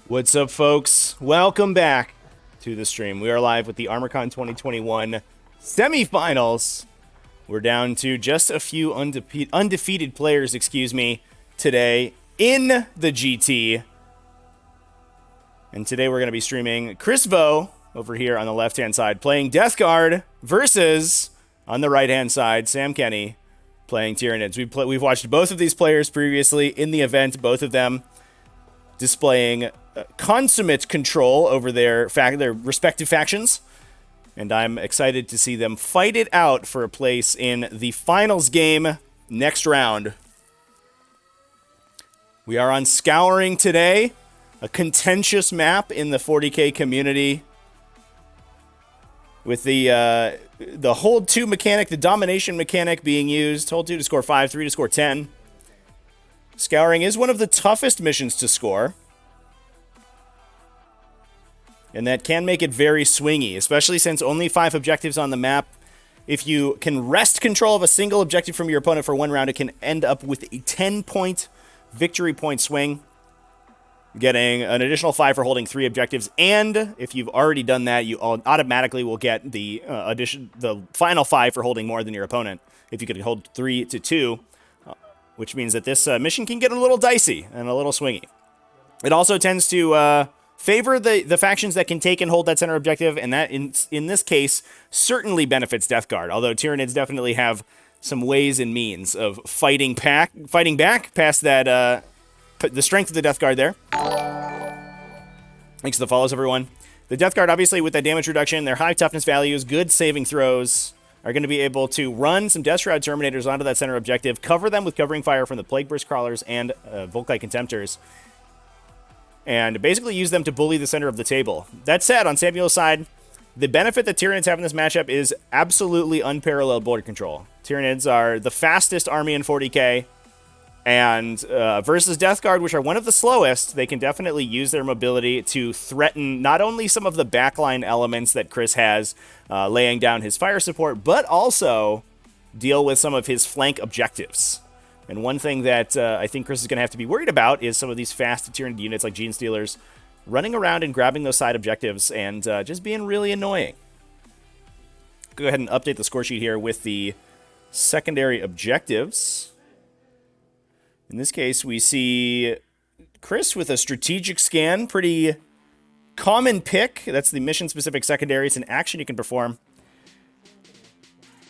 What's up, folks? Welcome back to the stream. We are live with the ArmourCon 2021 semifinals. We're down to just a few undefeated players, today in the GT. And today we're going to be streaming Chris Vo over here on the left-hand side playing Death Guard versus, on the right-hand side, Sam Kenney playing Tyranids. We've watched both of these players previously in the event, both of them displaying consummate control over their respective factions, and I'm excited to see them fight it out for a place in the finals game next round. We are on Scouring today, a contentious map in the 40k community, with the hold 2 mechanic, the domination mechanic being used. Hold 2 to score 5, 3 to score 10. Scouring is one of the toughest missions to score, and that can make it very swingy, especially since only 5 objectives on the map. If you can wrest control of a single objective from your opponent for one round, it can end up with a 10-point victory point swing, getting an additional 5 for holding 3 objectives. And if you've already done that, you automatically will get the final 5 for holding more than your opponent if you could hold 3 to 2, which means that this mission can get a little dicey and a little swingy. It also tends to favor the factions that can take and hold that center objective, and that, in this case, certainly benefits Death Guard, although Tyranids definitely have some ways and means of fighting back past that, the strength of the Death Guard there. Thanks for the follows, everyone. The Death Guard, obviously, with that damage reduction, their high toughness values, good saving throws, are going to be able to run some Death Shroud Terminators onto that center objective, cover them with covering fire from the Plague Burst Crawlers and Volkite Contemptors, and basically use them to bully the center of the table. That said, on Samuel's side, the benefit that Tyranids have in this matchup is absolutely unparalleled border control. Tyranids are the fastest army in 40k, and versus Death Guard, which are one of the slowest, they can definitely use their mobility to threaten not only some of the backline elements that Chris has, laying down his fire support, but also deal with some of his flank objectives. And one thing that I think Chris is going to have to be worried about is some of these fast Tyranid units like Gene Stealers running around and grabbing those side objectives and just being really annoying. Go ahead and update the score sheet here with the secondary objectives. In this case, we see Chris with a strategic scan, pretty common pick. That's the mission-specific secondary. It's an action you can perform,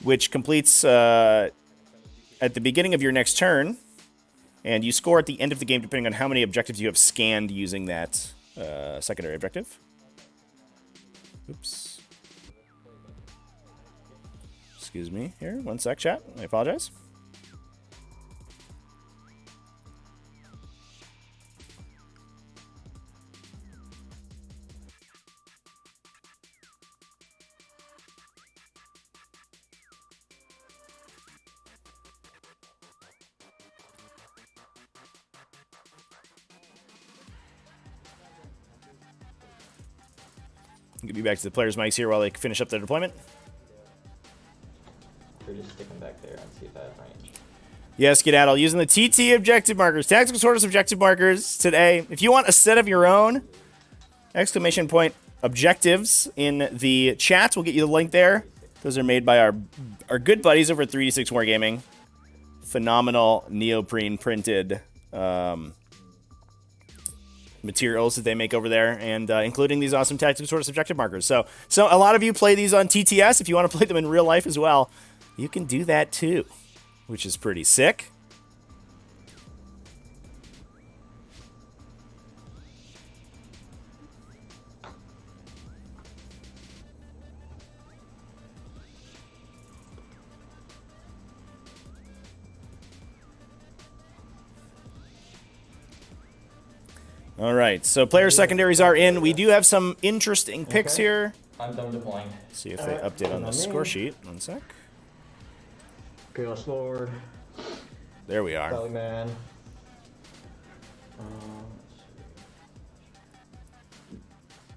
which completes at the beginning of your next turn, and you score at the end of the game depending on how many objectives you have scanned using that secondary objective. Oops. Excuse me here. One sec, chat. I apologize. Get me back to the players' mics here while they finish up their deployment. We're just sticking back there and see if that has range. Yes, Skedaddle, using the TT objective markers, Tactical Tortoise objective markers today. If you want a set of your own exclamation point objectives in the chat, we'll get you the link there. Those are made by our good buddies over at 3D6 Wargaming. Phenomenal neoprene printed materials that they make over there, and including these awesome Tactical Tortoise objective markers. So a lot of you play these on TTS. If you want to play them in real life as well, you can do that too, which is pretty sick. All right, so player secondaries are in. We do have some interesting picks here. I'm done deploying. See if they update on the score sheet. One sec. Chaos Lord. There we are. Valley Man.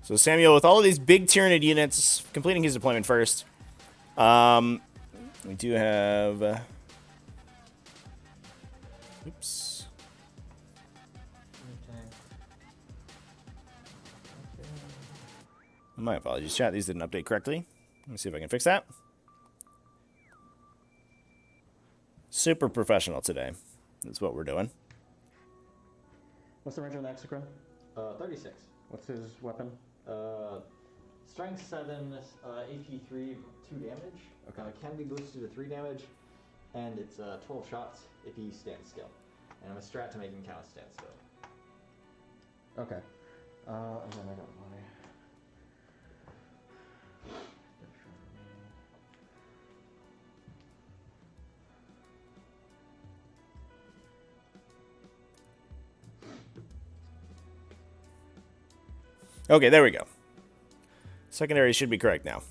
So Samuel, with all of these big Tyranid units, completing his deployment first. We do have... oops. My apologies, chat. These didn't update correctly. Let me see if I can fix that. Super professional today. That's what we're doing. What's the range on the Exocrine? 36. What's his weapon? Strength 7, AP 3, 2 damage. Okay. Can be boosted to 3 damage, and it's 12 shots if he stands still. And I'm a strat to make him count as stand still. Okay. And then I got my... Okay, there we go. Secondary should be correct now.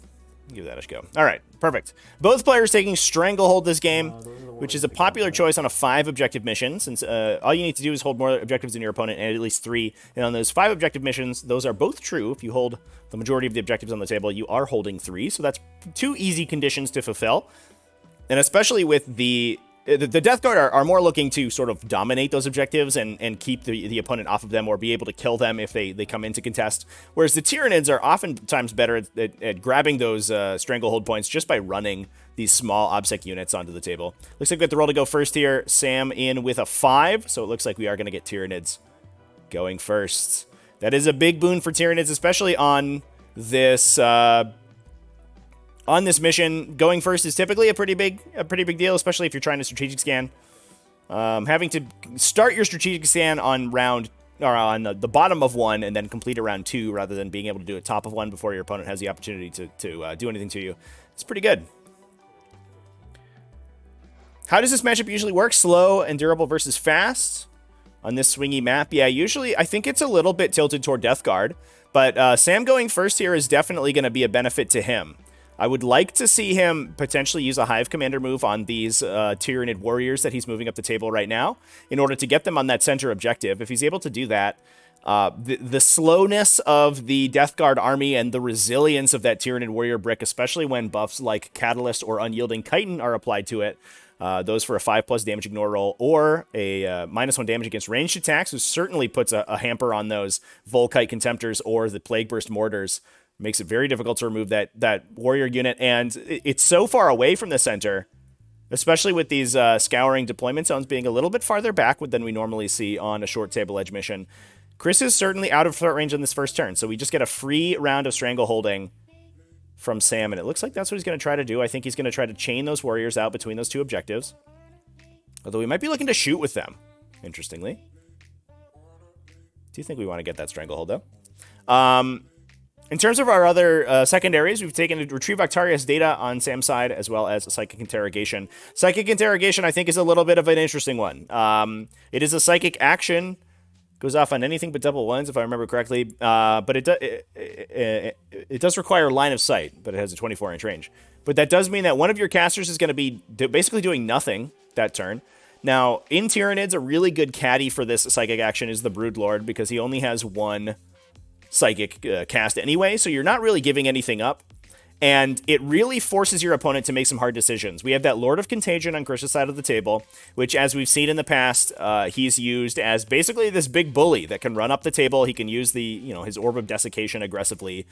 Give that a go. All right, perfect. Both players taking Stranglehold this game, which is a popular choice on a 5-objective mission, since all you need to do is hold more objectives than your opponent and at least 3. And on those 5 objective missions, those are both true. If you hold the majority of the objectives on the table, you are holding 3. So that's 2 easy conditions to fulfill. And especially with the Death Guard are more looking to sort of dominate those objectives and keep the opponent off of them or be able to kill them if they come into contest. Whereas the Tyranids are oftentimes better at grabbing those stranglehold points just by running these small OBSEC units onto the table. Looks like we have the roll to go first here. Sam in with a 5, so it looks like we are going to get Tyranids going first. That is a big boon for Tyranids, especially on this... on this mission, going first is typically a pretty big deal, especially if you're trying to strategic scan. Having to start your strategic scan on the bottom of 1 and then complete it round 2 rather than being able to do it top of 1 before your opponent has the opportunity to do anything to you. It's pretty good. How does this matchup usually work? Slow and durable versus fast on this swingy map? Yeah, usually I think it's a little bit tilted toward Death Guard, but Sam going first here is definitely going to be a benefit to him. I would like to see him potentially use a Hive Commander move on these Tyranid warriors that he's moving up the table right now in order to get them on that center objective. If he's able to do that, the slowness of the Death Guard army and the resilience of that Tyranid warrior brick, especially when buffs like Catalyst or Unyielding Chitin are applied to it, those for a 5+ damage ignore roll or a -1 damage against ranged attacks, which certainly puts a hamper on those Volkite Contemptors or the Plague Burst Mortars. Makes it very difficult to remove that warrior unit, and it's so far away from the center, especially with these scouring deployment zones being a little bit farther back than we normally see on a short table edge mission. Chris is certainly out of threat range on this first turn, so we just get a free round of Strangleholding from Sam, and it looks like that's what he's going to try to do. I think he's going to try to chain those warriors out between those 2 objectives, although we might be looking to shoot with them, interestingly. Do you think we want to get that Stranglehold, though? In terms of our other secondaries, we've taken Retrieve Octarius data on Sam's side, as well as Psychic Interrogation. Psychic Interrogation, I think, is a little bit of an interesting one. It is a psychic action. Goes off on anything but double ones, if I remember correctly. But it does require line of sight, but it has a 24-inch range. But that does mean that one of your casters is going to be basically doing nothing that turn. Now, in Tyranids, a really good caddy for this psychic action is the Broodlord, because he only has 1... psychic cast anyway, so you're not really giving anything up, and it really forces your opponent to make some hard decisions. We have that Lord of Contagion on Chris's side of the table, which, as we've seen in the past, he's used as basically this big bully that can run up the table. He can use his Orb of Desiccation aggressively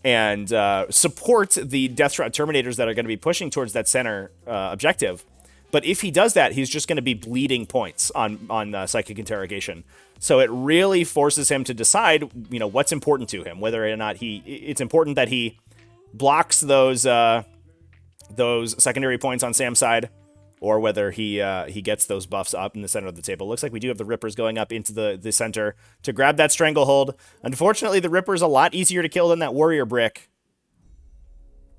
and support the Death Shroud Terminators that are going to be pushing towards that center objective. But if he does that, he's just going to be bleeding points on Psychic Interrogation. So it really forces him to decide, what's important to him, whether or not it's important that he blocks those secondary points on Sam's side, or whether he gets those buffs up in the center of the table. Looks like we do have the Rippers going up into the center to grab that Stranglehold. Unfortunately, the Ripper's a lot easier to kill than that Warrior Brick.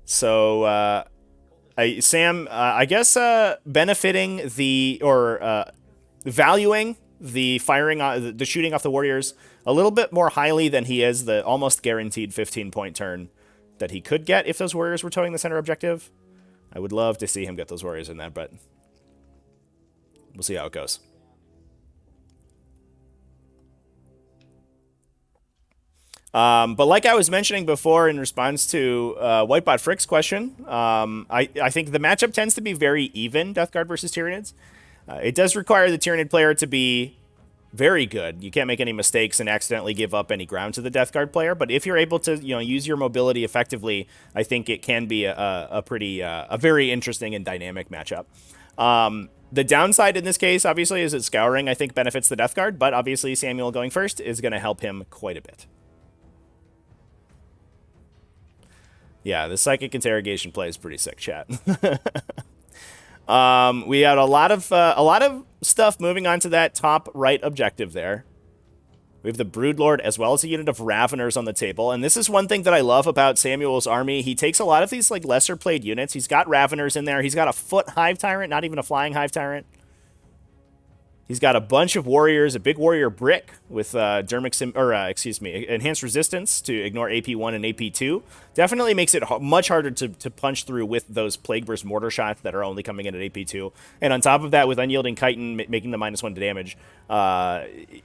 So Sam, I guess, benefiting valuing the firing, the shooting off the warriors a little bit more highly than he is the almost guaranteed 15-point turn that he could get if those warriors were towing the center objective. I would love to see him get those warriors in that, but we'll see how it goes. But like I was mentioning before in response to Whitebot Frick's question, I think the matchup tends to be very even, Death Guard versus Tyranids. It does require the Tyranid player to be very good. You can't make any mistakes and accidentally give up any ground to the Death Guard player. But if you're able to, use your mobility effectively, I think it can be a very interesting and dynamic matchup. The downside in this case, obviously, is that Scouring, I think, benefits the Death Guard. But obviously, Samuel going first is going to help him quite a bit. Yeah, the Psychic Interrogation play is pretty sick, chat. We had a lot of stuff moving on to that top right objective there. We have the Broodlord as well as a unit of Raveners on the table. And this is one thing that I love about Samuel's army. He takes a lot of these like lesser played units. He's got Raveners in there. He's got a foot Hive Tyrant, not even a flying Hive Tyrant. He's got a bunch of warriors, a big warrior brick with enhanced resistance to ignore AP1 and AP2. Definitely makes it much harder to punch through with those Plague Burst mortar shots that are only coming in at AP2. And on top of that, with Unyielding Chitin making the -1 to damage,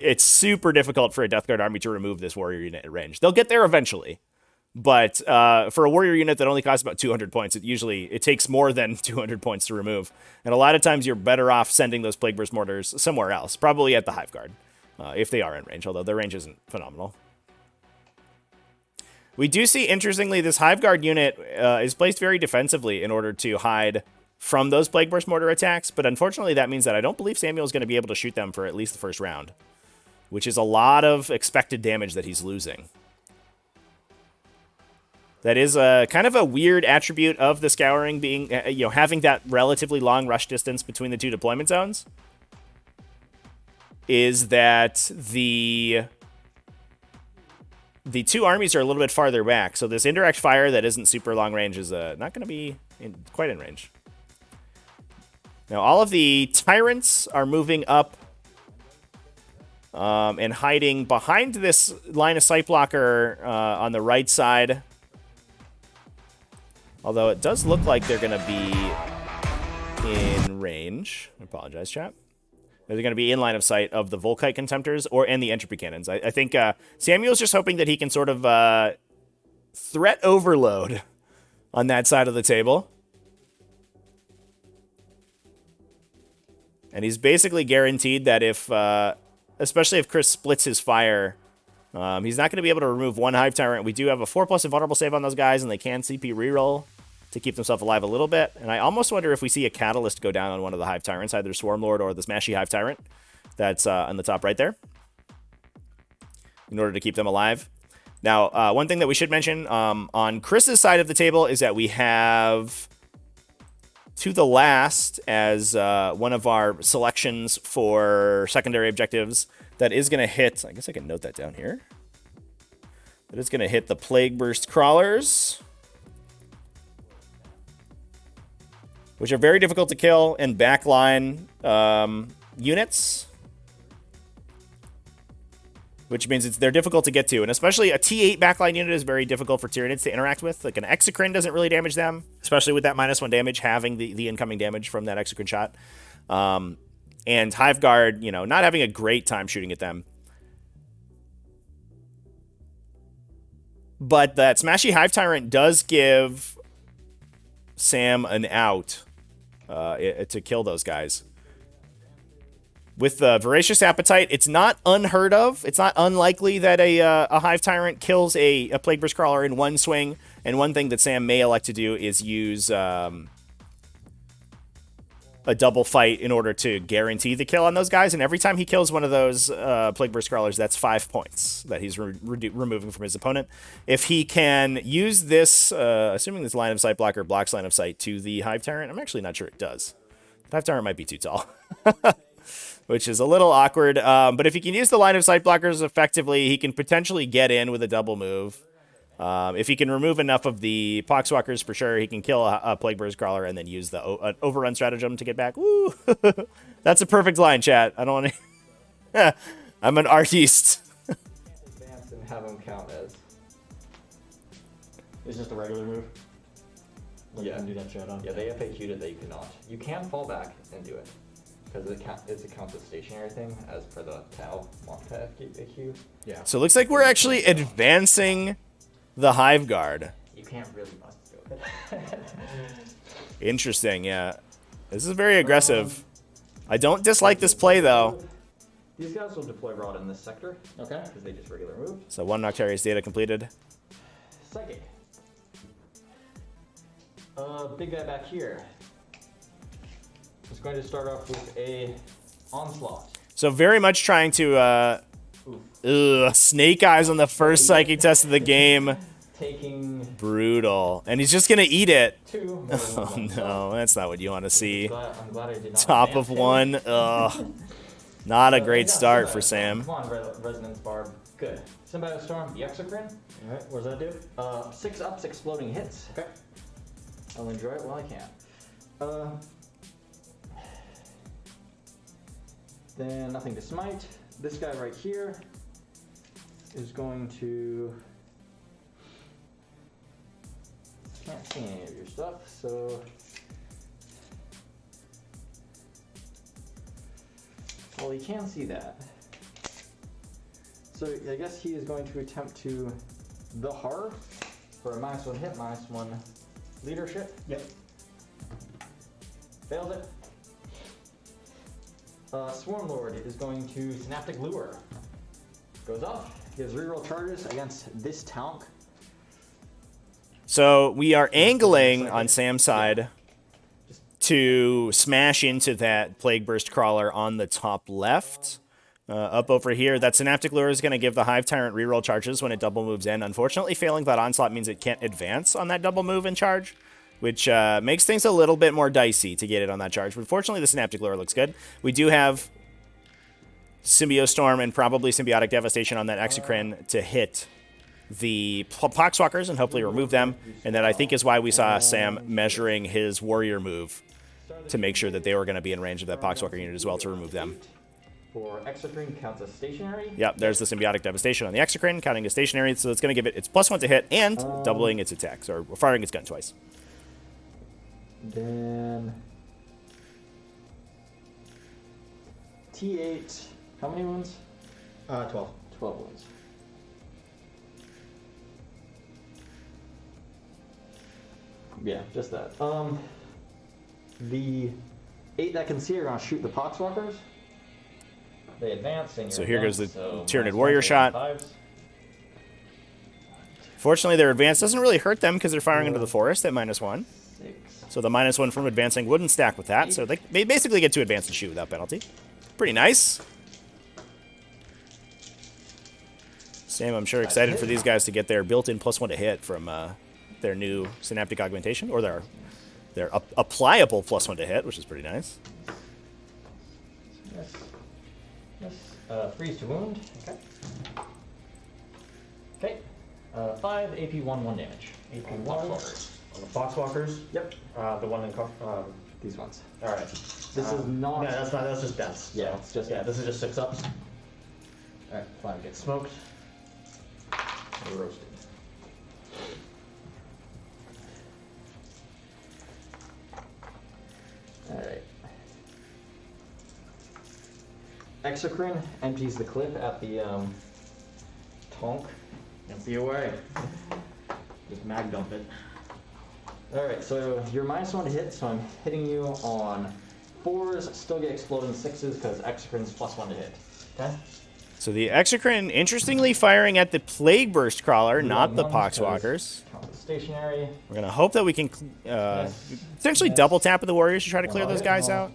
it's super difficult for a Death Guard army to remove this warrior unit at range. They'll get there eventually. But for a warrior unit that only costs about 200 points, it takes more than 200 points to remove. And a lot of times you're better off sending those Plague Burst Mortars somewhere else, probably at the Hive Guard, if they are in range, although their range isn't phenomenal. We do see, interestingly, this Hive Guard unit is placed very defensively in order to hide from those Plague Burst Mortar attacks, but unfortunately that means that I don't believe Samuel is going to be able to shoot them for at least the first round, which is a lot of expected damage that he's losing. That is kind of a weird attribute of the Scouring being, having that relatively long rush distance between the two deployment zones. Is that the two armies are a little bit farther back. So this indirect fire that isn't super long range is not going to be quite in range. Now all of the Tyrants are moving up and hiding behind this line of sight blocker on the right side. Although it does look like they're going to be in range. I apologize, chat. They're going to be in line of sight of the Volkite Contemptors and the Entropy Cannons. I think Samuel's just hoping that he can sort of threat overload on that side of the table. And he's basically guaranteed that especially if Chris splits his fire, he's not going to be able to remove one Hive Tyrant. We do have a 4+ invulnerable save on those guys, and they can CP reroll to keep themselves alive a little bit. And I almost wonder if we see a Catalyst go down on one of the Hive Tyrants, either Swarmlord or the Smashy Hive Tyrant that's on the top right there, in order to keep them alive. Now, one thing that we should mention on Chris's side of the table is that we have To the Last as one of our selections for secondary objectives that is going to hit. I guess I can note that down here. That is going to hit the Plague Burst Crawlers, which are very difficult to kill and backline units, which means they're difficult to get to. And especially a T8 backline unit is very difficult for Tyranids to interact with. Like an Exocrine doesn't really damage them, especially with that -1 damage, having the incoming damage from that Exocrine shot. And Hive Guard, not having a great time shooting at them. But that Smashy Hive Tyrant does give Sam an out to kill those guys. With the Voracious Appetite, it's not unheard of. It's not unlikely that a Hive Tyrant kills a Plague Burst Crawler in one swing. And one thing that Sam may elect to do is use a double fight in order to guarantee the kill on those guys. And every time he kills one of those Plague Burst Crawlers, that's 5 points that he's removing from his opponent. If he can use this, assuming this line of sight blocker blocks line of sight to the Hive Tyrant, I'm actually not sure it does. The Hive Tyrant might be too tall, which is a little awkward. But if he can use the line of sight blockers effectively, he can potentially get in with a double move. If he can remove enough of the Poxwalkers, for sure, he can kill a Plague Burst Crawler and then use the overrun stratagem to get back. Woo! That's a perfect line, chat. I don't want to... I'm an artiste. Advance and have them count as... It's just a regular move. Like, Yeah. You can do that shit on. Yeah, they FAQ'd it that you cannot. You can fall back and do it. Because it counts as stationary thing, as per the Tau Monta FAQ. Yeah. So it looks like we're actually advancing the Hive Guard. You can't really must do it. Interesting, yeah. This is very aggressive. I don't dislike this play, though. These guys will deploy Rod in this sector. Okay. Because they just regular move. So 1 Noctarius data completed. Psychic. Big guy back here is going to start off with a onslaught. So very much trying to snake eyes on the first psychic test of the game. Taking Brutal. And he's just going to eat it. 2. Oh no, that's not what you want to see. I'm glad I did not Top advance of him. 1. Ugh. Not a great start for Sam. Come on, Resonance Barb. Good. Symbiotic Storm, the Exocrine. Alright, what does that do? 6 ups, exploding hits. Okay. I'll enjoy it while I can. Then nothing to smite. This guy right here is going to... Can't see any of your stuff, so... Well, he can see that. So I guess he is going to attempt to the horror for a -1 hit, -1 leadership. Yep. Fails it. Swarm Lord is going to Synaptic Lure. Goes up. He has reroll charges against this talent. So we are angling on Sam's side to smash into that Plague Burst Crawler on the top left. Up over here, that Synaptic Lure is going to give the Hive Tyrant reroll charges when it double moves in. Unfortunately, failing that onslaught means it can't advance on that double move and charge, which makes things a little bit more dicey to get it on that charge. But fortunately, the Synaptic Lure looks good. We do have Storm and probably Symbiotic Devastation on that Exocrine to hit the Poxwalkers and hopefully remove them. And that I think is why we saw Sam measuring his Warrior move to make sure that they were going to be in range of that Poxwalker unit as well to remove them. For Exocrine counts as stationary. Yep, there's the Symbiotic Devastation on the Exocrine, counting as stationary, so it's going to give it its +1 to hit and doubling its attacks, or firing its gun twice. Then... T8, how many wounds? 12. 12 wounds. Yeah, just that. The 8 that can see are going to shoot the Poxwalkers. They advance. And So here goes the Tyranid Warrior shot. Fortunately, their advance doesn't really hurt them because they're firing into the forest at -1. 6. So the -1 from advancing wouldn't stack with that, so they basically get to advance and shoot without penalty. Pretty nice. Sam, I'm sure, excited for these guys to get their built-in +1 to hit from their new Synaptic Augmentation, or their applicable +1 to hit, which is pretty nice. Yes. Yes. Freeze to wound. Okay. Okay. 5 AP 1 damage. AP 1. On the Foxwalkers? Yep. The one in These ones. Alright. This is not. Yeah, that's just dense. Yeah, it's just. Yeah, this is just 6 ups. Alright, 5 gets Smoked. roasted. Alright. Exocrine empties the clip at the Tonk. Empty away. Just mag dump it. Alright, so you're -1 to hit, so I'm hitting you on 4s, still get exploding 6s because Exocrine's +1 to hit. Okay? So the Exocrine, interestingly, firing at the Plague Burst Crawler, not the Poxwalkers. Stationary. We're going to hope that we can potentially double tap with the Warriors to try to clear those guys out.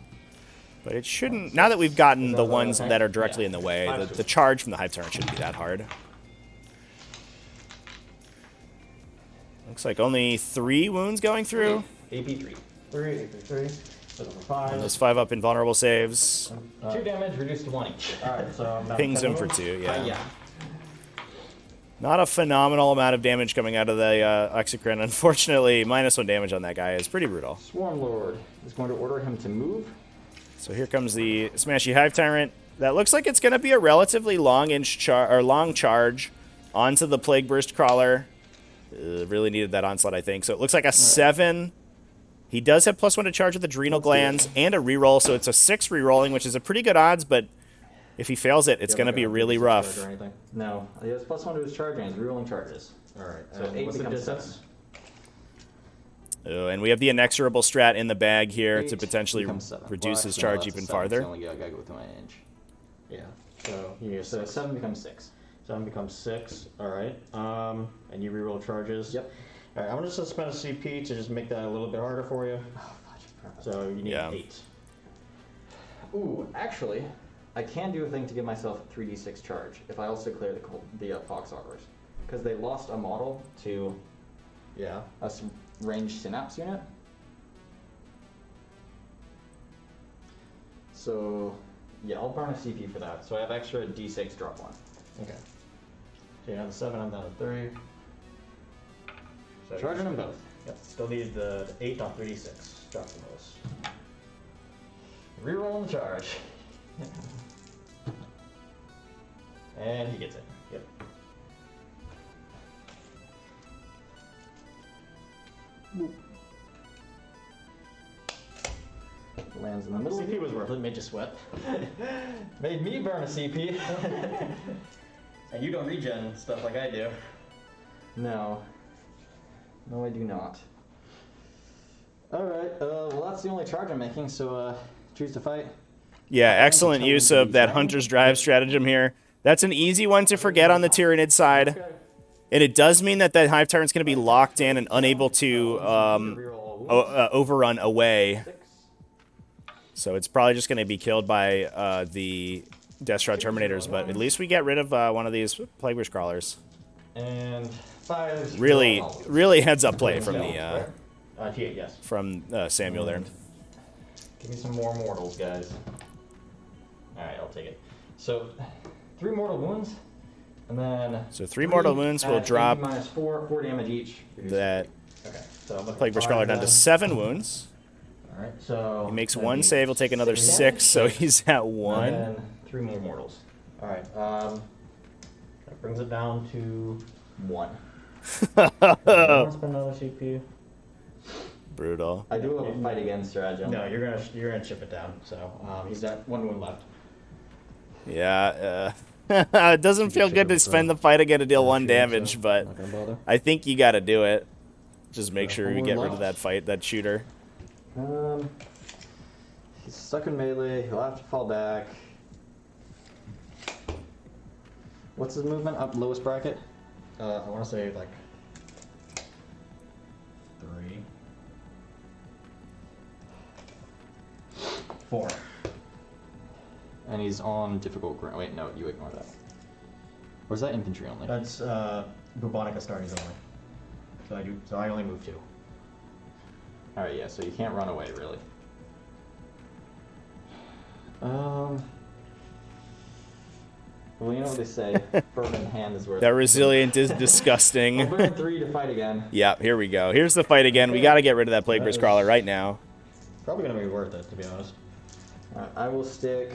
But it shouldn't, now that we've gotten the ones that are directly in the way, the charge from the Hive Tyrant shouldn't be that hard. Looks like only 3 wounds going through. AP 3. 3, AP 3. So number 5. And those 5-up invulnerable saves. 2 damage, reduced to 1 each. Alright, so I'm Pings him for 2, yeah. Yeah. Not a phenomenal amount of damage coming out of the Exocrine. Unfortunately, -1 damage on that guy is pretty brutal. Swarm Lord is going to order him to move. So here comes the Smashy Hive Tyrant. That looks like it's going to be a relatively long charge onto the Plague Burst Crawler. Really needed that onslaught, I think. So it looks like a 7. He does have +1 to charge with Adrenal Glands and a reroll, so it's a 6 rerolling, which is a pretty good odds, but if he fails it, it's going to be really rough. No, he has +1 to his charge and he's rerolling charges. Alright, So 8 what's the becomes distance? 7. Oh, and we have the inexorable strat in the bag here 8 to potentially becomes 7. reduce Well, his actually, no, charge that's a even 7, farther. so I only gotta go within an inch. Yeah. So 7 becomes 6. 7 becomes 6. All right. And you reroll charges. Yep. All right. I'm gonna just spend a CP to just make that a little bit harder for you. Oh, fudge. Perfect. So you need 8. Ooh, actually, I can do a thing to give myself 3d6 charge if I also clear the Foxhawkers. Because they lost a model to Yeah. a ranged synapse unit. So, yeah, I'll burn a CP for that. So I have extra d6 drop 1. Okay. So you're down to 7. I'm down to 3. So Charging them both. Yep. Still need the 8 on 3d6. Drop the most. Reroll the charge. And he gets it. Yep. Lands in the middle. CP was worth it. Made you sweat. Made me burn a CP. And you don't regen stuff like I do. No. No, I do not. Alright, well that's the only charge I'm making, so choose to fight. Yeah, excellent use of that Hunter's Drive stratagem here. That's an easy one to forget on the Tyranid side. Okay. And it does mean that that Hive Tyrant's going to be locked in and unable to overrun away. 6. So it's probably just going to be killed by the Death Shroud Terminators, but at least we get rid of one of these Plague Burst Crawlers. And 5. Really heads up play from the T8, yes. from Samuel there. Give me some more mortals, guys. Alright, I'll take it. So, 3 mortal wounds, and then... So 3 mortal wounds will drop minus 4 damage each. that Okay, so I'm Plague Burst Crawler down to 7 wounds. Alright, so... He makes 1 save, he'll take another 6, so he's at 1. And then 3 more mortals. Alright, that brings it down to 1. I want to spend another CPU. Brutal. I do have a fight again stratagem. No, you're gonna chip it down. So he's got 1 wound left. Yeah, it doesn't feel good to spend the fight again to deal 1 damage, but Not gonna bother. I think you got to do it. Just make sure you get rid of that that shooter. He's stuck in melee. He'll have to fall back. What's his movement? Up lowest bracket? I want to say like 3, 4. And he's on difficult ground. Wait, no, you ignore that. Or is that infantry only? That's bubonic Astartes only. So I only move 2. Alright, yeah, so you can't run away, really. Well, you know what they say, firm in hand is worth That resilient is I'll disgusting. burn 3 to fight again. Yeah, here we go. Here's the fight again. We got to get rid of that Plague Burst Crawler right now. Probably gonna be worth it, to be honest. Alright, I will stick...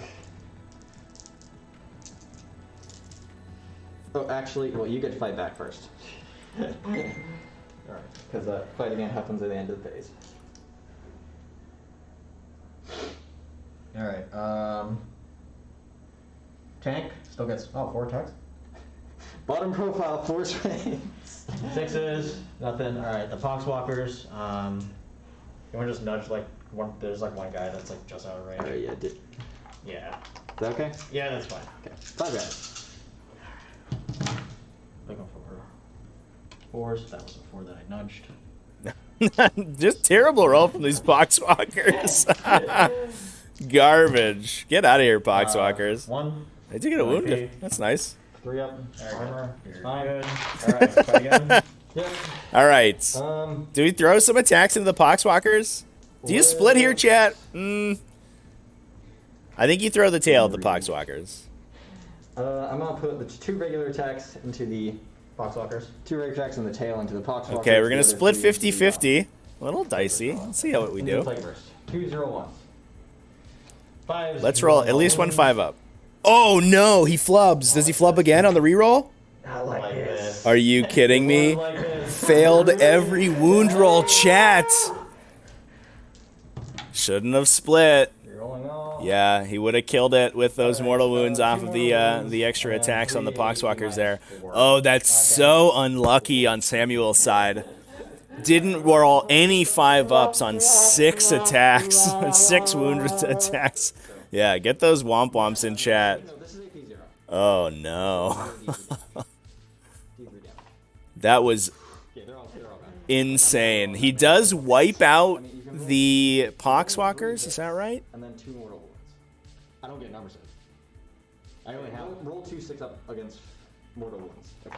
Oh, actually, well, you get to fight back first. Alright. Because fight again happens at the end of the phase. Alright, tank still gets 4 attacks. Bottom profile, force ranks. 6s, nothing. Alright, the Poxwalkers, you wanna just nudge like there's like 1 guy that's like just out of range. Alright, yeah, Yeah. Is that okay? Yeah, that's fine. Okay. 5 guys. Looking for 4s. That was a 4 that I nudged. Just terrible roll from these Poxwalkers. Garbage. Get out of here, Poxwalkers. 1. They did get a wound. Okay. That's nice. 3 up. Armour. It's You're fine. good. Alright, try again. Yep. All right. Do we throw some attacks into the Poxwalkers? Do you split here, chat? I think you throw the tail at the Poxwalkers. I'm gonna put the 2 regular attacks into the Poxwalkers. 2 regular attacks in the tail into the Poxwalkers. Okay, we're the gonna other split 3 into the, 50-50. A little dicey. Let's see what we into the do. Plague Burst. 2 0 1s. 5s. Let's roll at least 1 5 up. Oh no, he flubs. Does he flub again on the reroll? Not like this. Are you kidding me? Like this. Failed every wound roll, chat. Shouldn't have split. You're rolling off. Yeah, he would have killed it with those mortal wounds off of the extra attacks on the Poxwalkers there. Oh, that's so unlucky on Samuel's side. Didn't roll any 5-ups on 6 attacks, 6 wound attacks. Yeah, get those womp womps in chat. No, this is AP 0. Oh no. D3 damage. That was Yeah, they're all bad. insane. He does wipe out the Poxwalkers, is that right? And then 2 mortal wounds. I don't get number 6. I only have. Roll 2 6 up against mortal wounds. Okay.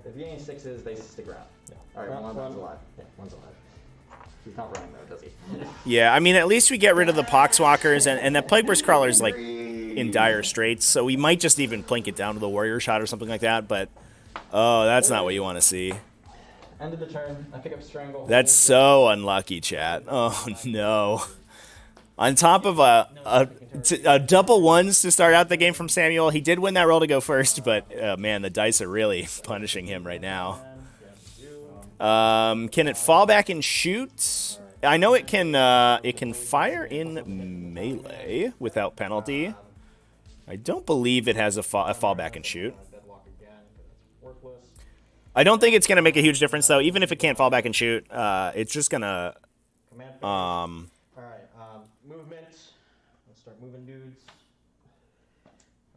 If you get any 6s, they stick around. Yeah. Alright, one's alive. Yeah, one's alive. He's not running though, does he? Yeah, I mean, at least we get rid of the Poxwalkers, and that Plague Burst Crawler's like in dire straits, so we might just even plink it down to the Warrior Shot or something like that, but oh, that's not what you want to see. End of the turn, I pick up Strangle. That's so unlucky, chat. Oh no. On top of a double ones to start out the game from Samuel, he did win that roll to go first, but man, the dice are really punishing him right now. Can it fall back and shoot? I know it can fire in melee without penalty. I don't believe it has a fall back and shoot. I don't think it's going to make a huge difference, though. Even if it can't fall back and shoot, it's just going to... Alright, movement. Let's start moving dudes.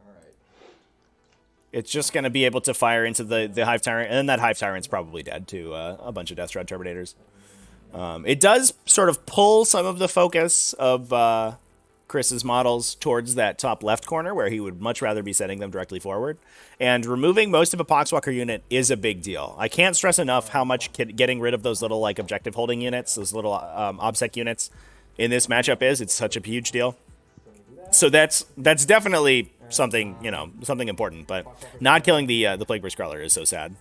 Alright. It's just going to be able to fire into the Hive Tyrant, and then that Hive Tyrant's probably dead to a bunch of Death Shroud Terminators. It does sort of pull some of the focus of Chris's models towards that top left corner, where he would much rather be sending them directly forward. And removing most of a Poxwalker unit is a big deal. I can't stress enough how much getting rid of those little like objective holding units, those little OBSEC units in this matchup is. It's such a huge deal. So that's definitely something, you know, something important. But not killing the Plague Burst Crawler is so sad.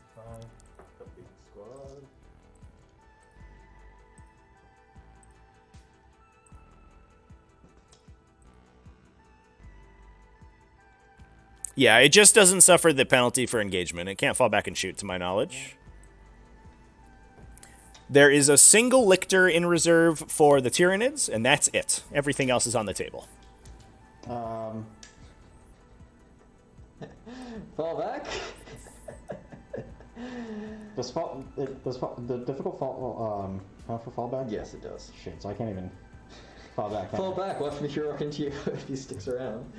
Yeah, it just doesn't suffer the penalty for engagement. It can't fall back and shoot, to my knowledge. There is a single Lictor in reserve for the Tyranids, and that's it. Everything else is on the table. Fall back? The difficult fall, count for fallback? Yes, it does. Shit, so I can't even fall back. Fall back, watch me hero into you if he sticks around.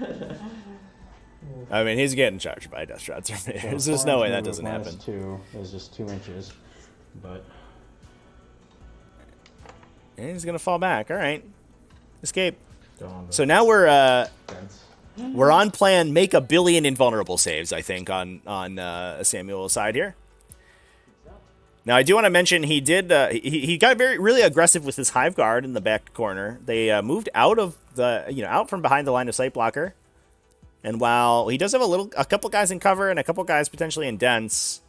I mean, he's getting charged by Death Shroud Terminators. There's no way that doesn't happen. 2 is just 2 inches, but... And he's going to fall back. All right. Escape. So now we're on plan, make 1 billion invulnerable saves, I think, on Samuel's side here. Now, I do want to mention he did he got really aggressive with his Hive Guard in the back corner. They moved out of out from behind the line of sight blocker. And while he does have a couple guys in cover and a couple guys potentially in dense,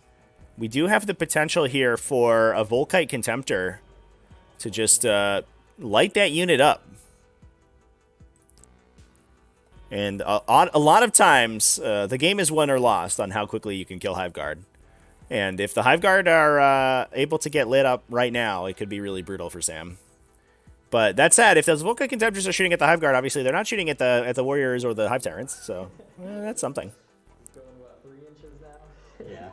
we do have the potential here for a Volkite Contemptor to just light that unit up. And a lot of times, the game is won or lost on how quickly you can kill Hive Guard. And if the Hive Guard are able to get lit up right now, it could be really brutal for Sam. But that said, if those Volkite Contemptors are shooting at the Hive Guard, obviously they're not shooting at the Warriors or the Hive Tyrants, so that's something. Going, what, 3 inches now? Yeah.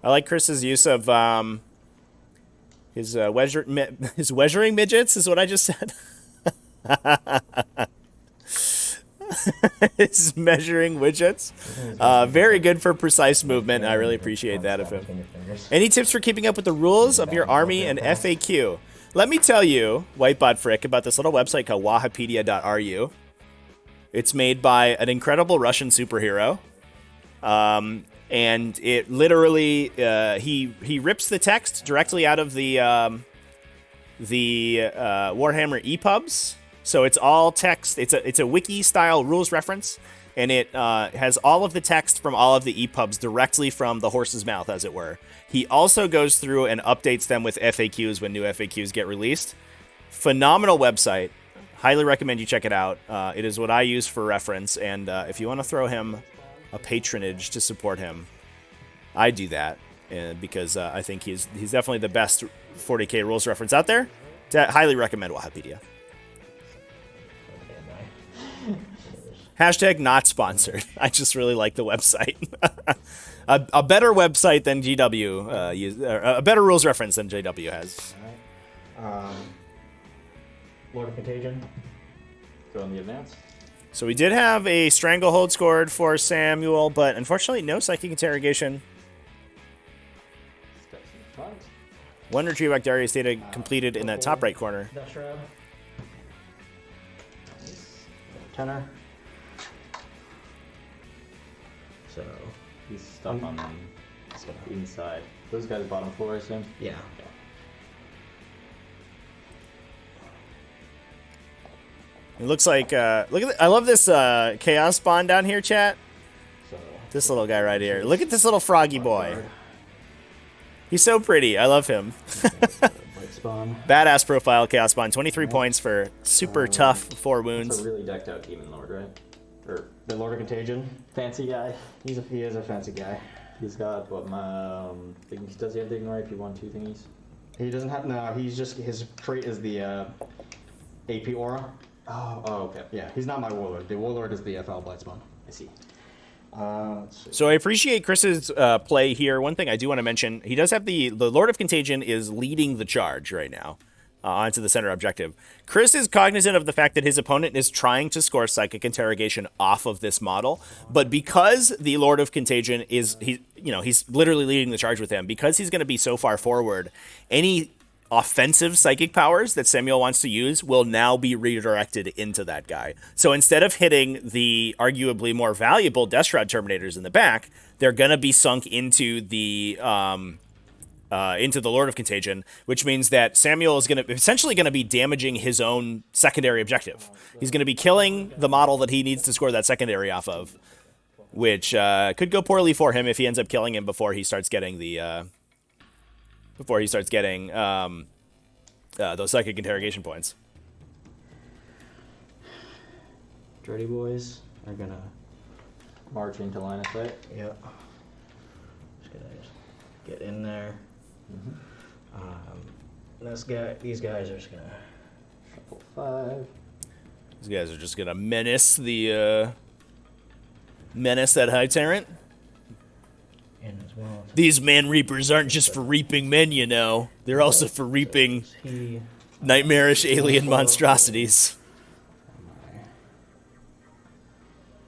I like Chris's use of his Wedgering Midgets, is what I just said. His measuring widgets. Very good for precise movement. I really appreciate that of him. Any tips for keeping up with the rules of your army and FAQ? Let me tell you, Whitebot Frick, about this little website called wahapedia.ru. It's made by an incredible Russian superhero. And it literally, he rips the text directly out of the Warhammer EPUBs. So it's all text. It's a wiki-style rules reference, and it has all of the text from all of the EPUBs directly from the horse's mouth, as it were. He also goes through and updates them with FAQs when new FAQs get released. Phenomenal website. Highly recommend you check it out. It is what I use for reference, and if you want to throw him a patronage to support him, I do that because I think he's definitely the best 40k rules reference out there. Highly recommend Wahapedia. Hashtag not sponsored. I just really like the website. a better website than GW, a better rules reference than JW has. Lord of Contagion. Go on the advance. So we did have a Stranglehold scored for Samuel, but unfortunately no Psychic Interrogation. Steps in front. One Retrieve back Darius data completed in that top right corner. Death Shroud. Nice. Tenor. So, He's stuck on the inside. Those guys bottom floor, I assume? yeah. It looks like look at I love this chaos spawn down here, chat. So, This little guy right here. Look at this little froggy boy. He's so pretty. I love him. Light Spawn. Badass profile chaos spawn. 23 points for super tough 4 It's wounds. a really decked out Demon Lord, right? Or The Lord of Contagion. fancy guy. He is a fancy guy. He's got what? Does he have the ignore if you want 2 thingies? He doesn't have, no, he's just, his trait is the AP aura. Oh, okay. Yeah, he's not my Warlord. The Warlord is the FL Blight Spawn. I see. Let's see. So I appreciate Chris's play here. One thing I do want to mention, he does have the Lord of Contagion is leading the charge right now onto the center objective. Chris is cognizant of the fact that his opponent is trying to score Psychic Interrogation off of this model, but because the Lord of Contagion is, he's literally leading the charge with him, because he's going to be so far forward, any offensive psychic powers that Samuel wants to use will now be redirected into that guy. So instead of hitting the arguably more valuable Death Shroud Terminators in the back, they're going to be sunk into the Lord of Contagion, which means that Samuel is essentially going to be damaging his own secondary objective. He's going to be killing the model that he needs to score that secondary off of, which could go poorly for him if he ends up killing him before he starts getting the those Psychic Interrogation points. Dirty Boys are gonna March into line of sight. Yep. Just gonna get in there. These guys are just gonna Shuffle 5. These guys are just gonna menace that High Tyrant. in as well. These Man Reapers aren't just for reaping men, you know. They're also for reaping He nightmarish alien monstrosities.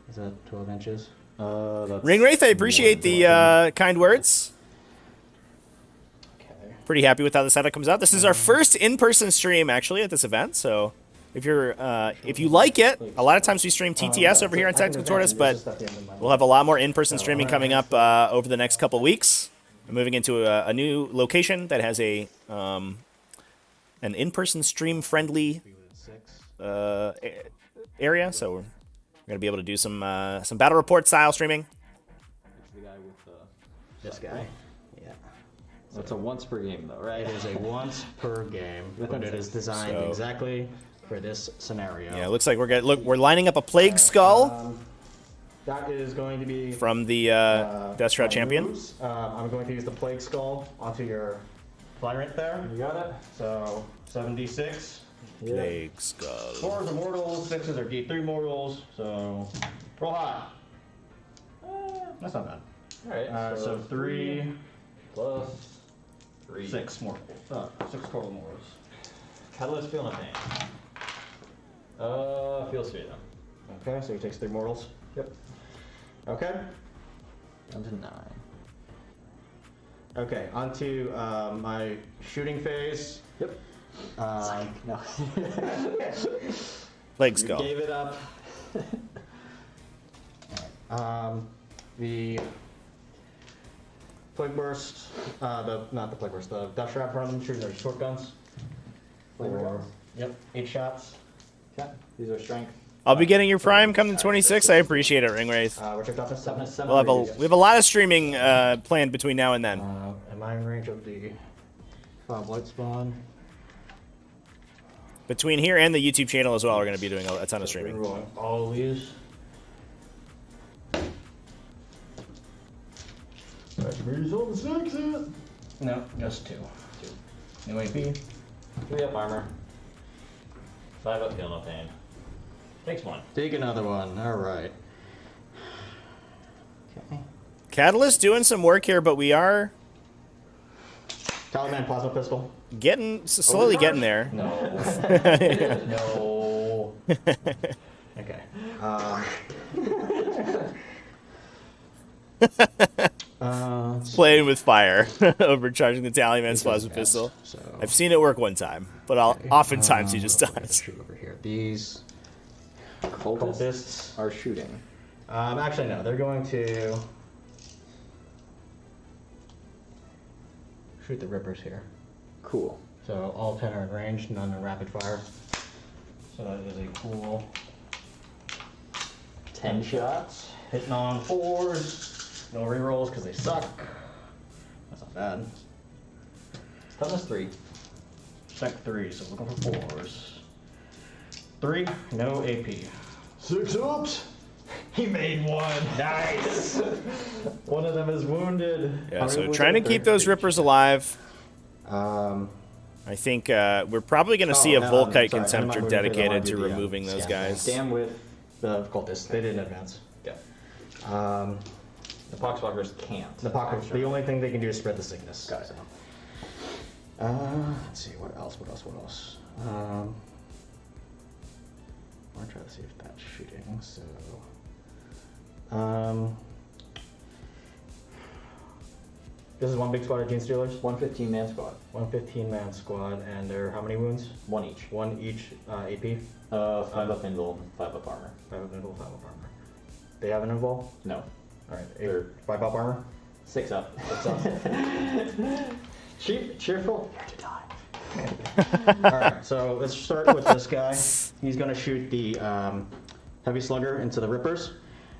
is that 12 inches? That's Ringwraith, I appreciate the kind words. Okay. Pretty happy with how the setup comes out. This is our first in-person stream, actually, at this event, so if you like it, a lot of times we stream TTS over here on Tactical Tortoise, but we'll have a lot more in-person streaming coming up over the next couple weeks. I'm moving into a new location that has an in-person stream-friendly area, so we're gonna be able to do some battle report style streaming. the guy with This guy. Yeah. That's a once per game though, right? It is a once per game, but it is designed So- exactly for this scenario. Yeah, it looks like we're lining up a Plague Skull That is going to be from the Death Shroud my champion. moves. I'm going to use the Plague Skull onto your Flyrant there. You got it? So 7d6. Plague Skull. 4s are mortals, 6s are d3 mortals. So roll high. That's not bad. Alright, So 3, plus 3. 6 mortals. 6 total mortals. Catalyst feel no pain. Feels 3 then. Okay, so he takes 3 mortals. Yep. Okay. Down to 9. Okay, onto my shooting phase. Yep. No. Plague You Skull. gave it up. The Plague Burst, not the Plague Burst, the Death Shroud from them, shooting their short guns. Yep, 8 shots. Okay. These are strength. I'll be getting your prime come to 26. I appreciate it, Ringwraith. What's your toughness? 7. We have a lot of streaming planned between now and then. Am I in range of the Blight Spawn? Between here and the YouTube channel as well, we're going to be doing a ton of streaming. Rolling all of these. No, just 2. New AP. 3 up armor. 5 up feel no pain. Takes 1. Take another one. All right. Okay. Catalyst doing some work here, but we are Taliban plasma pistol. Slowly getting there. No. No. Okay. Playing with fire, overcharging the Tallyman's plasma pistol. So I've seen it work one time, but oftentimes he just dies. shoot over here. These Cultists are shooting. actually no, they're going to shoot the Rippers here. Cool. So all 10 are in range, none in rapid fire. So that is a cool 10 shots. hitting on 4s. No rerolls because they suck. That's not bad. Toughness 3. Sec 3, so looking for 4s. 3, no AP. 6 ups. He made 1. Nice. One of them is wounded. Yeah, so trying to keep those Rippers alive. I think we're probably going to see a Volkite Contemptor dedicated to removing those guys. Stand with The cultists, they didn't advance. Yeah. The Poxwalkers can't. the only thing they can do is spread the sickness. Got it. So. Let's see, what else? I'm gonna try to see if that's shooting, so. This is one big squad of Gene Stealers? 115-man squad. 115-man squad, and they're how many wounds? 1 each. 1 each AP? 5 up indle, 5 up armor. 5 up invul, 5 up armor. They have an invul? No. Alright, They're 5 up armor? 6 up. 6 up. Cheerful. Here to die. Alright, so let's start with this guy. He's gonna shoot the heavy slugger into the Rippers,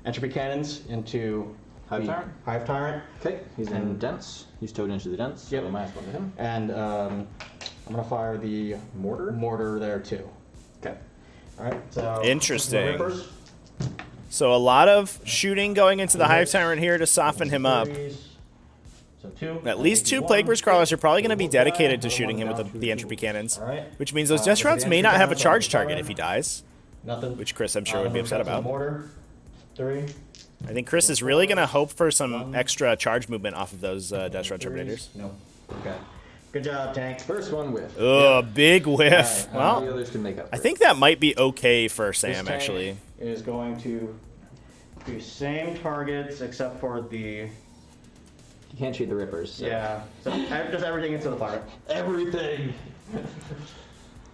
entropy cannons into Hive the Tyrant? Hive Tyrant. Okay, he's in dense. He's towed into the dense. Yep. So -1 to him. And I'm gonna fire the mortar there too. Okay. Alright, so Interesting. the Rippers. So a lot of shooting going into the Hive Tyrant here to soften him up. So 2. At least 2 Plague Burst Crawlers are probably going to be dedicated to shooting him with the entropy cannons. Alright. Which means those Death Shrouds may not have a charge target if he dies. Nothing. Which Chris, I'm sure, would be upset about. Mortar. 3. I think Chris is really going to hope for some extra charge movement off of those Death Shroud Terminators. No. Okay. Good job, Tank. First one with. Oh, big whiff. The Well, others can make up. I think that might be okay for Sam, This tank actually. is going to do same targets except for the You can't shoot the Rippers. So. yeah. So just everything into the fire. Everything.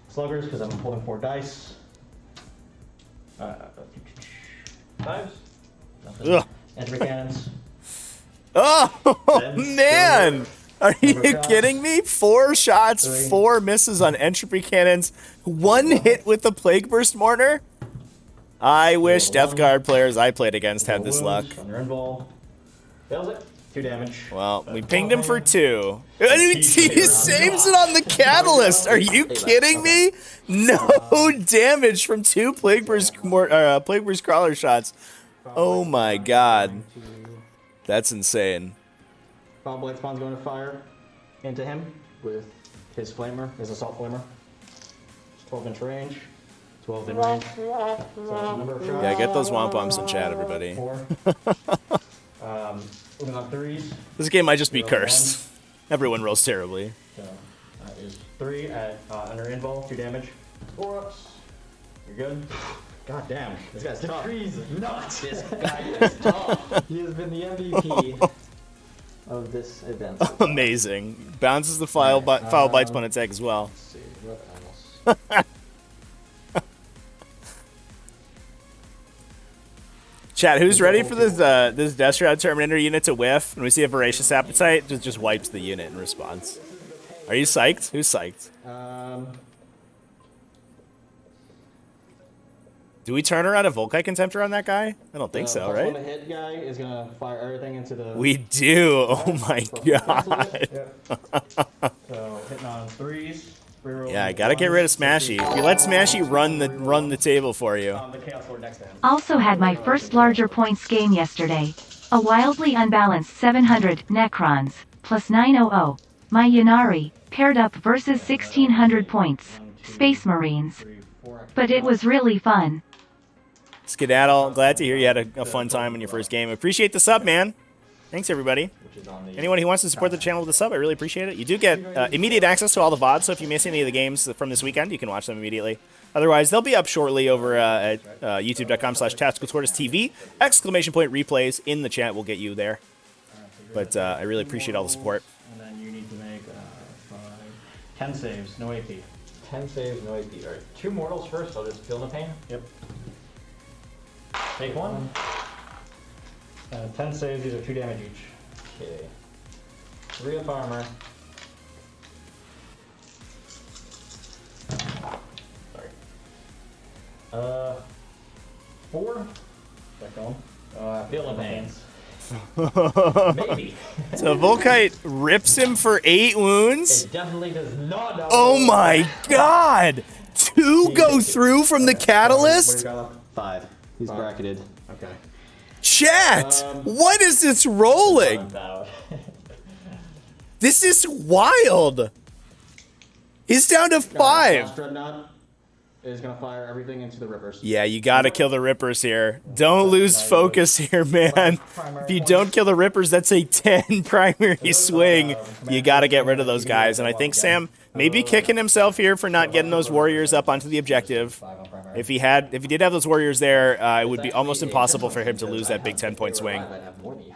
Sluggers because I'm holding 4 dice. Fives. Ugh. Entropy cannons. Oh, man! Are you shots. kidding me? 4 shots, 3. 4 misses on entropy cannons, 1 hit with the Plague Burst Mortar? I wish Death Guard players I played against had this luck. On your invul. Fails it. 2 damage. Well, we pinged him for 2. He saves it on the Catalyst! Are you kidding me? No damage from 2 Plague Burst Crawler shots. Oh my god. That's insane. Bob Blade Spawn's going to fire into him with his flamer, his assault flamer. 12-inch range. 12 in range. So that's a number of shots. Yeah, get those womp bombs in chat, everybody. 4. Moving on 3s. This game might just be cursed. Everyone rolls terribly. So that is 3 at under invul, 2 damage. 4 ups. You're good. God damn, this guy's tough. Trees nuts. This guy is tough. He has been the MVP of this event. Amazing. Bounces the foul bites on attack as well. Let's see what else. Chat, who's ready for this this Death Shroud Terminator unit to whiff? When we see a Voracious Appetite, just wipes the unit in response. Are you psyched? Who's psyched? Do we turn around a Volkite Contemptor on that guy? I don't think so, right? The hit guy is gonna fire everything into the. We do. Oh my god. So hitting on 3s. Yeah, I gotta get rid of Smashy. If you let Smashy run the table for you. The Chaos Lord next to him. Also had my first larger points game yesterday. A wildly unbalanced 700 Necrons, plus 900. My Yanari, paired up versus 1600 points. Space Marines. But it was really fun. Skedaddle, glad to hear you had a fun time in your first game. Appreciate the sub, man. Thanks, everybody. which is on the Anyone who wants to support the channel with a sub, I really appreciate it. You do get immediate access to all the VODs, so if you miss any of the games from this weekend, you can watch them immediately. Otherwise, they'll be up shortly over at youtube.com/TacticalTortoiseTV. Exclamation point replays in the chat will get you there. But I really appreciate all the support. And then you need to make 10 saves, no AP. 10 saves, no AP. Alright, 2 mortals first, I'll just feel the pain. Yep. Take 1. 10 saves, these are 2 damage each. Okay. 3 of armor. Sorry. 4. Back going. Feel the pains. Maybe. So Volkite rips him for 8 wounds. It definitely does not. Oh my god! 2 go through from the catalyst? 5. He's bracketed. Okay. Chat! What is this rolling? This is wild! He's down to 5. Last Dreadnought is gonna fire everything into the Rippers. Yeah, you gotta kill the Rippers here. Don't lose focus here, man. If you don't kill the Rippers, that's a 10 primary swing. You gotta get rid of those guys. And I think Sam may be kicking himself here for not getting those warriors up onto the objective. If he did have those warriors there, it would be almost impossible for him to lose that big 10-point swing. I'd have more than you.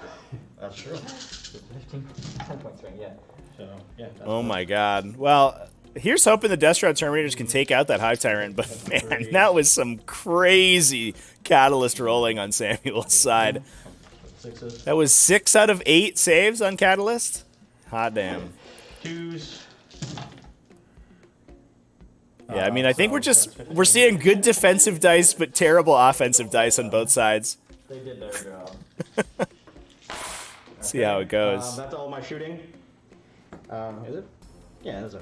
That's true. 15, 10-point swing, yeah. So, yeah. Oh my god. Well, here's hoping the Death Shroud Terminators can take out that Hive Tyrant, but man, that was some crazy catalyst rolling on Samuel's side. That was 6 out of 8 saves on catalyst. Hot damn. 2s. Yeah, I mean, I think we're seeing good defensive dice, but terrible offensive dice on both sides. They did their job. See how it goes. That's all my shooting. Is it? Yeah, that's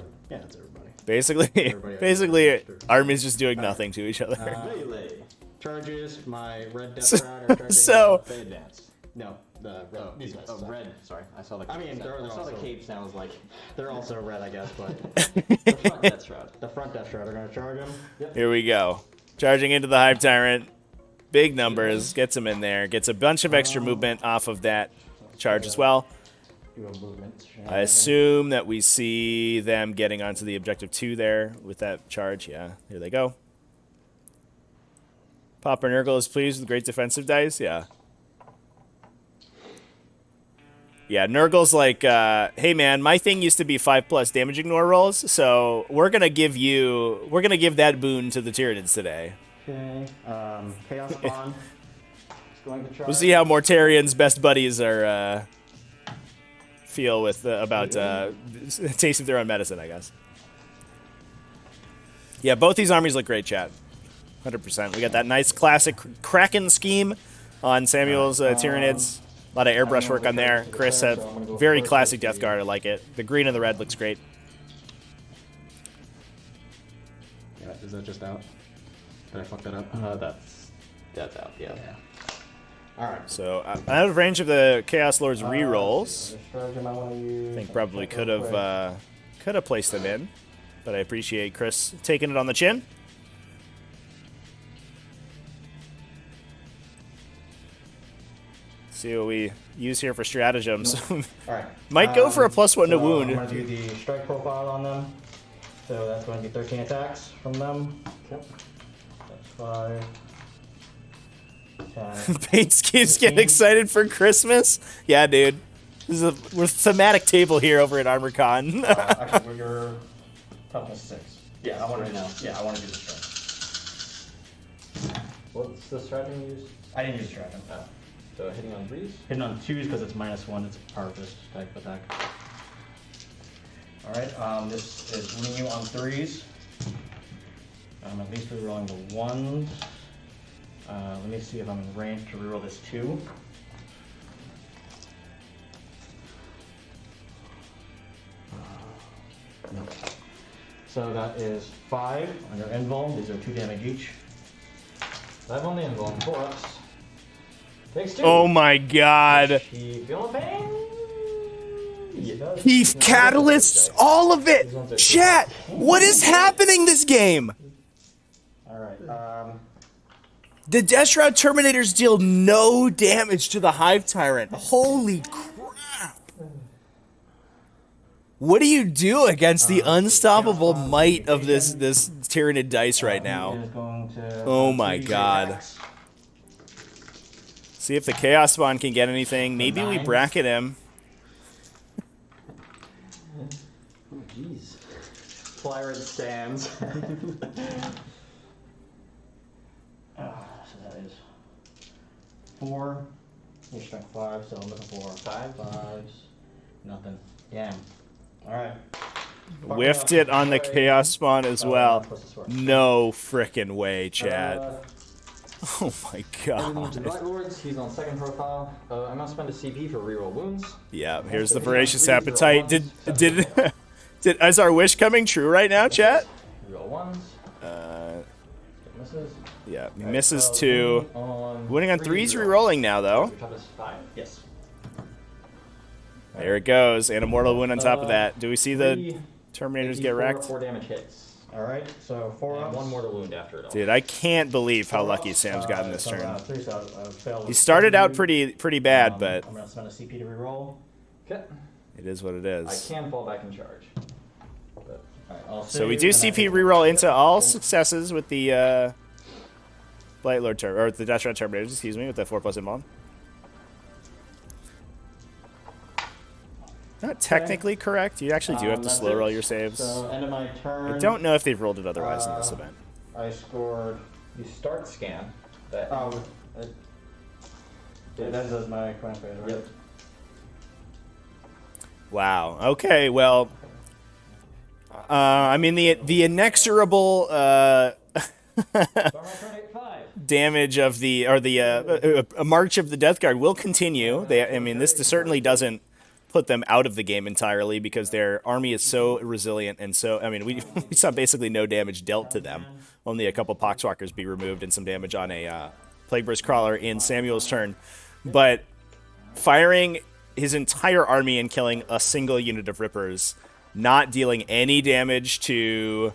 everybody. Basically, armies just doing nothing to each other. Melee. Charges, my red Death Shroud are charging. So- They advance. No, the red. These guys suck. Red. Sorry, I saw the. I mean, I saw the capes and I was like, They're also red, I guess, but the front Death Shroud. the front Death Shroud are gonna charge him. Here we go. Charging into the Hive Tyrant. Big numbers. Gets him in there. Gets a bunch of extra movement off of that charge as well. Do a movement. I assume that we see them getting onto the objective 2 there with that charge. Yeah, here they go. Popper Nurgle is pleased with great defensive dice. Yeah. Yeah, Nurgle's like, hey man, my thing used to be 5+ damage ignore rolls, so we're gonna give that boon to the Tyranids today. Okay. Chaos Spawn. It's going to charge. We'll see how Mortarian's best buddies are feel with about tasting their own medicine, I guess. Yeah, both these armies look great, chat. 100%. We got that nice classic Kraken scheme on Samuel's Tyranids. A lot of airbrush work on there. Chris had very classic Death Guard. I like it. The green and the red looks great. Yeah, is that just out? Did I fuck that up? That's out, yeah. Alright. So out of range of the Chaos Lord's rerolls. I I think probably could have placed them in, but I appreciate Chris taking it on the chin. See what we use here for stratagems. Alright. Might go for a +1 to wound. I'm going to do the strike profile on them. So that's going to be 13 attacks from them. Yep. That's 5. 10. Paint schemes getting excited for Christmas. Yeah, dude. We're thematic table here over at ArmourCon. Actually, we're toughness 6. Yeah, I want to right now. Yeah, I want to do the strike. What's the stratagem you used? I didn't use strike. So hitting on 3s? Hitting on 2s because it's -1. It's a power fist type attack. Alright, this is winning you on 3s. I'm at least rerolling the 1s. Let me see if I'm in range to reroll this 2. So that is 5 on your invul. These are 2 damage each. 5 on the invul, 4 ups. Takes 2. Oh my god. He feeling pain? He catalysts all of it. Chat, what is happening this game? Alright, The Death Shroud Terminators deal no damage to the Hive Tyrant. Holy crap. What do you do against the unstoppable might of this Tyranid dice right now? Oh my god. See if the Chaos Spawn can get anything. Maybe we bracket him. Oh, jeez. Flyer stands. So that is 4. Your strength 5, so I'm looking for 5 5s. Nothing. Yam. Alright. Whiffed it on the Chaos Spawn as well. No frickin' way, chat. Oh my god. Black Lords, he's on second profile. I'm gonna spend a CP for reroll wounds. Yeah, here's the Voracious Appetite. Did is our wish coming true right now, chat? Reroll ones. Misses. Yeah, misses 2. Winning on 3's rerolling now, though. Top is 5. Yes. There it goes. And a mortal wound on top of that. Do we see the Terminators get wrecked? 4 damage hits. Alright, so 4 And 1 mortal wound after it all. Dude, I can't believe how lucky Sam's gotten this turn. He started out pretty bad, but I'm gonna spend a CP to reroll. Okay. it is what it I is. can fall back in charge. But So we do CP reroll into all successes with the Blight Lord or the Death Shroud Terminators, excuse me, with the 4+ involved. Not technically correct. You actually do have to slow roll your saves. So end of my turn. I don't know if they've rolled it otherwise in this event. I scored. you start scan. That Yeah, that does my command phase, right? Yep. Wow. Okay. Well, I mean the inexorable damage of the a march of the Death Guard will continue. I mean, this certainly doesn't put them out of the game entirely because their army is so resilient and so. I mean, we saw basically no damage dealt to them. Only a couple Poxwalkers be removed and some damage on a Plagueburst Crawler in Samuel's turn, but firing his entire army and killing a single unit of Rippers, not dealing any damage to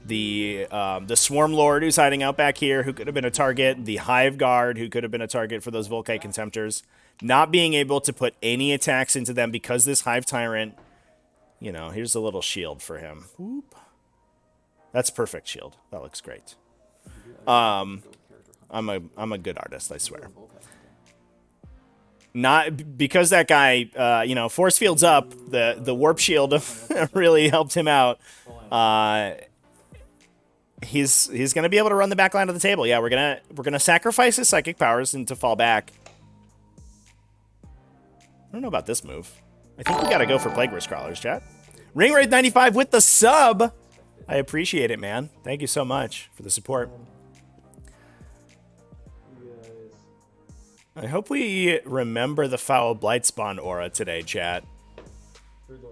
the Swarm Lord who's hiding out back here, who could have been a target, the Hive Guard, who could have been a target for those Volkite Contemptors, not being able to put any attacks into them because this Hive Tyrant, you know, here's a little shield for him. Whoop. That's perfect shield. That looks great. I'm a good artist, I swear. Not because that guy, you know, force fields up. The warp shield really helped him out. He's gonna be able to run the back line of the table. Yeah, we're gonna sacrifice his psychic powers and to fall back. I don't know about this move. I think we gotta go for Plagueburst Crawlers, chat. Ringwraith 95 with the sub. I appreciate it, man. Thank you so much for the support. I hope we remember the foul Blightspawn aura today, chat. With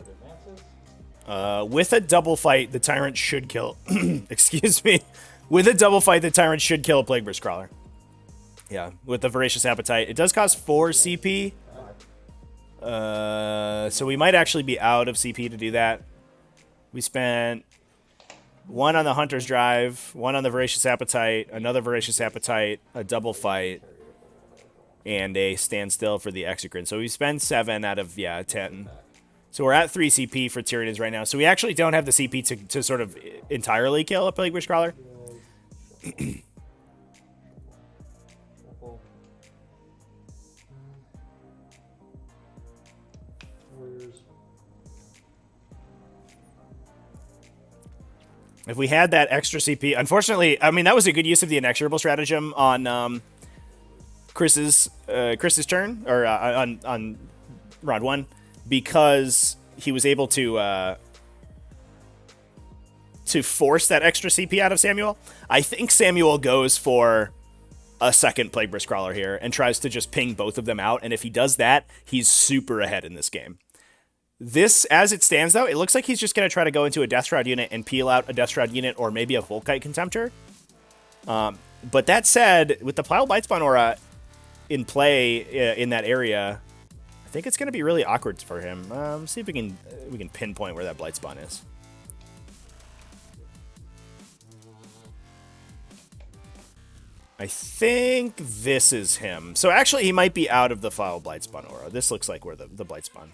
a double fight, the Tyrant should kill... excuse me. With a double fight, the Tyrant should kill a Plagueburst Crawler. Yeah, with the Voracious Appetite. It does cost 4 CP. So we might actually be out of CP to do that. We spent 1 on the Hunter's Drive, 1 on the Voracious Appetite, another Voracious Appetite, a double fight, and a standstill for the Exocrine. So we spend 7 out of, 10. So we're at 3 CP for Tyranids right now. So we actually don't have the CP to sort of entirely kill a Plagueburst Crawler. If we had that extra CP, unfortunately, I mean, that was a good use of the inexorable stratagem on Chris's turn, or on round 1, because he was able to force that extra CP out of Samuel. I think Samuel goes for a second Plagueburst Crawler here and tries to just ping both of them out, and if he does that, he's super ahead in this game. This, as it stands, though, it looks like he's just going to try to go into a Death Shroud unit and peel out a Death Shroud unit or maybe a Volkite Contemptor. But that said, with the Pile Blightspawn aura in play in that area, I think it's going to be really awkward for him. See if we can pinpoint where that Blightspawn is. I think this is him. So actually, he might be out of the Foul Blightspawn aura. This looks like where the Blightspawn.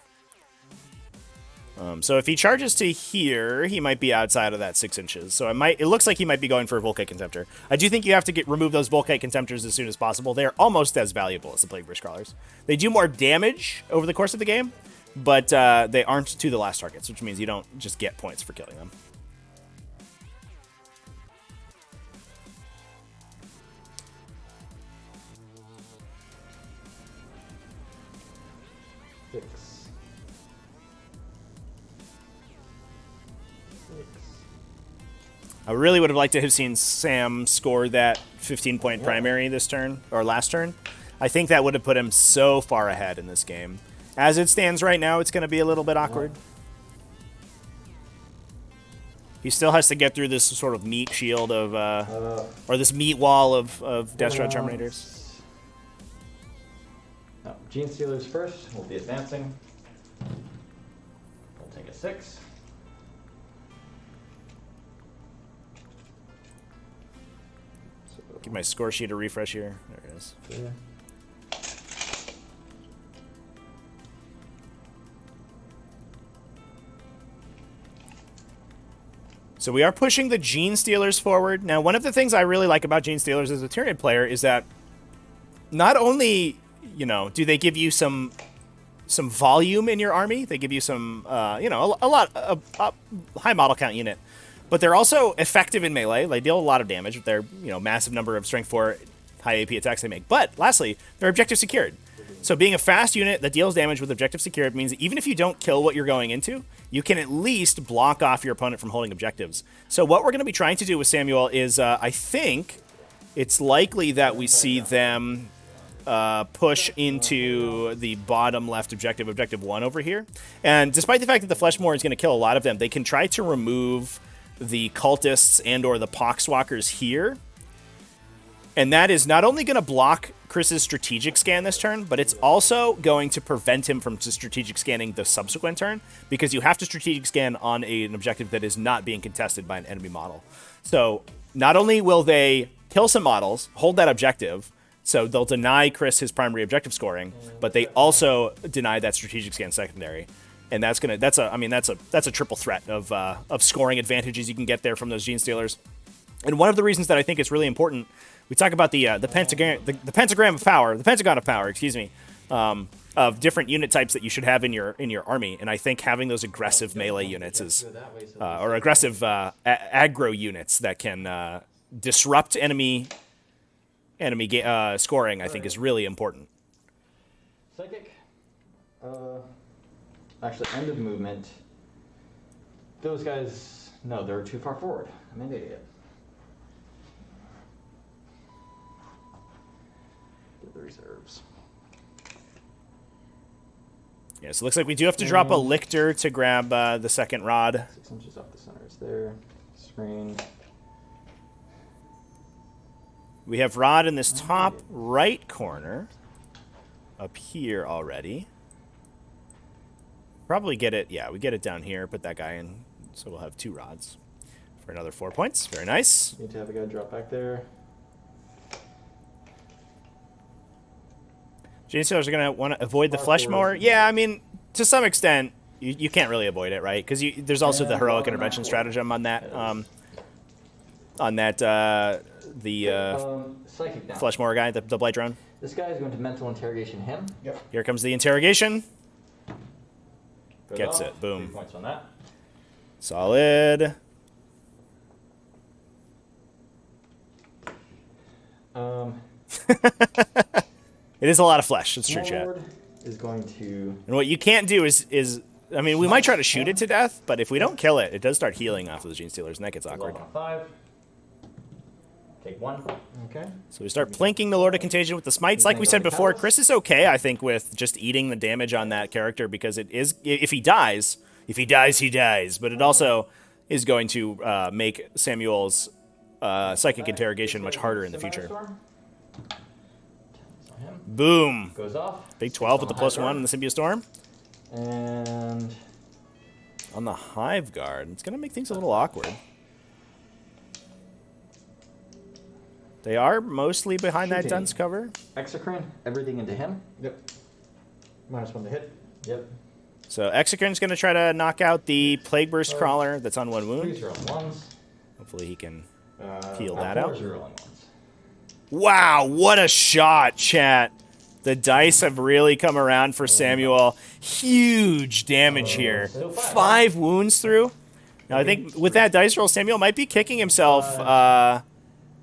So if he charges to here, he might be outside of that 6 inches. So it looks like he might be going for a Volkite Contemptor. I do think you have to remove those Volkite Contemptors as soon as possible. They're almost as valuable as the Plague Burst Crawlers. They do more damage over the course of the game, but they aren't to the last targets, which means you don't just get points for killing them. I really would have liked to have seen Sam score that 15-point primary this turn, or last turn. I think that would have put him so far ahead in this game. As it stands right now, it's going to be a little bit awkward. He still has to get through this sort of meat shield of, or this meat wall of Death Shroud Terminators. No, Gene Stealers first. We'll be advancing. We'll take a 6. Give my score sheet a refresh here. There it is. Yeah. So we are pushing the Gene Stealers forward. Now, one of the things I really like about Gene Stealers as a Tyranid player is that not only, you know, do they give you some volume in your army, they give you some, you know, a high model count unit, but they're also effective in melee. They deal a lot of damage with their, you know, massive number of strength 4 high AP attacks they make. But lastly, they're objective secured. So being a fast unit that deals damage with objective secured means that even if you don't kill what you're going into, you can at least block off your opponent from holding objectives. So what we're going to be trying to do with Samuel is, I think it's likely that we see them push into the bottom left objective, objective 1 over here. And despite the fact that the Fleshmoor is going to kill a lot of them, they can try to remove the cultists and or the poxwalkers here. And that is not only going to block Chris's strategic scan this turn, but it's also going to prevent him from strategic scanning the subsequent turn, because you have to strategic scan on an objective that is not being contested by an enemy model. So not only will they kill some models, hold that objective, so they'll deny Chris his primary objective scoring, but they also deny that strategic scan secondary. And that's a triple threat of scoring advantages you can get there from those Gene Stealers. And one of the reasons that I think it's really important, we talk about the pentagon of power, excuse me, of different unit types that you should have in your army. And I think having those aggressive melee units is, or aggressive aggro units that can disrupt enemy scoring, I think is really important. Psychic. Actually, end of movement. Those guys, no, they're too far forward. I'm an idiot. Get the reserves. Yeah, so it looks like we do have to drop a Lictor to grab the second rod. 6 inches off the center is there. Screen. We have rod in this top right corner up here already. Probably get it, yeah, we get it down here, put that guy in, so we'll have 2 rods for another 4 points. Very nice. Need to have a guy drop back there. Gene Stealers are going to want to avoid the Fleshmoor. Yeah, I mean, to some extent, you can't really avoid it, right? Because there's also the heroic intervention stratagem on that, Psychic down. Fleshmoor guy, the Blight Drone. This guy is going to mental interrogation him. Yep. Here comes the interrogation. Goes Gets off. it, boom. 3 points on that. Solid. It is a lot of flesh. It's true, chat. Lord is going to. And what you can't do is I mean, we might try to shoot it to death, but if we don't kill it, it does start healing off of the Gene Stealers, and that gets awkward. 5. Take 1. Okay. So we start plinking the Lord of Contagion with the smites. Like we said before, Chris is okay, I think, with just eating the damage on that character, because it is, if he dies, he dies. But it also is going to make Samuel's psychic interrogation much harder in the future. Boom. Goes off. Big 12 with the +1 on the Symbiote Storm. And On the Hive Guard, it's going to make things a little awkward. They are mostly behind that Shooting. dunce cover. Exocrine, everything into him. Yep. -1 to hit. Yep. So Exocrine's going to try to knock out the Plague Burst Crawler that's on 1 wound. 3 0 ones. Hopefully he can peel 4 that out. 0 ones. Wow, what a shot, chat. The dice have really come around for Samuel. Huge damage here. 5 wounds through. Now, I think with that dice roll, Samuel might be kicking himself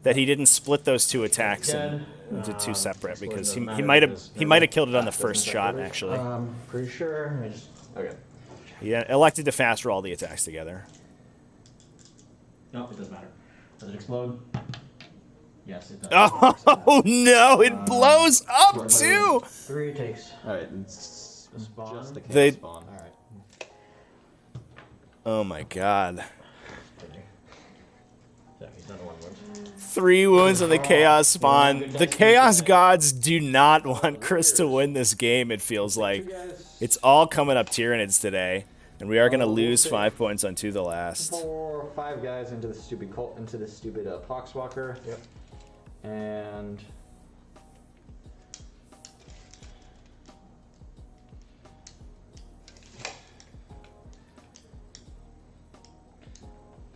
that he didn't split those 2 attacks into 2 separate, because he might have killed it on the first shot, actually. Pretty sure. Let me just... Okay. He elected to fast roll the attacks together. No, it doesn't matter. Does it explode? Yes, it does. Oh no, it blows up too! 3 takes. Alright. Spawn. Just the They- chaos spawn. Alright. Oh my god. So he's done 1 wound. 3 wounds on the Chaos Spawn. The Chaos Gods do not want Chris to win this game, it feels like. It's all coming up Tyranids today. And we are going to lose 5 points on To the Last. 4 or 5 guys into the stupid cult, into the stupid Poxwalker. Yep. And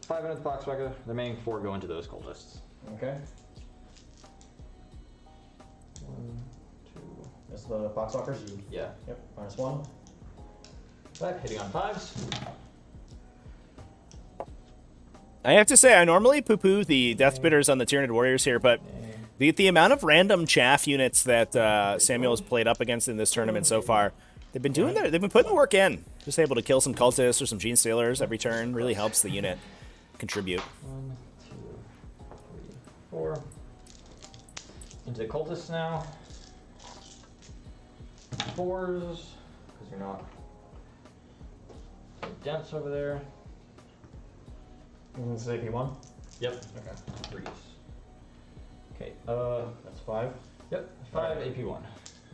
5 into the Poxwalker. The remaining 4 go into those cultists. Okay. 1, 2. That's the Foxwalkers? Yeah. Yep. -1. 5 hitting on 5s. I have to say, I normally poo-poo the Death Spitters on the Tyranid Warriors here, but the amount of random chaff units that Samuel has played up against in this tournament so far, they've been putting the work in. Just able to kill some cultists or some Gene Stealers every turn really helps the unit contribute. 1, 2, 3, 4. Into the cultists now. 4s, because you're not so dense over there. This is AP1? Yep. Okay. 3s. Okay. That's 5. Yep. 5 AP1.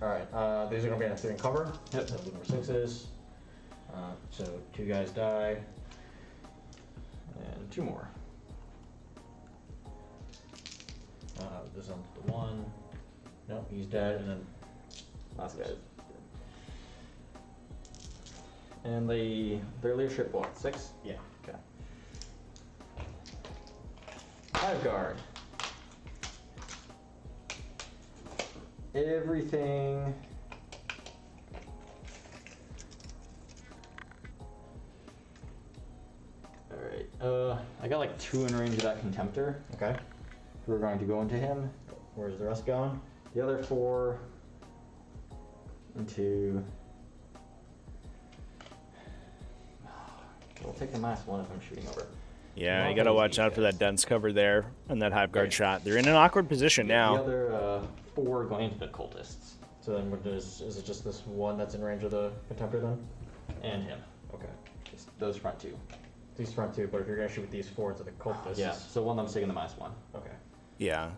Alright, these are going to be in a 3 and cover. Yep. So number 6s. So 2 guys die. And 2 more. This one's the 1. No, he's dead, and then Last guy. And their leadership what? 6? yeah. Okay. 5 guard. Everything. Alright, I got like 2 in range of that Contemptor. Okay. We're going to go into him. Where's the rest going? The other 4 into. We'll take the -1 if I'm shooting over. Yeah, you gotta watch out for that dense cover there and that Hive Guard shot. They're in an awkward position now. The other 4 going into the cultists. So then is it just this one that's in range of the Contemptor then? And him. Okay. Just those front 2. These front 2, but if you're going to shoot with these 4 to the cultists. Yeah, so one of them's taking the -1. Okay. Yeah.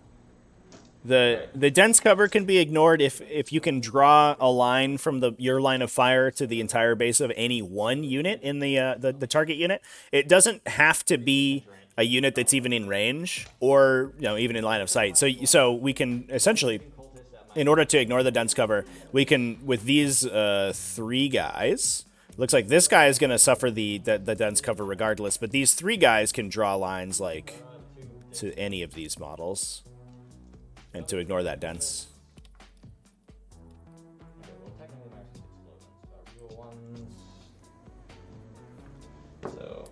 The dense cover can be ignored if you can draw a line from your line of fire to the entire base of any one unit in the target unit. It doesn't have to be a unit that's even in range or even in line of sight. So we can essentially, in order to ignore the dense cover, we can with these 3 guys. Looks like this guy is going to suffer the dense cover regardless, but these 3 guys can draw lines like to any of these models. And to ignore that dense.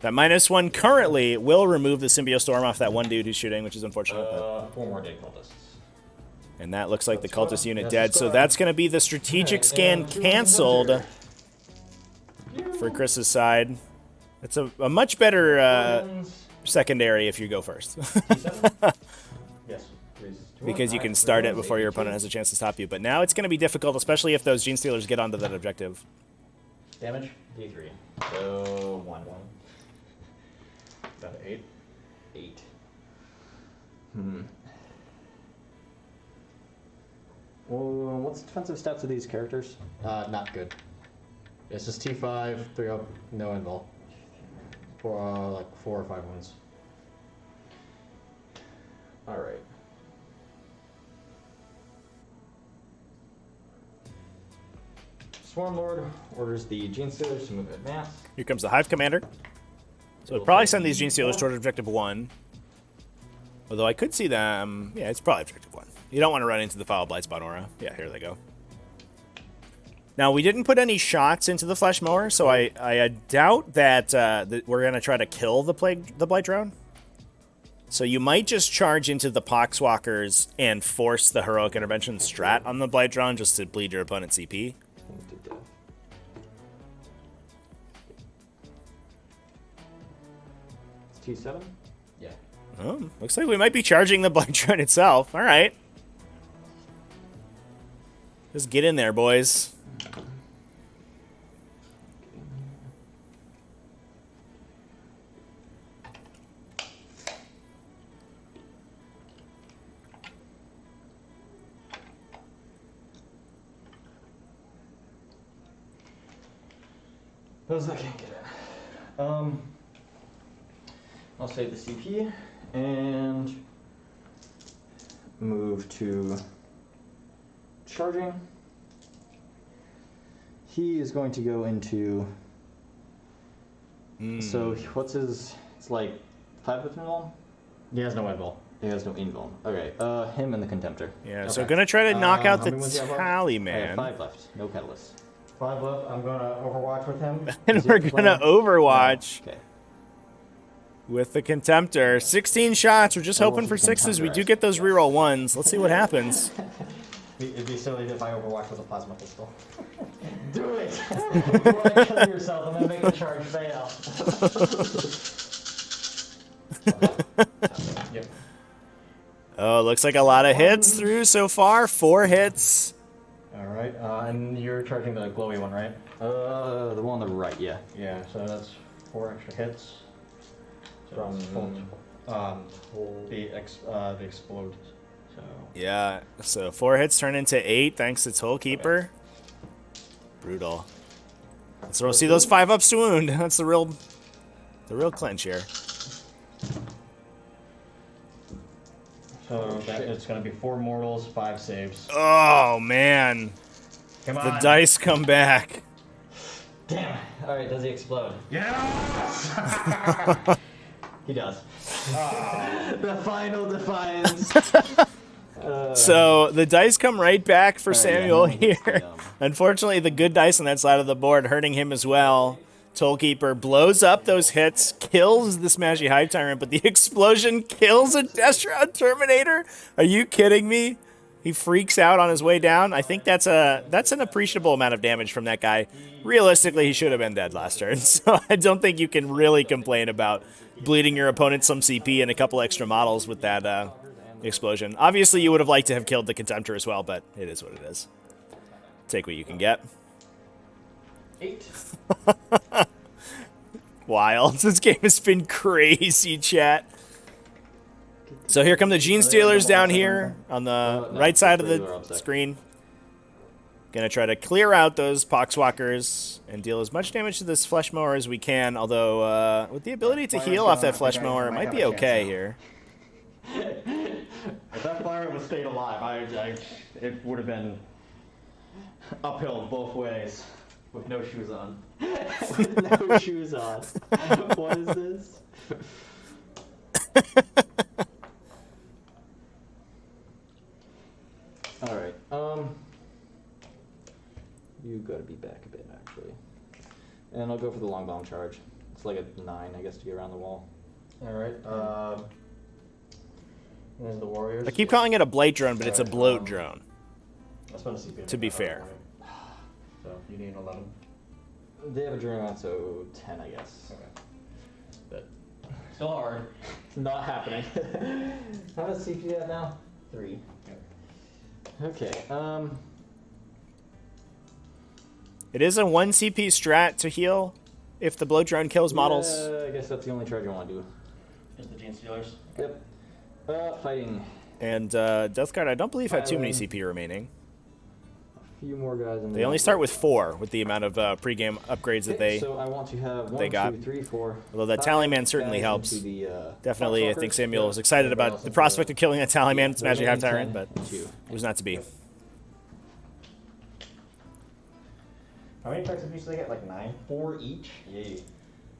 That -1 currently will remove the Symbiote Storm off that one dude who's shooting, which is unfortunate. 4 more dead cultists. And that looks like the cultist unit dead. So that's going to be the strategic scan canceled for Chris's side. It's a much better secondary if you go first. Yes. Because you can start it before your opponent has a chance to stop you. But now it's going to be difficult, especially if those Gene Stealers get onto that objective. Damage? D3. So 1. Is that 8? 8. Well, what's the defensive stats of these characters? Not good. It's just T5, 3 up, no invul. For like 4 or 5 wounds. Alright. Swarm Lord orders the Gene Stealers to move in advance. Here comes the Hive Commander. So we'll probably send these Gene Stealers toward Objective 1. Although I could see them... Yeah, it's probably Objective 1. You don't want to run into the Foul Blightspawn Aura. Yeah, here they go. Now, we didn't put any shots into the Flesh Mower, so I doubt that, that we're going to try to kill the Blight Drone. So you might just charge into the Poxwalkers and force the Heroic Intervention strat on the Blight Drone just to bleed your opponent's CP. It's T7? Yeah. Oh, looks like we might be charging the Blight Drone itself. All right. Just get in there, boys. Those I can't get in. I'll save the CP and move to charging. He is going to go into. So what's his? It's like 5 with invuln. He has no invul. He has no invuln. Okay, him and the Contemptor. Yeah, Okay. so gonna try to knock out How the many ones do you have left? Tally I have Man. 5 left. No Catalyst. 5 left. I'm gonna Overwatch with him. And Is he we're up to gonna play? Overwatch Okay. with the Contemptor. 16 shots. We're just Oh, hoping for with the 6s. We Contemptor, do get those reroll 1s. Let's see what happens. It'd be silly if I Overwatch with a plasma pistol. Do it! Before I kill yourself and then make the charge fail. Yep. Oh, looks like a lot of hits through so far. 4 hits. Alright, and you're charging the glowy one, right? The one on the right, yeah. Yeah, so that's 4 extra hits. So it's the explode. So Yeah, so 4 hits turn into 8 thanks to Toll Keeper. Brutal. So we'll see those 5-ups to wound. That's the real clinch here. So that it's gonna be 4 mortals, 5 saves. Oh, man. Come on. The dice come back. Damn. Alright, does he explode? Yeah! He does. The final defiance. So the dice come right back for Samuel yeah, he here. hits the, Unfortunately, the good dice on that side of the board hurting him as well. Tollkeeper blows up those hits, kills the Smashy Hive Tyrant, but the explosion kills a Death Shroud Terminator? Are you kidding me? He freaks out on his way down. I think that's an appreciable amount of damage from that guy. Realistically, he should have been dead last turn, so I don't think you can really complain about bleeding your opponent some CP and a couple extra models with that explosion. Obviously, you would have liked to have killed the Contemptor as well, but it is what it is. Take what you can get. 8. Wild. This game has been crazy, chat. So here come the Gene Stealers down here on the right side of the screen. Gonna try to clear out those Poxwalkers and deal as much damage to this Flesh Mower as we can, although with the ability to heal off that Flesh Mower, it might be okay here. If that fire would have stayed alive, it would have been uphill both ways with no shoes on. With no shoes on. What is this? Alright, you gotta be back a bit, actually. And I'll go for the long bomb charge. It's like a 9, I guess, to get around the wall. Alright, there's the warriors. I keep calling it a Blight Drone, but it's a Bloat Drone. I'll spend a CP To be fair. So you need 11. They have a dream on, so 10, I guess. Okay. But still hard. Not happening. How much CP do you have now? 3. Okay, It is a 1 CP strat to heal if the Bloat Drone kills models. Yeah, I guess that's the only charge I want to do. Is the Gene Stealers? Yep. Fighting. And Death Guard, I don't believe, had too many CP remaining. A few more guys in They only start with 4 with the amount of pregame upgrades that they... So I want to have 1, got. 2, 3, 4. Although that Tally Man certainly helps. The, Definitely, I think Foxwalkers. Samuel was excited about the prospect of killing a Tally Man Smashing Hive Tyrant, but 2. it was not to be. How many attacks each do they get? Like 9? 4 each. Yay.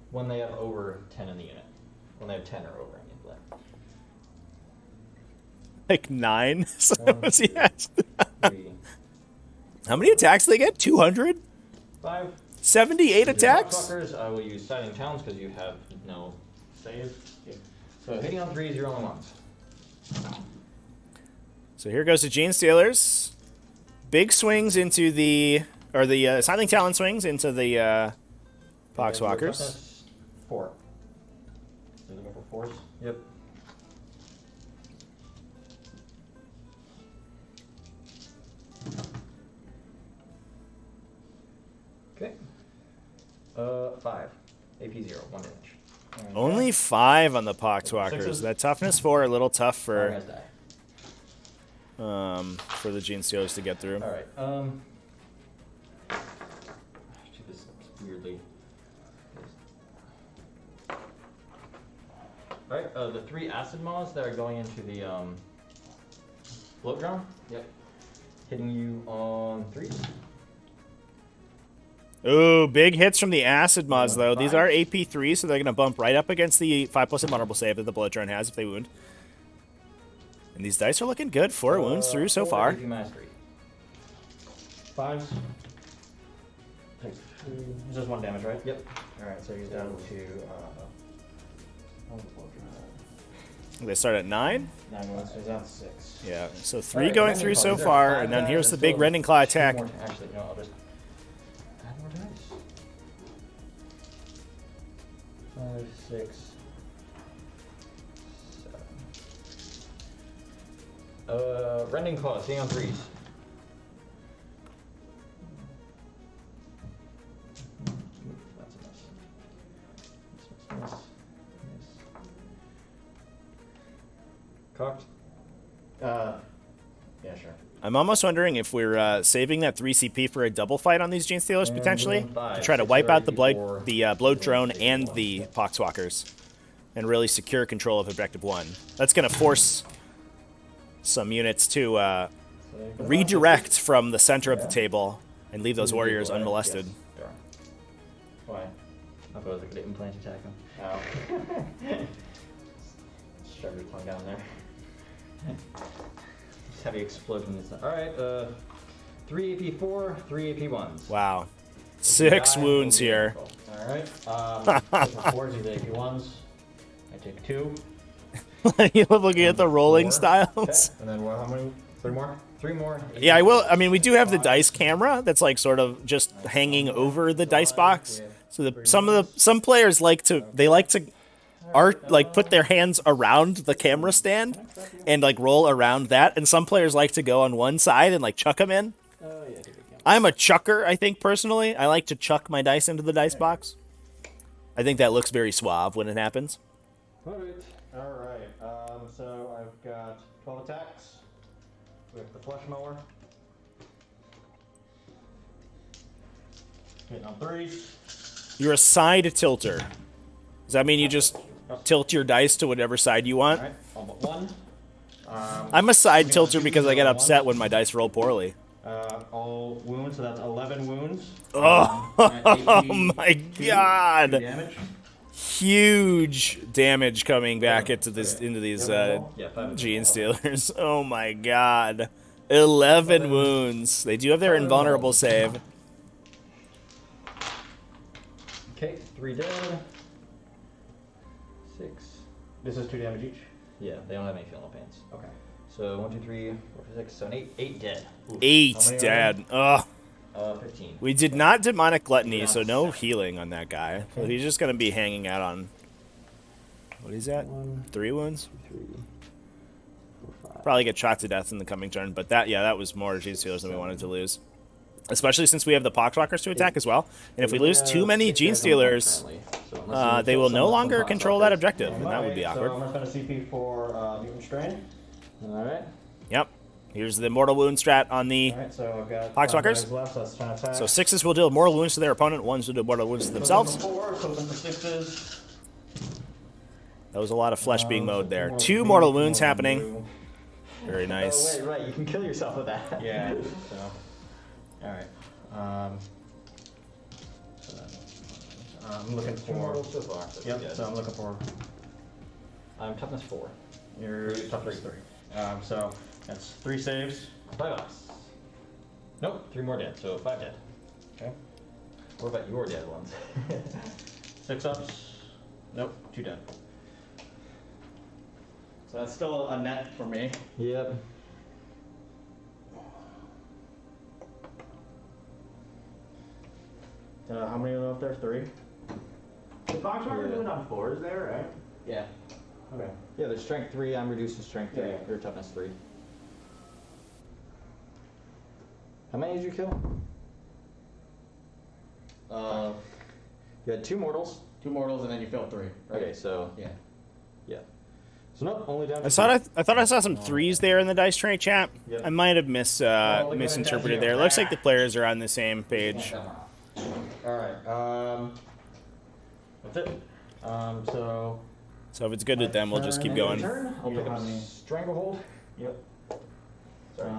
When they have over 10 in the unit. When they have 10 or over in the unit. Like 9? One, Yes. 3, How many attacks do they get? 200? 5. 78 The attacks? Fuckers, I will use Siding Towns because you have no save. So hitting on 3 is your only ones. So here goes the Gene Stealers. Big swings into the... Or the Silent Talon swings into the Poxwalkers. 4. You're looking for 4s? Yep. Okay. 5. AP 0, 1 damage. Okay. Only 5 on the Poxwalkers. Sixes. That toughness 4 a little tough Fire for guys die. for the Gene Stealers to get through. Alright, do this weirdly. Alright, the 3 acid maws that are going into the float drone. Yep. Hitting you on 3s. Ooh, big hits from the Acid Mods, though. These are AP3, so they're going to bump right up against the 5+ invulnerable save that the Bullet Drone has if they wound. And these dice are looking good. 4 wounds through so 4 far. AP minus 3. 5s. Takes 2. It's just 1 damage, right? Yep. Alright, so he's down to. They start at 9. 9 wounds, so he's down to 6. Yeah, so 3 Alright, going Rending through Claw. so These are far, 5 and then guys here's the and big still Rending Claw 2 attack. more actually, no, I'll just add more dice. 5, 6, 7. Rending Claw, seeing on 3s. That's a miss. Miss. Cocked. Yeah, sure. I'm almost wondering if we're saving that 3 CP for a double fight on these Gene Stealers, And potentially, five, to try to 6 wipe out the before Bloat Drone and the Poxwalkers, and really secure control of Objective 1. That's going to force some units to redirect from the center of the table and leave those warriors unmolested. Yes. Why? I thought it was a good implant attack him. Oh. Shove your tongue down there. Just heavy explosion. Alright, 3 AP 4, 3 AP 1s. Wow. 6 wounds here. Alright. 4s, these AP 1s. I take 2. You're looking at the rolling 4. styles. And then what, how many? 3 more? 3 more. Yeah, I will. I mean, we do have the dice camera that's like sort of just hanging over the dice box. So some players like to put their hands around the camera stand and like roll around that, and some players like to go on one side and like chuck them in. I'm a chucker, I think, personally. I like to chuck my dice into the dice box. I think that looks very suave when it happens. Alright. So I've got 12 attacks with the flush mower. Hitting on 3s. You're a side tilter. Does that mean you just tilt your dice to whatever side you want? Alright, all but 1. I'm a side tilter because I get upset when my dice roll poorly. All wounds, so that's 11 wounds. Oh, AP my 2 God. damage. Huge damage coming back into these Yeah, 5 Gene Stealers. Oh my God. 11 wounds. They do have their invulnerable save. Okay, 3 dead. 6. This is 2 damage each. Yeah, they don't have any feeling pains. Okay. So 1, 2, 3, 4, 5, 6, 7, 8. 8 dead. Oof. 8 How many are dead. Ugh. 15. We did not demonic gluttony, so no healing on that guy. So he's just gonna be hanging out on. What is that? 3 wounds. 3, 4, 5. Probably get shot to death in the coming turn, but that was more Gene Stealers than we wanted to lose. Especially since we have the Poxwalkers to attack as well. And if we lose too many Gene Stealers, they will no longer control that objective, and that would be awkward. So I'm going to spend a CP for Mutant Strain. Alright. Yep. Here's the Mortal Wound strat on the Alright, so I've got Poxwalkers. 5 guys left, so that's 10 attacks. So 6s will deal mortal wounds to their opponent, 1s will do mortal wounds to themselves. 4, so for 6s. That was a lot of flesh being mowed there. 2 mortal wounds happening. Very nice. Oh, wait, right, you can kill yourself with that. Yeah, so. Alright. I'm looking Two for. mortals so far. So Yep. good. So I'm looking for. I'm toughness 4. Your toughness 3. So that's 3 saves. 5 ups. Nope, 3 more dead, so 5 dead. Okay. What about your dead ones? 6 ups. Nope. 2 dead. So that's still a net for me. Yep. How many are up there? 3. The box marker Yeah. doing on 4s there, right? Yeah. Okay. Yeah, there's strength 3, I'm reduced to strength 3, Yeah. you're toughness 3. How many did you kill? You had 2 mortals. 2 mortals and then you fill 3. Right? Okay, so Yeah. yeah. So nope, only down to I thought I saw some 3s there in the dice tray chat. Yep. I might have look at it, misinterpreted that's there. It you. looks like the players are on the same page. Alright. That's it. So. So if it's good with them, we'll just keep End of going. turn, I'll You pick don't up have any- Stranglehold. Yep. Sorry.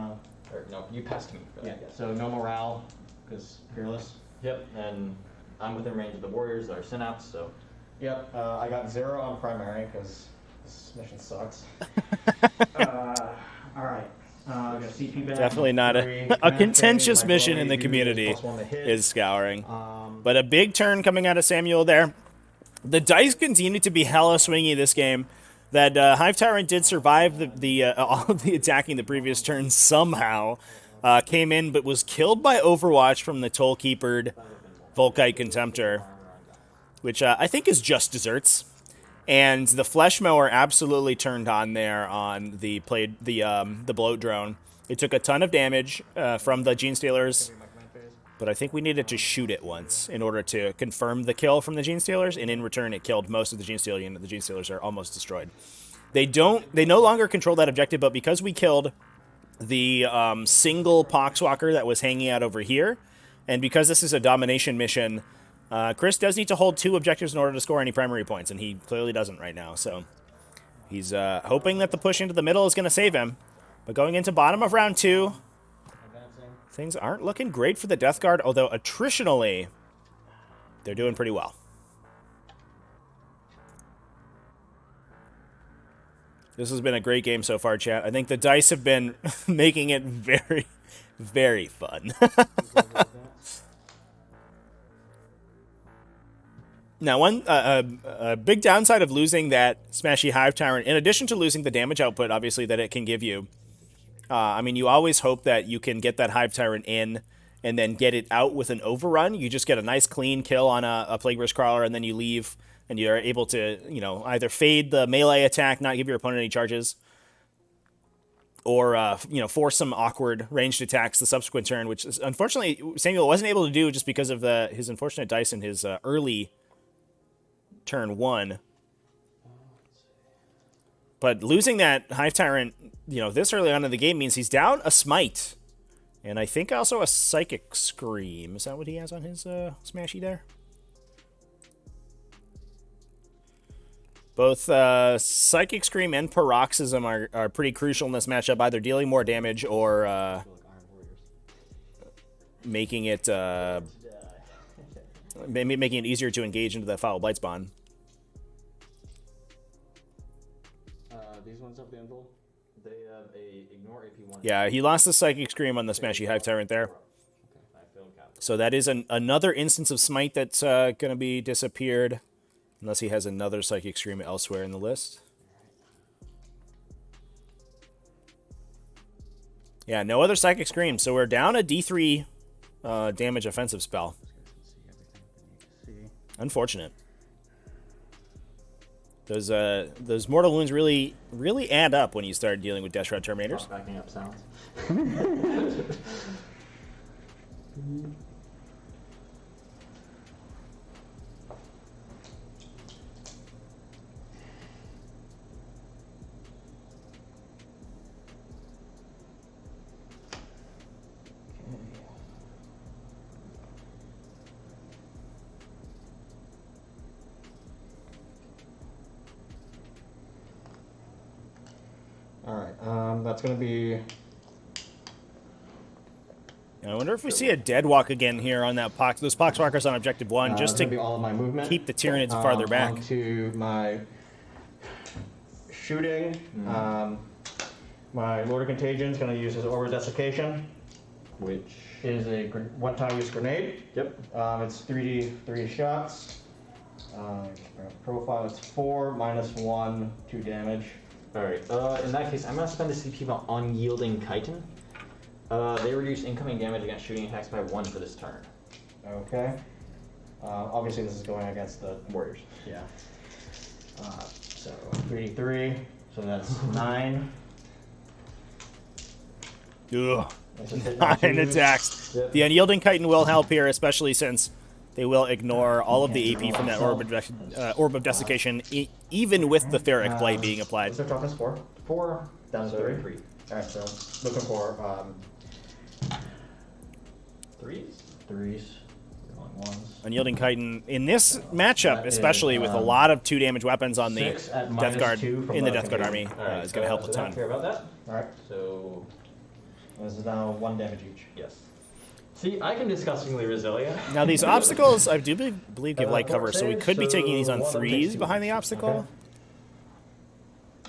Or, no, you passed me for Yeah. that. So no morale, because fearless. Yep, and I'm within range of the warriors that are synapse, so. Yep. I got 0 on primary because this mission sucks. Alright. I got a CP back. Definitely not 3 a command contentious phase, my mission blow in the rate community +1 to hit. is scouring. Um, But a big turn coming out of Samuel there. The dice continue to be hella swingy this game. That Hive Tyrant did survive all of the attacking the previous turn somehow. Came in but was killed by Overwatch from the Toll-keepered Volkite Contemptor, which I think is just desserts. And the Flesh Mower absolutely turned on there on the bloat drone. It took a ton of damage from the Gene Stealers, but I think we needed to shoot it once in order to confirm the kill from the Gene Stealers, and in return it killed most of the Gene Stealer unit. The Gene Stealers are almost destroyed. They no longer control that objective, but because we killed the single Poxwalker that was hanging out over here, and because this is a domination mission, Chris does need to hold 2 objectives in order to score any primary points, and he clearly doesn't right now. So he's hoping that the push into the middle is going to save him. But going into bottom of round 2, things aren't looking great for the Death Guard, although attritionally, they're doing pretty well. This has been a great game so far, chat. I think the dice have been making it very, very fun. Now, a big downside of losing that Smashy Hive Tyrant, in addition to losing the damage output, obviously, that it can give you, I mean, you always hope that you can get that Hive Tyrant in and then get it out with an overrun. You just get a nice clean kill on a Plague Burst Crawler, and then you leave, and you're able to, either fade the melee attack, not give your opponent any charges, or, force some awkward ranged attacks the subsequent turn, which is, unfortunately Samuel wasn't able to do just because of his unfortunate dice in his early turn 1. But losing that Hive Tyrant, this early on in the game means he's down a Smite. And I think also a Psychic Scream. Is that what he has on his Smashy there? Both Psychic Scream and Paroxysm are pretty crucial in this matchup, either dealing more damage or making it making it easier to engage into that Foul Blight Spawn. These ones have the invul. They have a ignore AP1. Yeah, he lost the Psychic Scream on the Smashy Hive Tyrant there. So that is another instance of Smite that's going to be disappeared, unless he has another Psychic Scream elsewhere in the list. Yeah, no other Psychic Scream, so we're down a D3 damage offensive spell. Unfortunate. Those mortal wounds really add up when you start dealing with Death Shroud Terminators. Backing up sounds. Alright, that's going to be I wonder if we see a dead walk again here on that pox. Those poxwalkers on objective 1, just That's gonna be to all of my movement. keep the Tyranids farther back. Onto my shooting. My Lord of Contagion is going to use his Orb of Desiccation, which is a one-time use grenade. Yep. It's 3 shots. Profile, it's 4 minus 1, 2 damage. Alright, in that case, I'm going to spend the CP on Unyielding Chitin. They reduce incoming damage against shooting attacks by 1 for this turn. Okay. Obviously, this is going against the Warriors. Yeah. So 3d3, so that's 9. Ugh. This is hit 9 twos. attacks. Yep. The Unyielding Chitin will help here, especially since they will ignore all of the AP from that Orb of Desiccation, even with the Ferric Blight being applied. What's their toughness? 4? 4 Down to so 3. 3. Alright, so looking for 3s? 3s. Rolling 1s. Unyielding Chitin in this matchup, That especially is, with a lot of 2 damage weapons on the 6 at Death Guard -2 from in the the Death Guard army, contagion. is going to help a so I don't ton. care about that. Alright, So, this is now 1 damage each. yes. See, I can disgustingly resilient. Now these obstacles, I do believe give light cover, so we saves, could be taking these so on one of them 3s takes behind the 2. obstacle. Okay.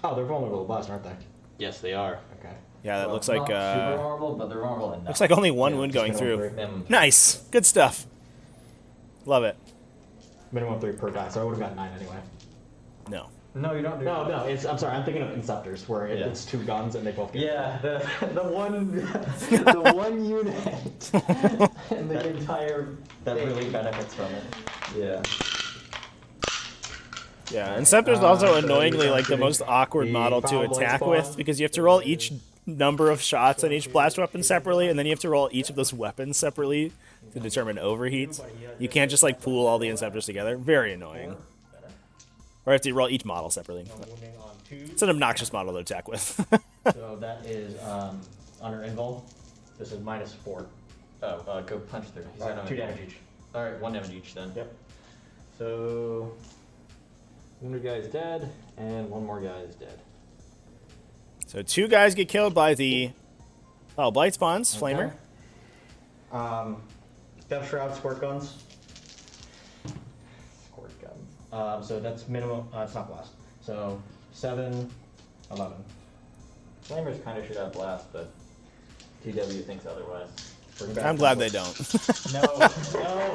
Oh, they're vulnerable to blast, aren't they? Yes, they are. Okay. Yeah, that Well, looks like not super vulnerable, but they're vulnerable enough. looks like only 1 Yeah, wound just going get through. on 3. Them. Nice, good stuff. Love it. Minimum 3 per die, so I would have got 9 anyway. No. No, you don't do No, no, I'm sorry, I'm thinking of Inceptors, where Yeah. it's 2 guns and they both get. Yeah, the one unit and the entire That really benefits from it. yeah. Yeah, and Scepter's also so annoyingly you're like the shooting most awkward the model to Foul Blade attack spawn. with, because you have to roll each number of shots on each blast weapon separately, and then you have to roll each of those weapons separately to determine overheats. You can't just like pool all the Inceptors together. Very annoying. Or you have to roll each model separately. Wounding on 2. It's an obnoxious model to attack with. So that is under invul. This is -4. Oh, go punch through. He's got 2 damage each. All right, 1 damage each then. Yep. So, wounded guy is dead, and 1 more guy is dead. So 2 guys get killed by the Blight Spawns, Flamer. Death Shroud, Squirt Guns. Squirt Guns. So that's minimum, it's not blast. So 7, 11. Flamers kind of should have blast, but TW thinks otherwise. I'm glad they don't. No, no.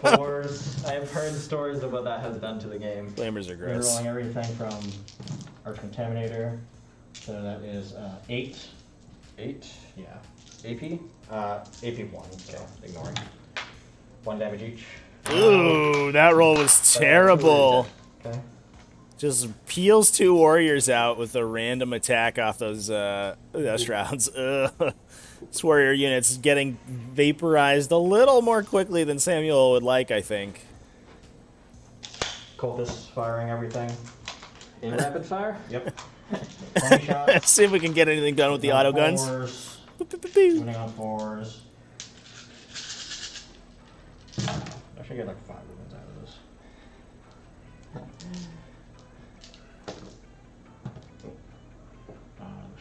4s. I've heard stories of what that has done to the game. Flamers are We're gross. rolling everything from Arch Contaminator. So that is 8. 8 Yeah. AP. AP 1, so ignoring. 1 damage each. Ooh, that roll was terrible. Okay. Just peels 2 warriors out with a random attack off those shrouds. Ugh. This warrior unit's getting vaporized a little more quickly than Samuel would like, I think. Cultists firing everything. In rapid fire. Yep. 20 shots. Let's see if we can get anything done with the auto guns. 4s. Boop, boop, boop, boop. Winning on 4s. I should get like 5 wins out of this.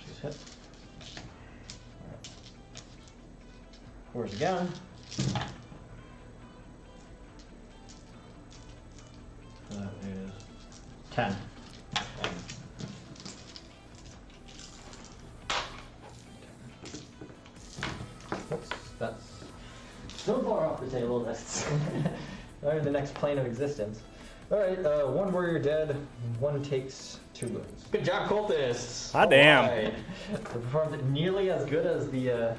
She's hit. Alright. 4s again. That is 10. Oops, that's so far off the table. That's or the next plane of existence. All right, 1 warrior dead. 1 takes 2 wounds. Good job, cultists! Hot damn. Alright. They performed nearly as good as the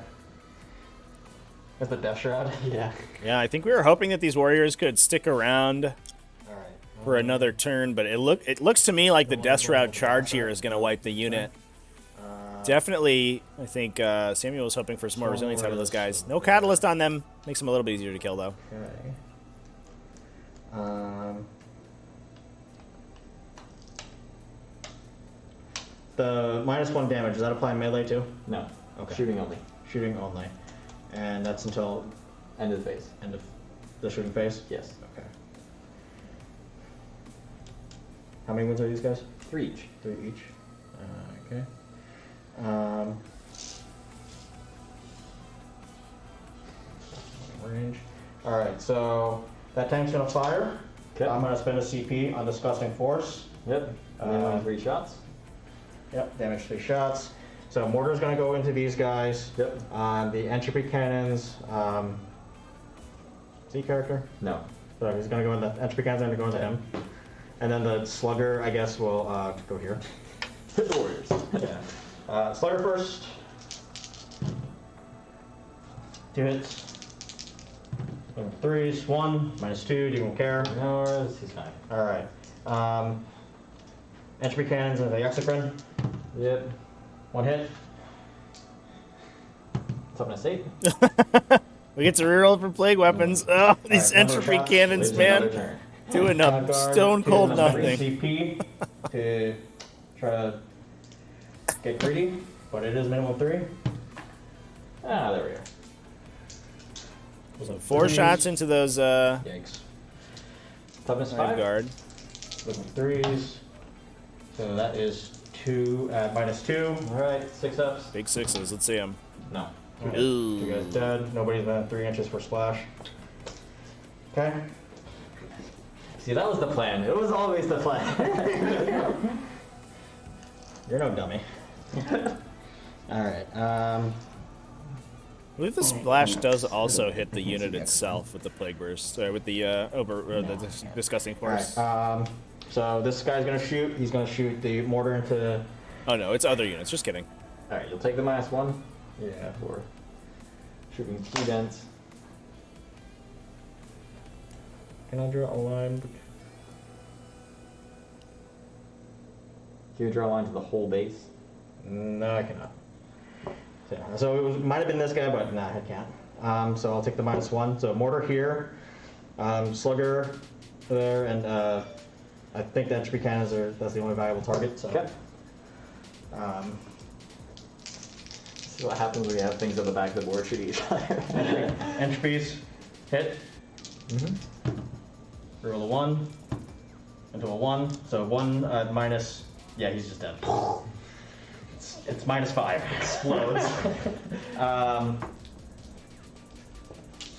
Death Shroud. Yeah. Yeah, I think we were hoping that these warriors could stick around All right. for another turn, but it looks to me like the Death Shroud charge here is going to wipe the unit. Definitely, I think Samuel was hoping for some more resilience out of those guys. No catalyst on them. Makes them a little bit easier to kill, though. Okay. The -1 damage, does that apply melee too? No. Okay. Shooting only. Shooting only. And that's until End of the phase. end of the shooting phase? Yes. Okay. How many wounds are these guys? 3 each. 3 each. Okay. range. All right, so that tank's gonna fire. Okay. I'm gonna spend a CP on Disgusting Force. Yep. Minimum 3 shots. Yep, damage 3 shots. So mortar's gonna go into these guys. Yep. The entropy cannons. C character? No. So he's gonna go in the entropy cannons are gonna go into him. And then the slugger, I guess, will go here. Hit the warriors. Yeah. Slugger first. 2 hits. 3s. 1, -2. You won't care. No, he's fine. All right. Entropy cannons and the exocrine. Yep. 1 hit. Something to say? We get to reroll for plague weapons. Oh, these Alright, number entropy shots. cannons, Another man. turn. Doing a Guard, stone cold nothing. CP to try to get greedy, but it is minimum 3. Ah, there we go. So 4 shots into those Yikes. Toughness Hive 5. guard. Looking 3s. So that is 2 at -2. Alright, 6 ups. Big 6s. Let's see them. No. Ooh. 2 guys dead. Nobody's been 3 inches for splash. Okay. See, that was the plan. It was always the plan. You're no dummy. Alright. I believe the splash does also hit the unit itself with the plague burst, with the disgusting force. Alright. So this guy's gonna shoot. He's gonna shoot the mortar into. Oh no, it's other units. Just kidding. Alright, you'll take the -1 Yeah. for shooting 2 dents. Can I draw a line? Can you draw a line to the whole base? No, I cannot. So it was, might have been this guy, but nah, I can't. So I'll take the -1. So mortar here, slugger there, and I think the entropy cannons that's the only viable target. So. Okay. This is what happens when you have things on the back of the board shoot each other. Entropies, hit. Roll a 1 into a 1. So 1 minus. Yeah, he's just dead. It's -5. Explodes.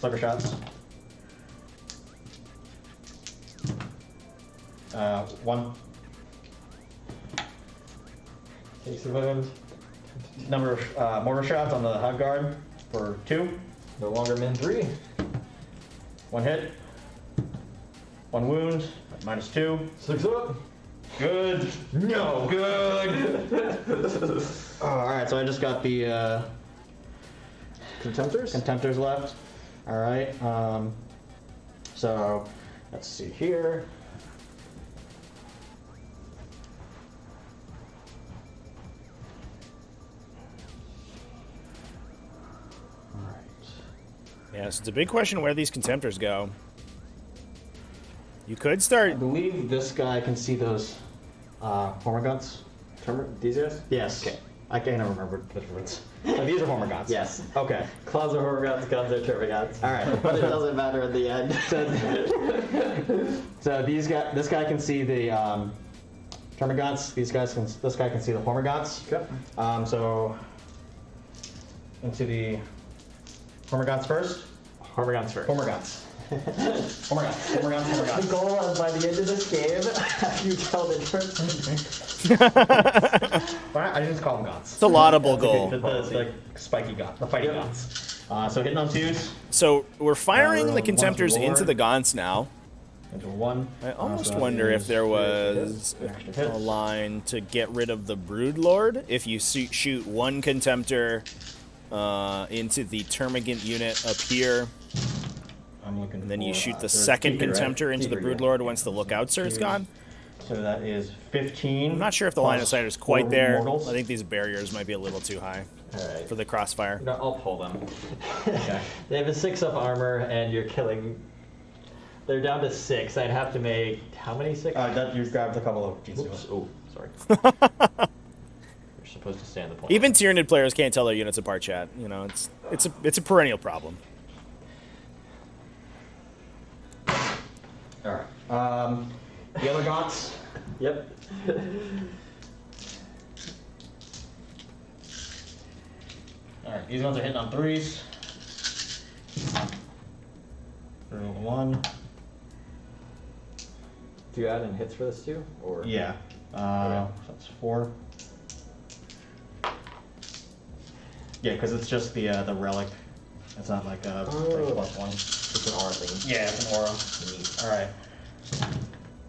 Slugger shots. 1. Takes the wound. Number of mortar shots on the Hive Guard for 2. No longer min 3. 1 hit. 1 wound. -2. 6 up. Good. No. Good. Alright, so I just got the Contemptors left. Alright. So let's see here. Yeah, so it's a big question where these Contemptors go. You could I start. believe this guy can see those Homer guns. These guys? Yes. Okay. I can't remember the difference. So these are Homer guns. Yes. Okay. Claws are horror guns are turbo guns. All right. But it doesn't matter in the end. So this guy can see the Termagants. This guy can see the Hormagants. Okay. So into the Hormagants first. Hormagants first. Hormagants. Hormagants. The Hormagants. goal is by the end of this game, you tell the difference. I just call them Gots. It's a laudable goal. The spiky Gots. The fighting Gots. So hitting on 2s. So we're firing the One Contemptors to into Lord. the Gaunts now. Into a 1. I almost So that wonder if is there was extra hits. a line to get rid of the Brood Lord. If you shoot 1 Contemptor into the Termagant unit up here, I'm looking and then you for, shoot the there's second Keeper, right? Contemptor into the Keeper, Brood yeah. Lord once the Lookout Sir's Keeper. gone. So that is 15. I'm not sure if the line of sight is quite Four there. mortals. I think these barriers might be a little too high Alright. for the crossfire. No, I'll pull them. Okay. They have a 6-up armor, and you're killing. They're down to 6. I'd have to make how many 6? That you grabbed a couple of GT. Oops. Oh, sorry. You're supposed to stand the point. Even Tyranid players can't tell their units apart, chat. You know, it's a perennial problem. All right. The other Gots. Yep. All right. These ones are hitting on 3s. Roll 1. Do you add in hits for this too, or? Yeah. So that's 4. Yeah, because it's just the relic. It's not like a like +1. It's an aura thing. Yeah, it's an aura. Neat. All right.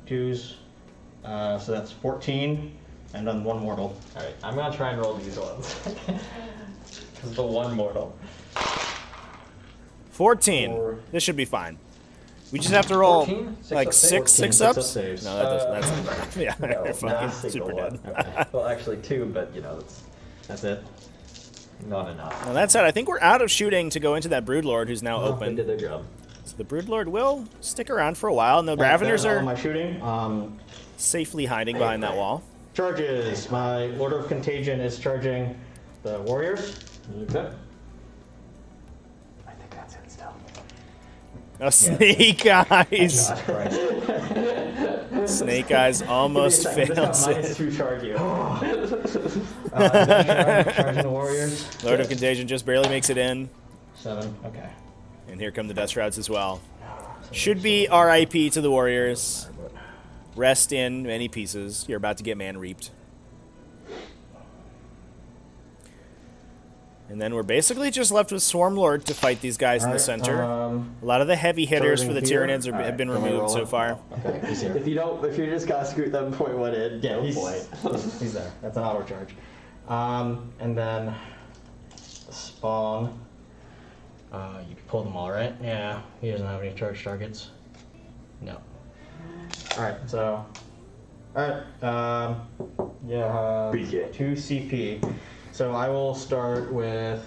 2s. So that's 14, and then 1 mortal. All right, I'm gonna try and roll these ones. This is the 1 mortal. 14. Four. This should be fine. We just have to roll 14? like Six six up ups. saves. No, that doesn't. That's yeah, No, you're fucking nah, super single dead. one. Okay. Well, actually 2, but you know, That's it. it's not enough. Well, that said, I think we're out of shooting to go into that Broodlord, who's now Well, they open. did their job. So the Broodlord will stick around for a while, and the That's Raveners all are my shooting. safely hiding behind that wall. Charges. My Lord of Contagion is charging the warriors. Okay. I think that's it still. Oh, Snake Eyes! Christ. Snake Eyes almost fails it. -2 charge you. Charging the warriors. Lord of Contagion just barely makes it in. 7. Okay. And here come the Death Shrouds as well. Should be RIP to the warriors. Rest in many pieces. You're about to get man reaped. And then we're basically just left with Swarmlord to fight these guys in the center. A lot of the heavy hitters for the starting Tyranids here. have been Alright, can I removed roll so it? far. Okay, he's here. If you just gotta scoot them 0.1 in, Yeah, go he's, for it. he's there. That's an auto charge. And then spawn. You can pull them all, right? Yeah, he doesn't have any charge targets. No. Alright, so. Alright, yeah, Begin. 2 CP. So I will start with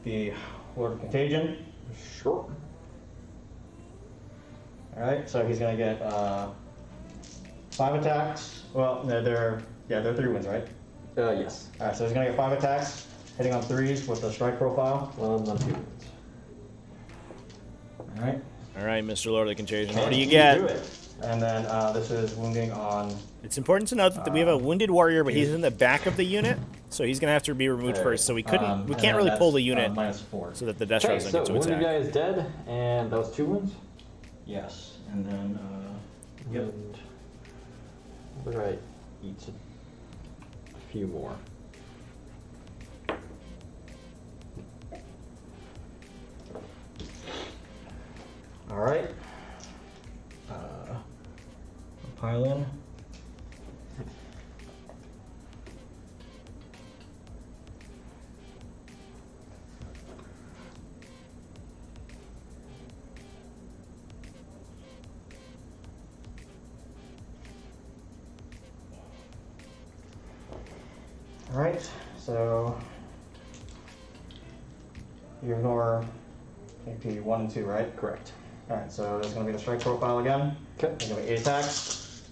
the Lord of Contagion. Sure. Alright, so he's gonna get 5 attacks. Well, no, they're 3 wins, right? Yes. Alright, so he's gonna get 5 attacks, hitting on 3s with the strike profile. On 2 wounds. Alright. All right, Mr. Lord of the Contagion. What do you Do get? it. And then this is wounding on. It's important to note that we have a wounded warrior, but he's in the back of the unit, so he's going to have to be removed first. So we couldn't, we and can't then really that's, pull the unit -4. so that the Death Okay, Shrouds so don't get to wounded guy attack. is dead, and that was 2 wounds. Yes, and then yep. And what did I eat? A few more. All right. Pile in. All right, so you ignore AP 1 and 2, right? Correct. All right, so there's going to be the strike profile again. Okay. There's going to be 8 attacks,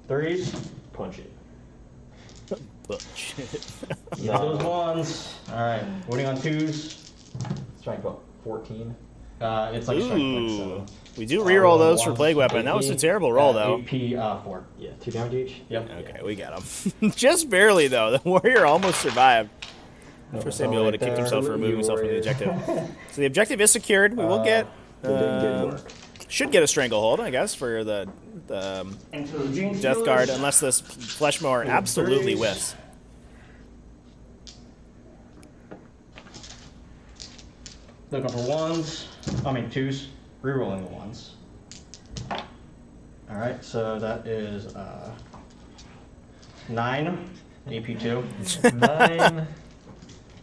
3s. Punch it. Butch. Use those ones. All right, wounding on 2s. Strike about 14. It's like strike Ooh. like 7. We do reroll those for Ones, Plague Weapon. That was a terrible roll, though. AP 4. Yeah, 2 damage each. Yep. Okay, we got him. Just barely, though. The warrior almost survived. For Samuel would have kicked himself for removing himself from the objective. So the objective is secured. We will get, They did good work. should get a stranglehold, I guess, for the Death Guard, unless this Fleshmower absolutely whiffs. Looking for 1s. I mean 2s. Rerolling the 1s. All right, so that is 9 AP 2 9,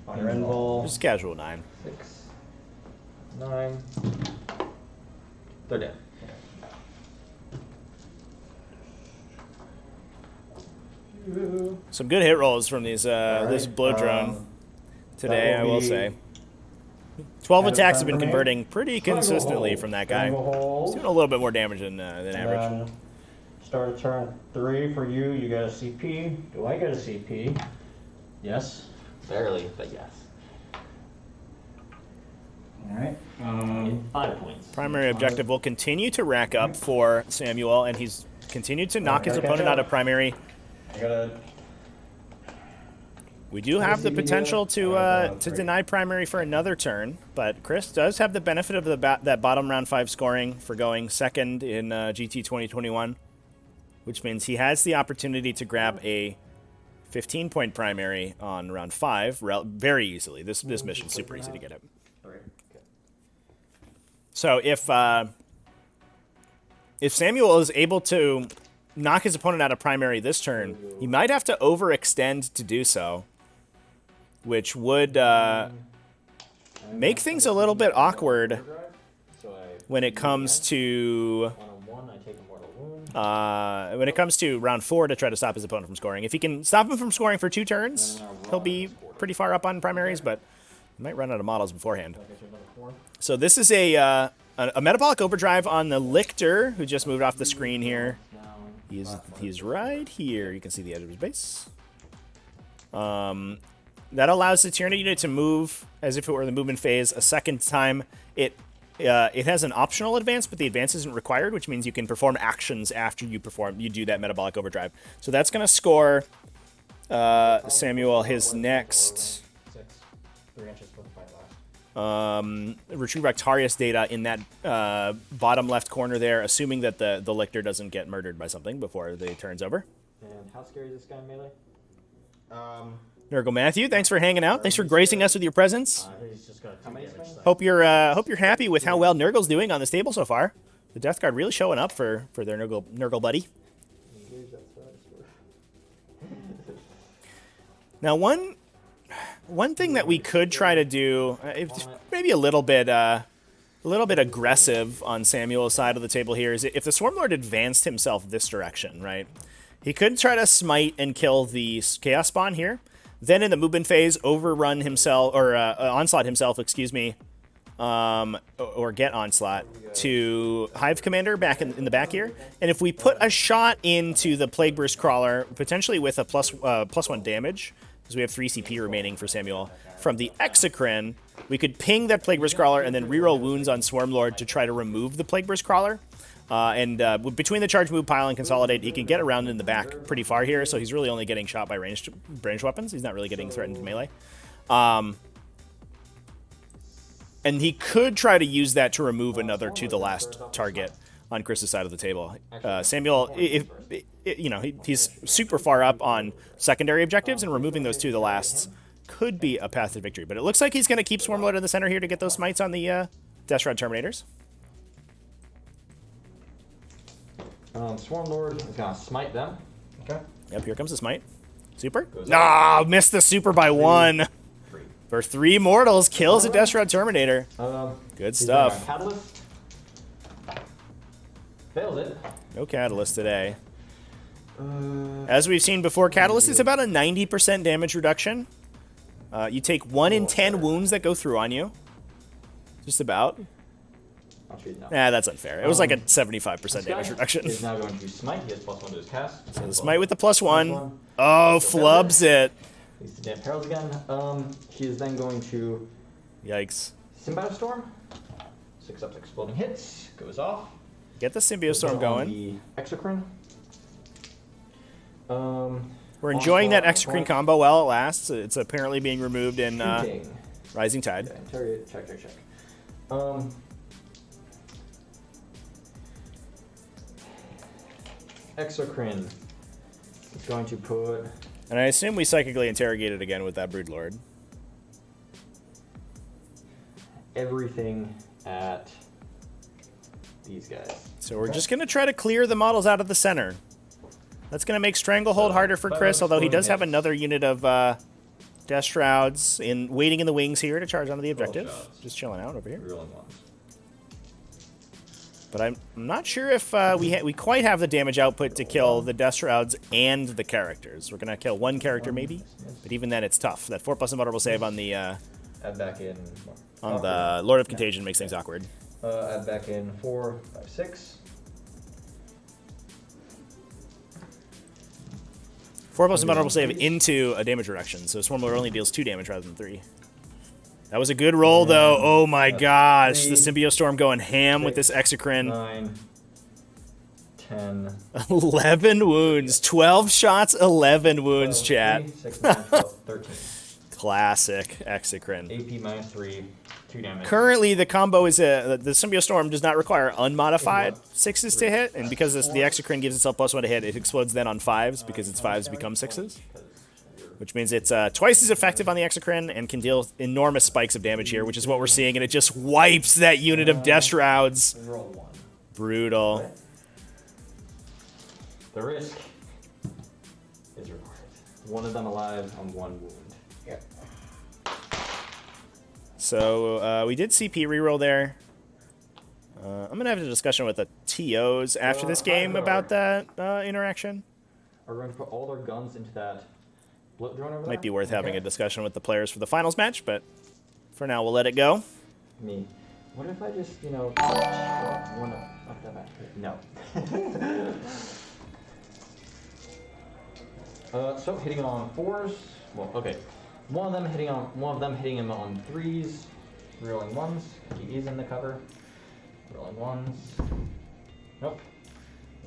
on your invul. Just casual 9. 6, 9. They're dead. Some good hit rolls from these this blow drone today, that I will will be- say. 12 Out of attacks have 10 been for me. converting pretty consistently from that guy. He's doing a little bit more damage than average. And start of turn 3 for you. You get a CP. Do I get a CP? Yes. Barely, but yes. All right. 5 points. Primary objective will continue to rack up for Samuel, and he's continued to knock his gotta opponent catch out up. of primary. I gotta. We do have the potential to deny primary for another turn, but Chris does have the benefit of that bottom round 5 scoring for going second in GT 2021, which means he has the opportunity to grab a 15-point primary on round 5 very easily. This mission's super easy to get him. So if Samuel is able to knock his opponent out of primary this turn, he might have to overextend to do so, which would make things a little bit awkward when it comes to round 4 to try to stop his opponent from scoring. If he can stop him from scoring for 2 turns, he'll be pretty far up on primaries, but he might run out of models beforehand. So this is a metabolic overdrive on the Lictor, who just moved off the screen here. He's right here. You can see the edge of his base. That allows the Tyranid unit to move as if it were the movement phase a second time. It has an optional advance, but the advance isn't required, which means you can perform actions after you do that metabolic overdrive. So that's going to score Samuel his next Retrieve Rectarius data in that bottom left corner there, assuming that the Lictor doesn't get murdered by something before the turn's over. And how scary is this guy in melee? Nurgle Matthew, thanks for hanging out. Thanks for gracing us with your presence. He's just got 2 damage. Hope you're happy with how well Nurgle's doing on this table so far. The Death Guard really showing up for their Nurgle buddy. Now one thing that we could try to do, maybe a little bit aggressive on Samuel's side of the table here, is if the Swarmlord advanced himself this direction, right? He could try to smite and kill the Chaos Spawn here. Then in the movement phase, overrun himself, or onslaught himself, excuse me, or get onslaught to Hive Commander back in the back here. And if we put a shot into the Plague Burst Crawler, potentially with a plus 1 damage, because we have 3 CP remaining for Samuel, from the Exocrine, we could ping that Plague Burst Crawler and then reroll wounds on Swarmlord to try to remove the Plague Burst Crawler. Between the charge move pile and consolidate, he can get around in the back pretty far here, so he's really only getting shot by ranged weapons. He's not really getting threatened in melee. And he could try to use that to remove another to the last target on Chris's side of the table. Samuel, he's super far up on secondary objectives, and removing those to the lasts could be a path to victory. But it looks like he's going to keep Swarmlord in the center here to get those smites on the Death Shroud Terminators. Swarmlord is going to smite them. Okay. Yep, here comes the smite. Super. Nah, missed the super by 1. For 3 mortals, kills a Death Shroud Terminator. Good stuff. Catalyst. Fails it. No Catalyst today. As we've seen before, Catalyst is about a 90% damage reduction. You take 1 in 10 wounds that go through on you. Just about. Nah, that's unfair. It was like a 75% damage reduction. He's now going to smite. He has +1 to his cast. So the smite with the +1. Oh, flubs it. He's the damn perils again. He is then going to... Yikes. Symbiote Storm. 6 up exploding hits. Goes off. Get the Symbiote Storm going. The Exocrine. We're enjoying that Exocrine combo while it lasts. It's apparently being removed in Rising Tide. Okay, interrogate. Check. Exocrine is going to put... And I assume we psychically interrogate it again with that Broodlord. Everything at these guys. So we're just going to try to clear the models out of the center. That's going to make Stranglehold harder for Chris, although he does have another unit of Death Shrouds waiting in the wings here to charge onto the objective. Just chilling out over here. But I'm not sure if we quite have the damage output to kill the Death Shrouds and the characters. We're going to kill 1 character maybe, but even then it's tough. That 4+ invulnerable save on the add back in on the Lord of Contagion makes things awkward. Add back in 4, 5, 6. 4+ invulnerable save into a damage reduction, so Swarmlord only deals 2 damage rather than 3. That was a good roll, though. Oh my gosh, the Symbiote Storm going ham with this Exocrine. 9, 10. 11 wounds. 12 shots, 11 wounds, 12, chat. 3, 6, 9, 12, 13. Classic Exocrine. AP minus 3, 2 damage. Currently, the combo is the Symbio Storm does not require unmodified 6s to hit, and because the Exocrine gives itself +1 to hit, it explodes then on 5s because its 5s become 6s. Which means it's twice as effective on the Exocrine and can deal enormous spikes of damage here, which is what we're seeing, and it just wipes that unit of Death Shrouds. Roll 1. Brutal. The risk is required. One of them alive on 1 wound. Yep. So we did CP reroll there. I'm going to have a discussion with the TOs after this game about that interaction. Are we going to put all their guns into that bloat drone over there? Might be worth having a discussion with the players for the finals match, but for now we'll let it go. Me. What if I just, you know, one up that back? No. So hitting on 4s. Well, okay. One of them hitting him on 3s. Rolling 1s. He is in the cover. Rolling 1s. Nope.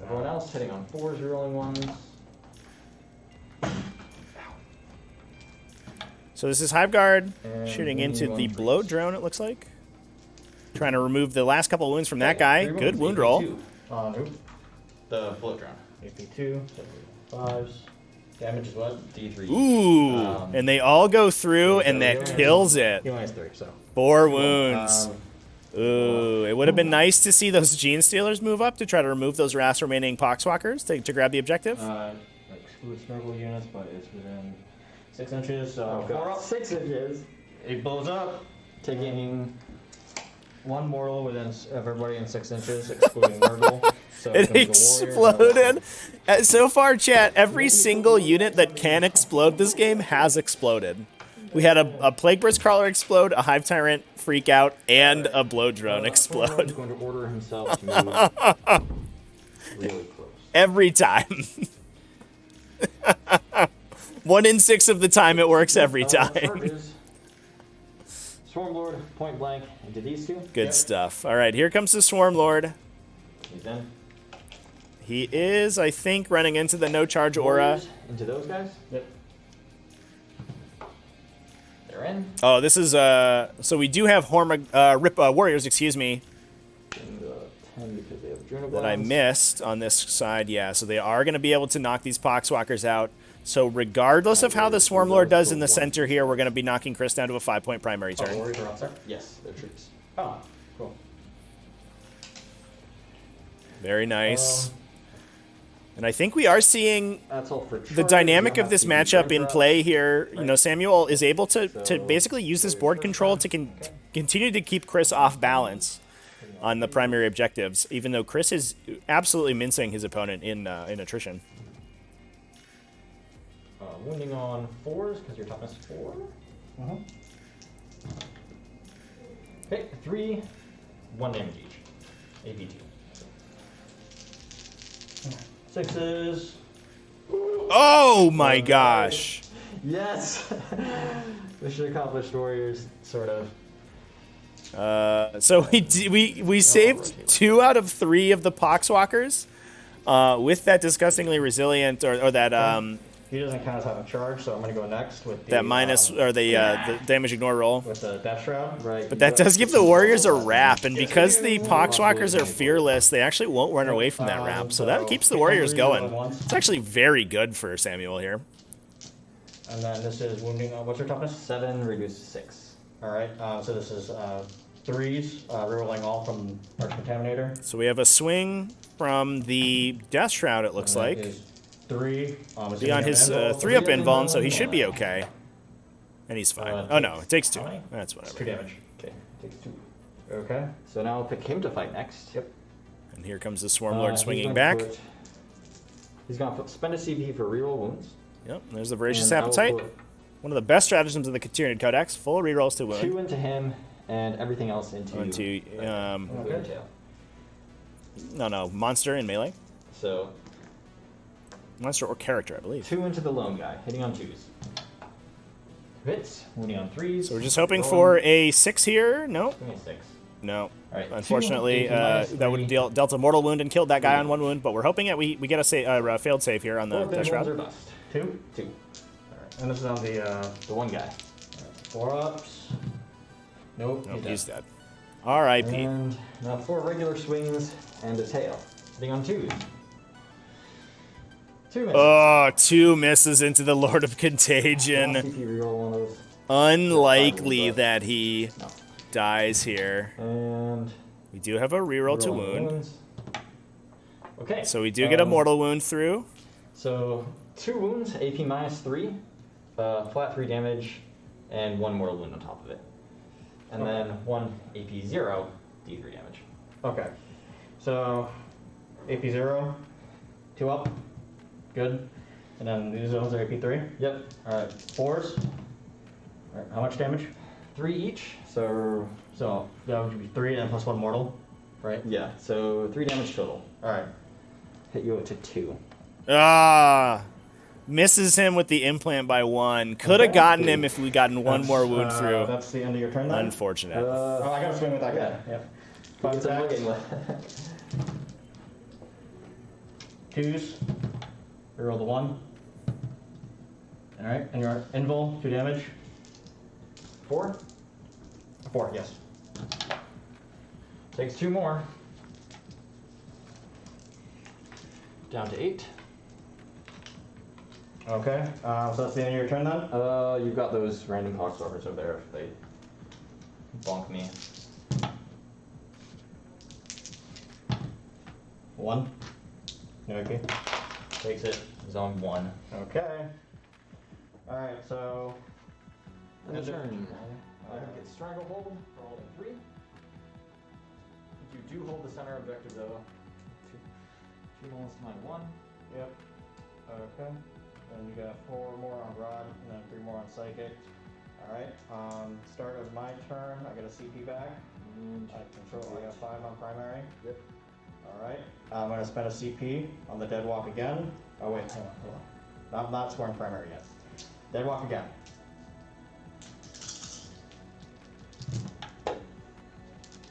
Everyone else hitting on 4s, rolling 1s. So this is Hiveguard And shooting wounding into the 1 bloat priest. drone, it looks like. Trying to remove the last couple of wounds from that guy. 3 Good wound roll. Nope. The bloat drone. AP2, 5s. Damage is what? D3. Ooh, and they all go through, and that kills it. He only has 3, so. 4 wounds. Ooh, it would have been nice to see those Gene Stealers move up to try to remove those last remaining Poxwalkers to grab the objective. Exclude snorkel units, but it's within 6 inches, so 4 up. 6 inches. It blows up, taking 1 mortal within everybody in 6 inches, excluding Murgle. So It becomes a warrior. exploded. So far, chat, every single unit that can explode this game has exploded. We had a Plague Burst Crawler explode, a Hive Tyrant freak out, and a Blow Drone He's explode. going to order himself to move really close. Every time. 1 in 6 of the time it works every time. Charges. Swarmlord, point blank, into these 2. Good stuff. All right, here comes the Swarm Lord. He's in. He is, I think, running into the no charge aura. Warriors into those guys. Yep. They're in. Oh, this is so we do have warriors, excuse me, And, 10 because they have Adrenal that I Glands. missed on this side. Yeah, so they are going to be able to knock these Poxwalkers out. So regardless of how the Swarm Lord does in the center here, we're going to be knocking Chris down to a 5-point primary Oh, turn. warriors are outside? Yes, they're troops. Oh, cool. Very nice. And I think we are seeing That's all for the charge. dynamic We don't of this have to matchup do in drop. play here. You know, Samuel is able to So, basically use this board control to continue to keep Chris off balance on the primary objectives, even though Chris is absolutely mincing his opponent in attrition. Wounding on 4s because your toughness is 4. Okay, 3, 1 damage each. AP2. 6s. Oh my gosh! Yes! Mission accomplished, warriors, sort of. So we saved 2 out of 3 of the Poxwalkers with that disgustingly resilient or that He doesn't count as having charge, so I'm going to go next with the, that minus or the damage ignore roll. with the Death Shroud. Right. But that does give the Warriors a wrap, and because the Poxwalkers are fearless, they actually won't run away from that wrap. So that keeps the Warriors going. It's actually very good for Samuel here. And then this is wounding. What's your toughness? 7 reduced to 6. All right. So this is 3s, rerolling all from Arch Contaminator. So we have a swing from the Death Shroud, it looks like. Is 3. Be on his 3-up invuln, so he should be okay. And he's fine. Oh no, it takes 2. That's 2 whatever. damage. Okay. Takes 2. Okay. So now I'll pick him to fight next. Yep. And here comes the Swarm Lord swinging back. He's going to spend a CP for reroll wounds. Yep, there's the Voracious And I will Appetite. put One of the best stratagems of the Tyranid Codex. Full rerolls to 2 wound. into him and everything else into Onto, tail. no, monster in melee. So Monster or character, I believe. 2 into the lone guy, hitting on 2s. Hits, wounding on 3s. So we're just hoping for a 6 here. Nope. Give me a 6. No. Alright, Unfortunately, 2 AP that would -3. dealt a mortal wound and killed that guy on 1 wound, but we're hoping that we get a failed save here on the 4 Death big ones Shroud. or bust. 2. 2. And this is on The one guy. 4 ups. Nope. Nope, he's he's dead. dead. R.I.P. And now 4 regular swings and a tail. Hitting on 2s. 2 misses. Oh, 2 misses into the Lord of Contagion. CP reroll one of those. Unlikely that he No. dies here. And We do have a reroll to reroll wound. wounds. Okay. So we do get a mortal wound through. So 2 wounds, AP -3, flat 3 damage, and 1 mortal wound on top of it. And then 1 AP 0, D3 damage. Okay. So, AP 0, 2 up. Good. And then these ones are AP 3. Yep. Alright, 4s. Alright, how much damage? 3 each. So that would be 3 and plus 1 mortal, right? Yeah. So 3 damage total. Alright. Hit you to 2. Ah, misses him with the implant by 1. Could have Okay. gotten him if we gotten one more wound through. That's the end of your turn then? Unfortunate. Oh, I gotta swing with that guy. Yep. 5 It's a attacks. game 2s. Reroll the 1. Alright, and your invul, 2 damage. 4. 4, yes. Takes 2 more. Down to 8. Okay, so that's the end of your turn then? You've got those random Pogstalkers over there if they bonk me. 1. No AP. Takes it. He's on 1. Okay. Alright, so. And the turn. Uh, Get Stranglehold for holding 3. You do hold the center objective though. 2 molds to my 1. Yep. Okay. Then you got 4 more on Rod, and then 3 more on Psychic. Alright, start of my turn, I get a CP back. I control, I got 5 on primary. Yep. Alright, I'm gonna spend a CP on the Dead Walk again. Oh wait, hold on. I'm not scoring primary yet. Dead Walk again.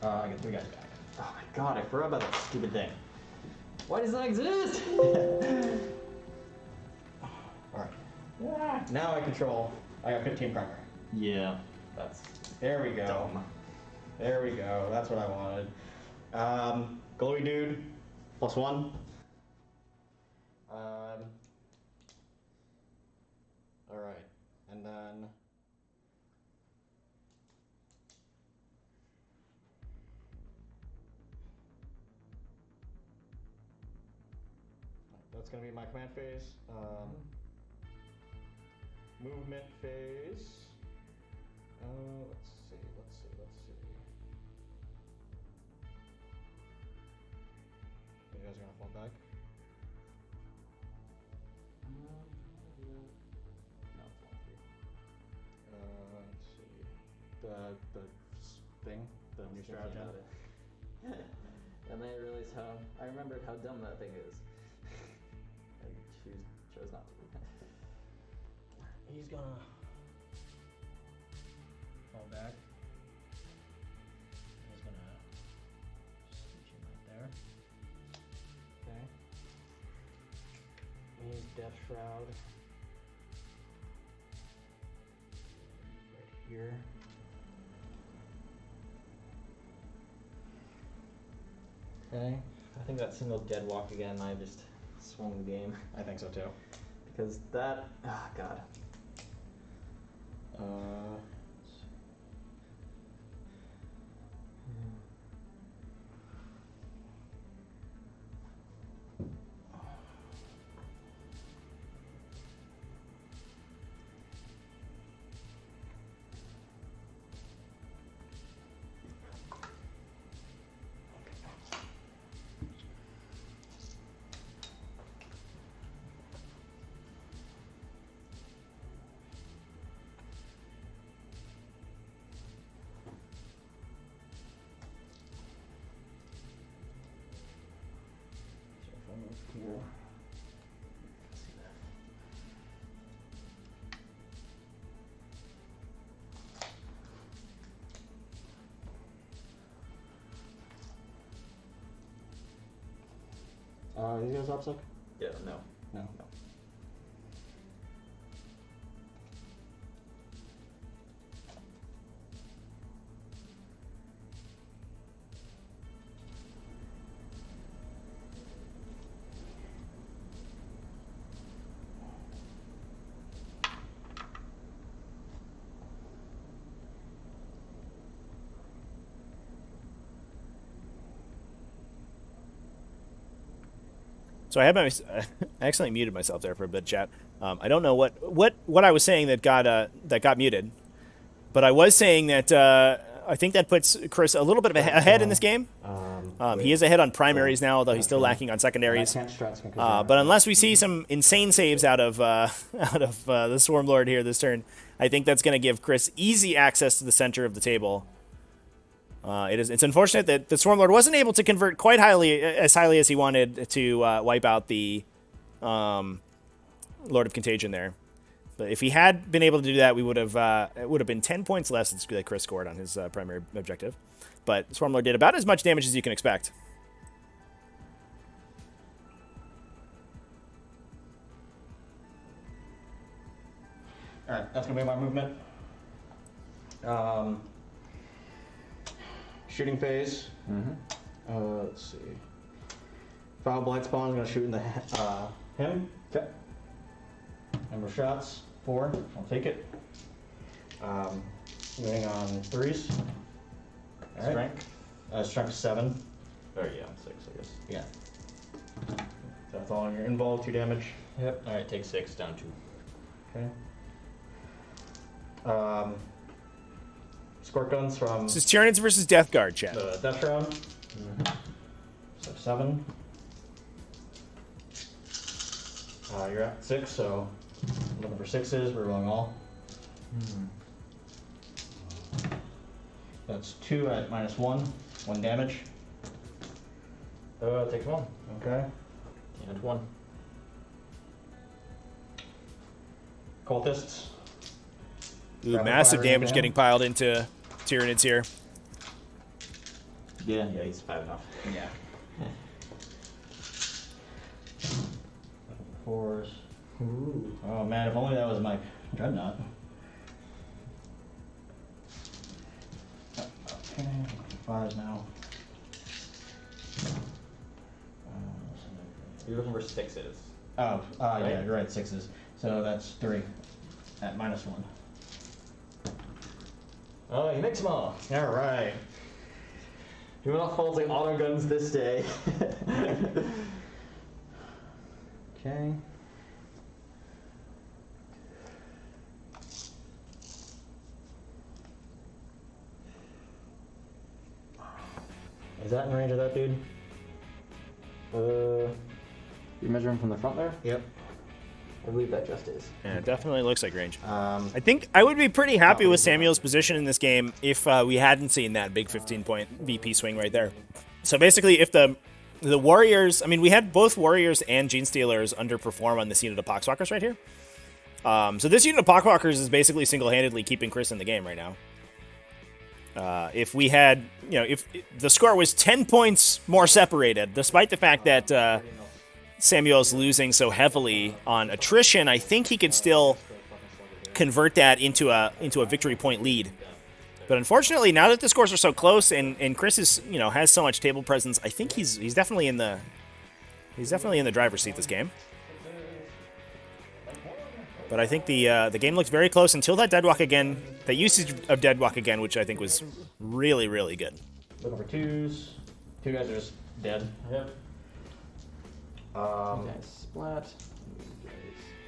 I get 3 guys back. Oh my god, I forgot about that stupid thing. Why does that exist? Alright. Now I control, I got 15 primary. Yeah, that's There we go. dumb. There we go. That's what I wanted. Glowy dude, +1. All right, and then that's gonna be my command phase. Movement phase. Let's see. You guys are gonna fall back? No, it's 1, 3. Let's see. The thing, the new strategy. And then I realized I remembered how dumb that thing is. And chose not to. He's gonna fall back. He's gonna just reach him right there. Okay. He's Death Shroud. Right here. Okay. I think that single dead walk again, I just swung the game. I think so too. Because that, oh god. Here. See that. You guys OPSEC? Yeah, no. No. So I had my, I accidentally muted myself there for a bit, chat. I don't know what I was saying that got muted, but I was saying that I think that puts Chris a little bit of ahead in this game. He is ahead on primaries now, although he's still lacking on secondaries. But unless we see some insane saves out of the Swarmlord here this turn, I think that's going to give Chris easy access to the center of the table. It's unfortunate that the Swarmlord wasn't able to convert quite highly as he wanted to wipe out the Lord of Contagion there. But if he had been able to do that, we would have it would have been 10 points less that Chris scored on his primary objective. But Swarmlord did about as much damage as you can expect. Alright, that's gonna be my movement. Shooting phase. Let's see. Foul Blight Spawn is gonna shoot in the him. Okay. Number of shots, 4. I'll take it. Moving on 3s. All right. Strength 7. Oh yeah, 6, I guess. Yeah. So that's all on your invuln, 2 damage. Yep. All right, take 6 down 2. Okay. Squirt guns from This is Tyranids versus Death Guard, chat. the Death Round. So 7. You're at 6, so I'm looking for 6s. We're rolling all. That's 2 at -1. 1 damage. Takes 1. Okay. And 1. Cultists. Ooh, Rapid massive fire damage down. getting piled into Tyranids here. Yeah, he's 5 enough. Yeah. 4s. Ooh. Oh man, if only that was my Dreadnought. Okay, 5s now. You're looking for 6s. Oh, yeah, you're right, 6s. So that's 3 at -1. Oh, he makes them all. All right. You're not faulting auto guns this day. Okay. Is that in range of that dude? You're measuring from the front there? Yep. I believe that just is. Yeah, it definitely looks like range. I I think I would be pretty happy with Samuel's position in this game if we hadn't seen that big 15-point VP swing right there. So basically, if the Warriors, I mean, we had both Warriors and Gene Stealers underperform on this unit of Poxwalkers right here. So this unit of Poxwalkers is basically single-handedly keeping Chris in the game right now. If we had, if the score was 10 points more separated, despite the fact that Samuel's losing so heavily on attrition, I think he could still convert that into a victory point lead. But unfortunately, now that the scores are so close and Chris is, has so much table presence, I think he's definitely in the driver's seat this game. But I think the game looks very close until that deadwalk again, that usage of deadwalk again, which I think was really, really good. looking for 2s. 2 guys are just dead. Yep. Um, Nice splat.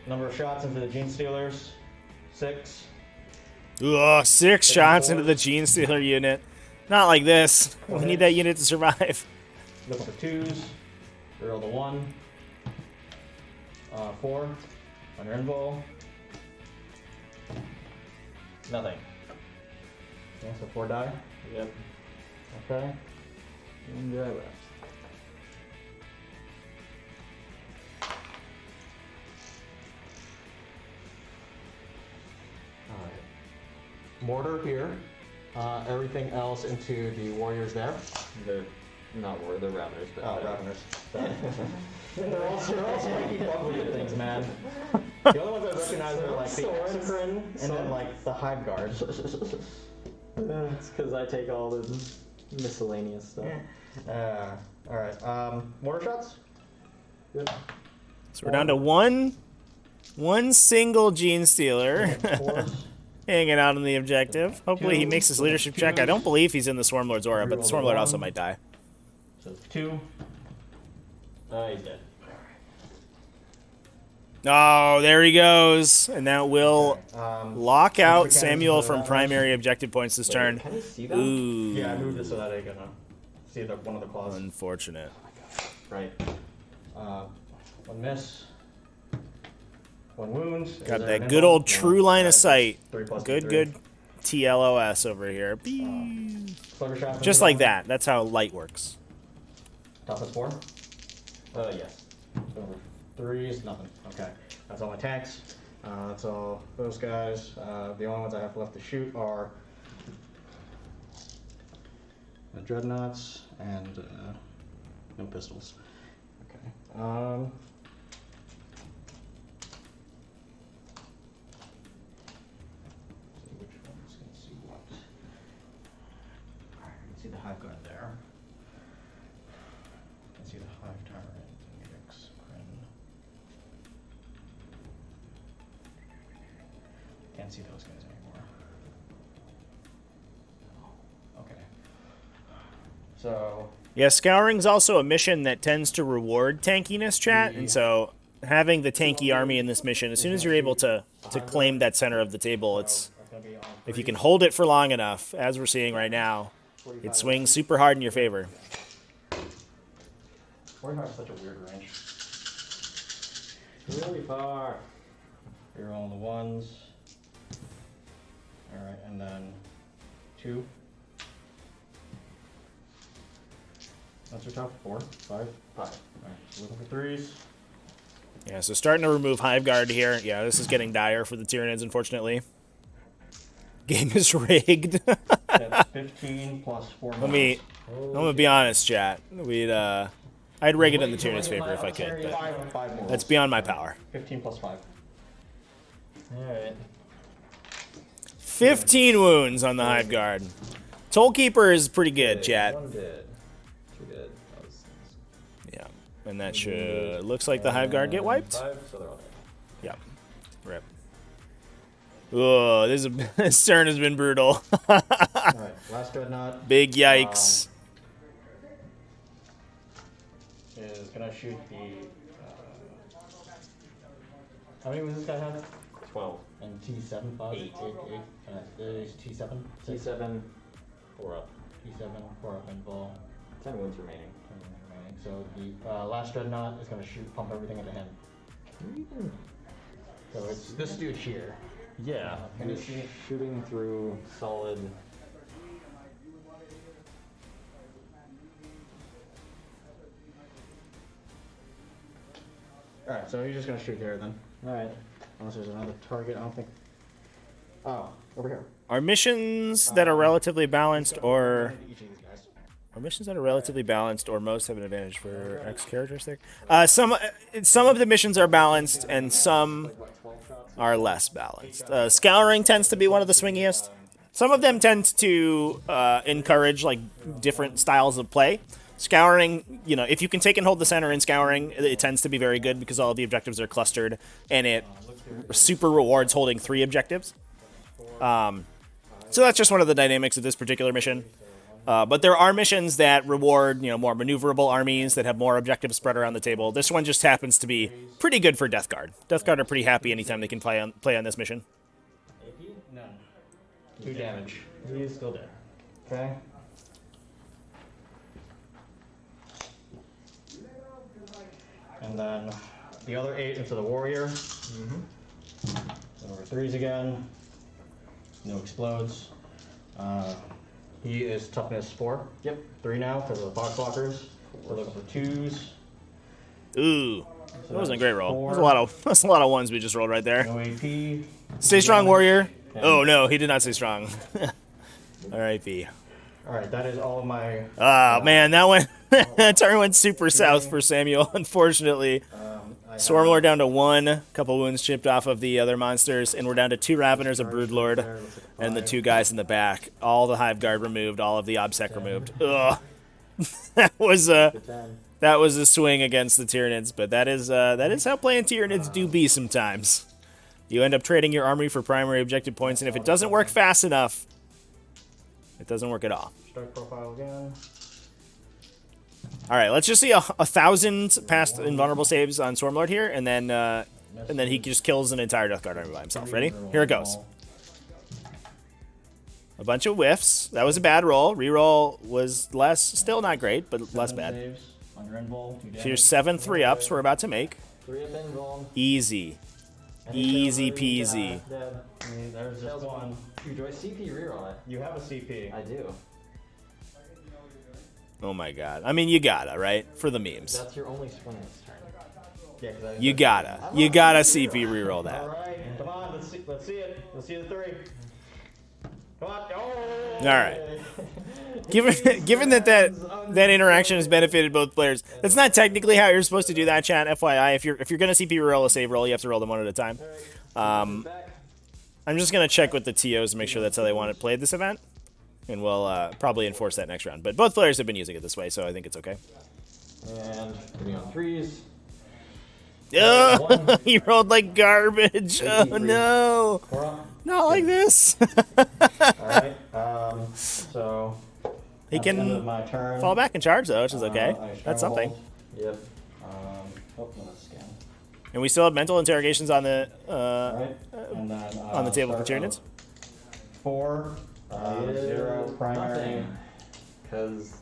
Number of shots into the Gene Stealers, 6. Ugh, 6 shots into the Gene Stealer unit. Not like this. We need that unit to survive. Looking for 2s. Roll the 1. 4 on your invul. Nothing. Okay, so 4 die. Yep. Okay. And I left. Alright. Mortar here. Everything else into the warriors there. Good. Not war, they're Raveners, but. Oh, Raveners. they're all spiky bug-looking things, man. The only ones I recognize are like the Exocrine and then like the Hive Guard. It's because I take all the miscellaneous stuff. Alright, mortar shots? Good. So we're down to one single Gene Stealer hanging out on the objective. Hopefully he makes his leadership check. I don't believe he's in the Swarmlord's aura, but the Swarmlord also might die. So 2. He's dead. Oh, there he goes. And that will lock out Mr. Samuel Kenney's from that primary objective points this turn. Can you see that? Ooh. Yeah, I moved it so that I can see one of the claws. Unfortunate. Right. One miss. One wound. Got that good old true line of sight. 3 plus Good, 3. good TLOS over here. Beep. Slugger shot. Just like that. That's how light works. Toughness 4? Yes. Over 3s, nothing. Okay. That's all my tanks. That's all those guys. The only ones I have left to shoot are the Dreadnoughts and no pistols. Okay. See which one's gonna see what. Alright, you can see the Hive Guard there. You can see the Hive Tyranids and the Exocrine. Can't see those guys anymore. Okay. So Yeah, Scouring's also a mission that tends to reward tankiness, chat, and so having the tanky army in this mission, as soon as you're able to claim that center of the table, it's if you can hold it for long enough, as we're seeing right now, it swings super hard in your favor. 45 is such a weird range. Really far. You're rolling the ones. Alright, and then 2. That's your top 4, 5, 5. Alright, so looking for 3s. Yeah, so starting to remove Hive Guard here. Yeah, this is getting dire for the Tyranids, unfortunately. Game is rigged. That's 15 plus 4 I'm gonna be honest, chat. I'd rig it in the Tyranids' favor if I could, but 5 more. that's beyond my power. 15 plus 5. Alright. 15 wounds on the Hive Guard. Tollkeeper is pretty good, chat. One dead. 2 dead. That was Yeah, and that should looks like the Hive Guard get wiped. 5, so they're all dead. Yeah, rip. Oh, this turn has been brutal. Alright, last Dreadnought Big yikes. is gonna shoot the. How many was this guy have? 12. And T7, 5? 8. There's T7? T7, 4 up. T7, 4 up and ball. 10 wounds remaining. So the last Dreadnought is gonna pump everything into him. So it's this dude here. Yeah, Can you he's see? shooting through solid. Alright, so he's just gonna shoot here then. Alright. Unless there's another target, I don't think. Oh, over here. Are missions that are relatively balanced, or Each of these guys. are missions that are relatively balanced, or most have an advantage for X characteristic? Some of the missions are balanced, and some are less balanced. Scouring tends to be one of the swingiest. Some of them tend to encourage like different styles of play. Scouring, you know, if you can take and hold the center in Scouring, it tends to be very good because all the objectives are clustered, and it super rewards holding 3 objectives. So that's just one of the dynamics of this particular mission. But there are missions that reward, you know, more maneuverable armies that have more objectives spread around the table. This one just happens to be pretty good for Death Guard. Death Guard are pretty happy anytime they can play on this mission. None. 2 damage. He's still dead. Okay. And then the other 8 into the warrior. Over 3s again. No explodes. He is toughness 4. Yep. 3 now because of the box blockers. We're looking for 2s. Ooh, that wasn't a great roll. That's a lot of ones we just rolled right there. No AP. Stay strong, warrior. Oh no, he did not stay strong. R.I.P. All right, that is all of my. Oh, man, that went... that turn went super south for Samuel, unfortunately. Swarmlord down to 1, couple wounds chipped off of the other monsters, and we're down to 2 Raveners, a Broodlord, and the 2 guys in the back. All the Hive Guard removed, all of the Obsec removed. Ugh. That was a swing against the Tyranids, but that is how playing Tyranids do be sometimes. You end up trading your army for primary objective points, and if it doesn't work fast enough, it doesn't work at all. Start profile again. All right, let's just see 1,000 past invulnerable saves on Swarmlord here, and then he just kills an entire Death Guard army by himself. Ready? Here it goes. A bunch of whiffs. That was a bad roll. Reroll was still not great, but less bad. Saves on your invul. 2 So here's 7 3-ups we're about to make. 3 up invuln. Easy. Easy peasy. Dead. There's just Tails one. Enjoy CP reroll it. You have a CP. I do. Oh my god. I mean, you gotta, right? For the memes. That's your only swing this turn. Yeah, 'cause I- You gotta CP reroll All that. right, come on, let's see it. Let's see the 3. Come on. Oh! All right. Given that interaction has benefited both players, that's not technically how you're supposed to do that, chat. FYI, if you're gonna CP reroll a save roll, you have to roll them one at a time. I'm just gonna check with the TOs to make sure that's how they want it played this event, and we'll probably enforce that next round. But both players have been using it this way, so I think it's okay. And hitting on 3s. Oh, he rolled like garbage. Oh no, not like this. Alright, so. He at the end of can my turn, fall back and charge though, which is okay. I That's something. stronghold. Yep. Oh, no, that's scan. And we still have mental interrogations on the Alright, and then. on the table for start Tyranids. out 4, 0 primary. Because.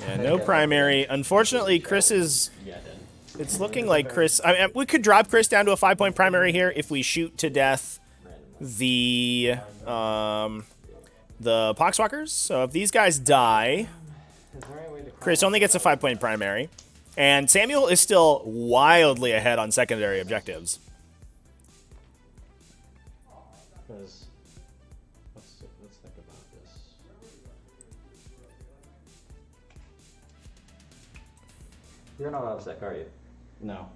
Yeah, no primary. Unfortunately, Chris is. Yeah, dead. It's looking like Chris. I mean, we could drop Chris down to a 5-point primary here if we shoot to death the Poxwalkers. So if these guys die, Chris only gets a 5-point primary, and Samuel is still wildly ahead on secondary objectives. Because let's think about this. You're not Obsec, are you? No.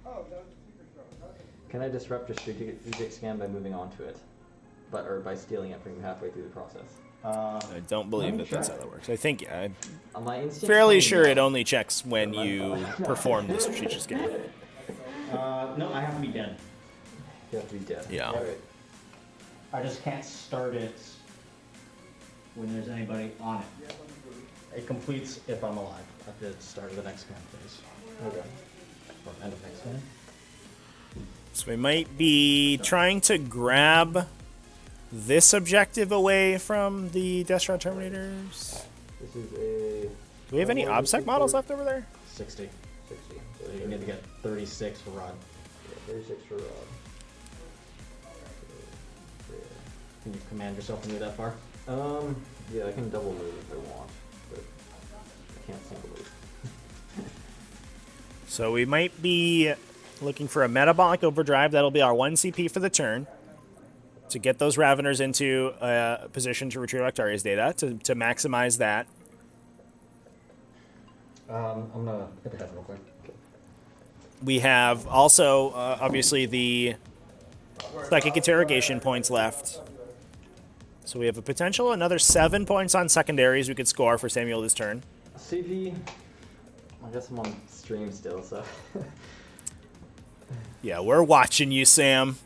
Can I disrupt your strategic scan by moving on to it? Or by stealing it from you halfway through the process? I don't believe that that's how that works. I think, yeah, I'm My instinct fairly tells me sure no. it only checks when you perform the strategic scan. No, I have to be dead. You have to be dead. Yeah. Alright. I just can't start it when there's anybody on it. It completes if I'm alive at the start of the next scan phase. Okay. Or end of next scan. So we might be trying to grab this objective away from the Death Shroud Terminators. This is a. Do we have any OBSEC models left over there? 60. 60. So you need to get 36 for Rod. Yeah, 36 for Rod. Can you command yourself to move that far? Yeah, I can double move if I want, but I can't single move. So we might be looking for a metabolic overdrive. That'll be our 1 CP for the turn to get those Raveners into a position to retrieve Octaria's data, to maximize that. I'm gonna hit the head real quick. We have also, obviously, the psychic interrogation points left. So we have a potential another 7 points on secondaries we could score for Samuel this turn. CP. I guess I'm on stream still, so. Yeah, we're watching you, Sam.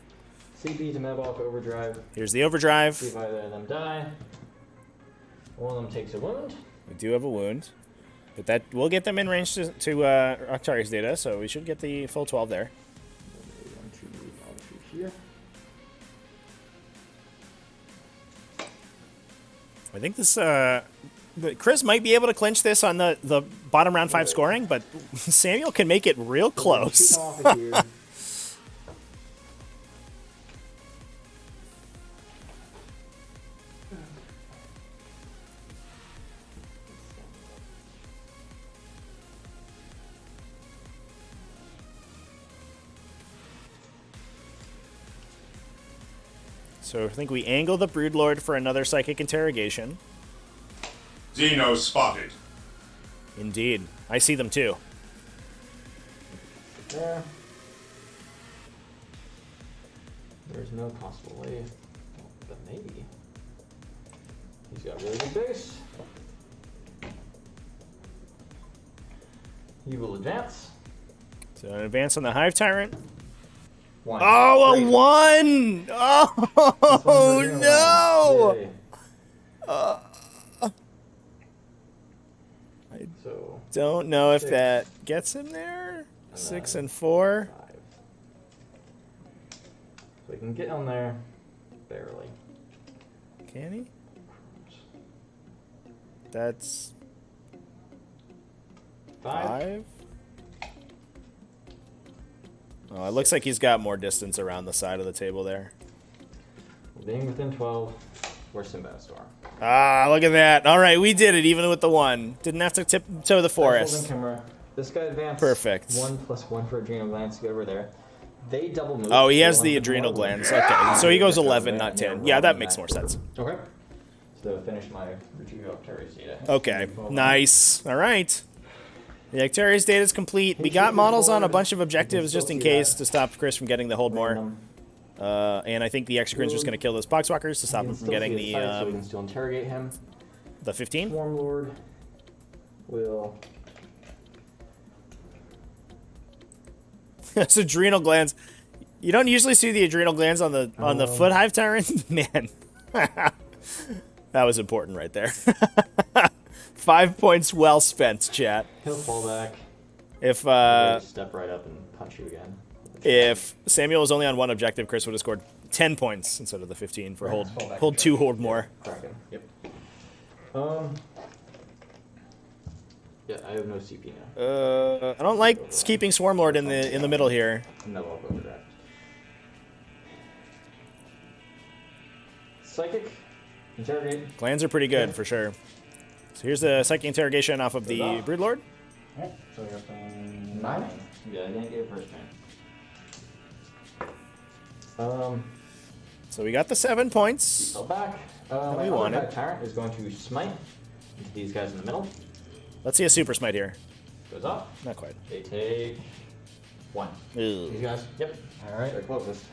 CP to metabolic overdrive. Here's the overdrive. See if either of them die. One of them takes a wound. We do have a wound. But that will get them in range to Octaria's data, so we should get the full 12 there. 1, 2, 1, 2 here. I think this, Chris might be able to clinch this on the bottom round 5 scoring, but Samuel can make it real close. Shoot off of here. So I think we angle the Broodlord for another psychic interrogation. Xeno spotted. Indeed. I see them too. There. There's no possible way. But maybe. He's got really good base. He will advance. So an advance on the Hive Tyrant. One. Oh, Great. a 1! Oh, no! Yay. So Don't know if 6. that gets him there. 6 and 4. 5. So he can get on there barely. Can he? That's 5. Oh, it looks like he's got more distance around the side of the table there. Being within 12, we're Simba Storm. Ah, look at that. All right, we did it even with the 1. Didn't have to tiptoe the forest. Camera. This guy advanced. Perfect. 1+1 for adrenal glands to get over there. They double move. Oh, he has so the one adrenal more glands. win. Okay, so he goes Yeah, 11, yeah, not 10. we're Yeah, that on makes more sense. Okay. So finish my retrieval Octarius data. Okay, nice. All right. The Actarius data is complete. We got models on a bunch of objectives just in case to stop Chris from getting the hold more. And I think the Exocrine's just going to kill those Poxwalkers to stop him from getting the so we can still interrogate him. the 15. Swarm Lord will. It's adrenal glands. You don't usually see the adrenal glands on the Foot Hive Tyrant. Man, that was important right there. 5 points well spent, chat. He'll fall back. If Step right up and punch you again. if Samuel was only on 1 objective, Chris would have scored 10 points instead of the 15 for hold 2, hold more. Kraken. Yep. Yeah, I have no CP now. I don't like keeping Swarmlord in the middle here. No, I'll go for that. Psychic. Interrogate. Glands are pretty good for sure. So here's the psychic interrogation off of the Broodlord. Alright, so you're up to 9? Yeah, I didn't get first turn. So we got the 7 points. Go back. we My wanted. other Tyrant is going to smite into these guys in the middle. Let's see a super smite here. Goes up. Not quite. They take 1. Ew. These guys? Yep. Alright. They're closest.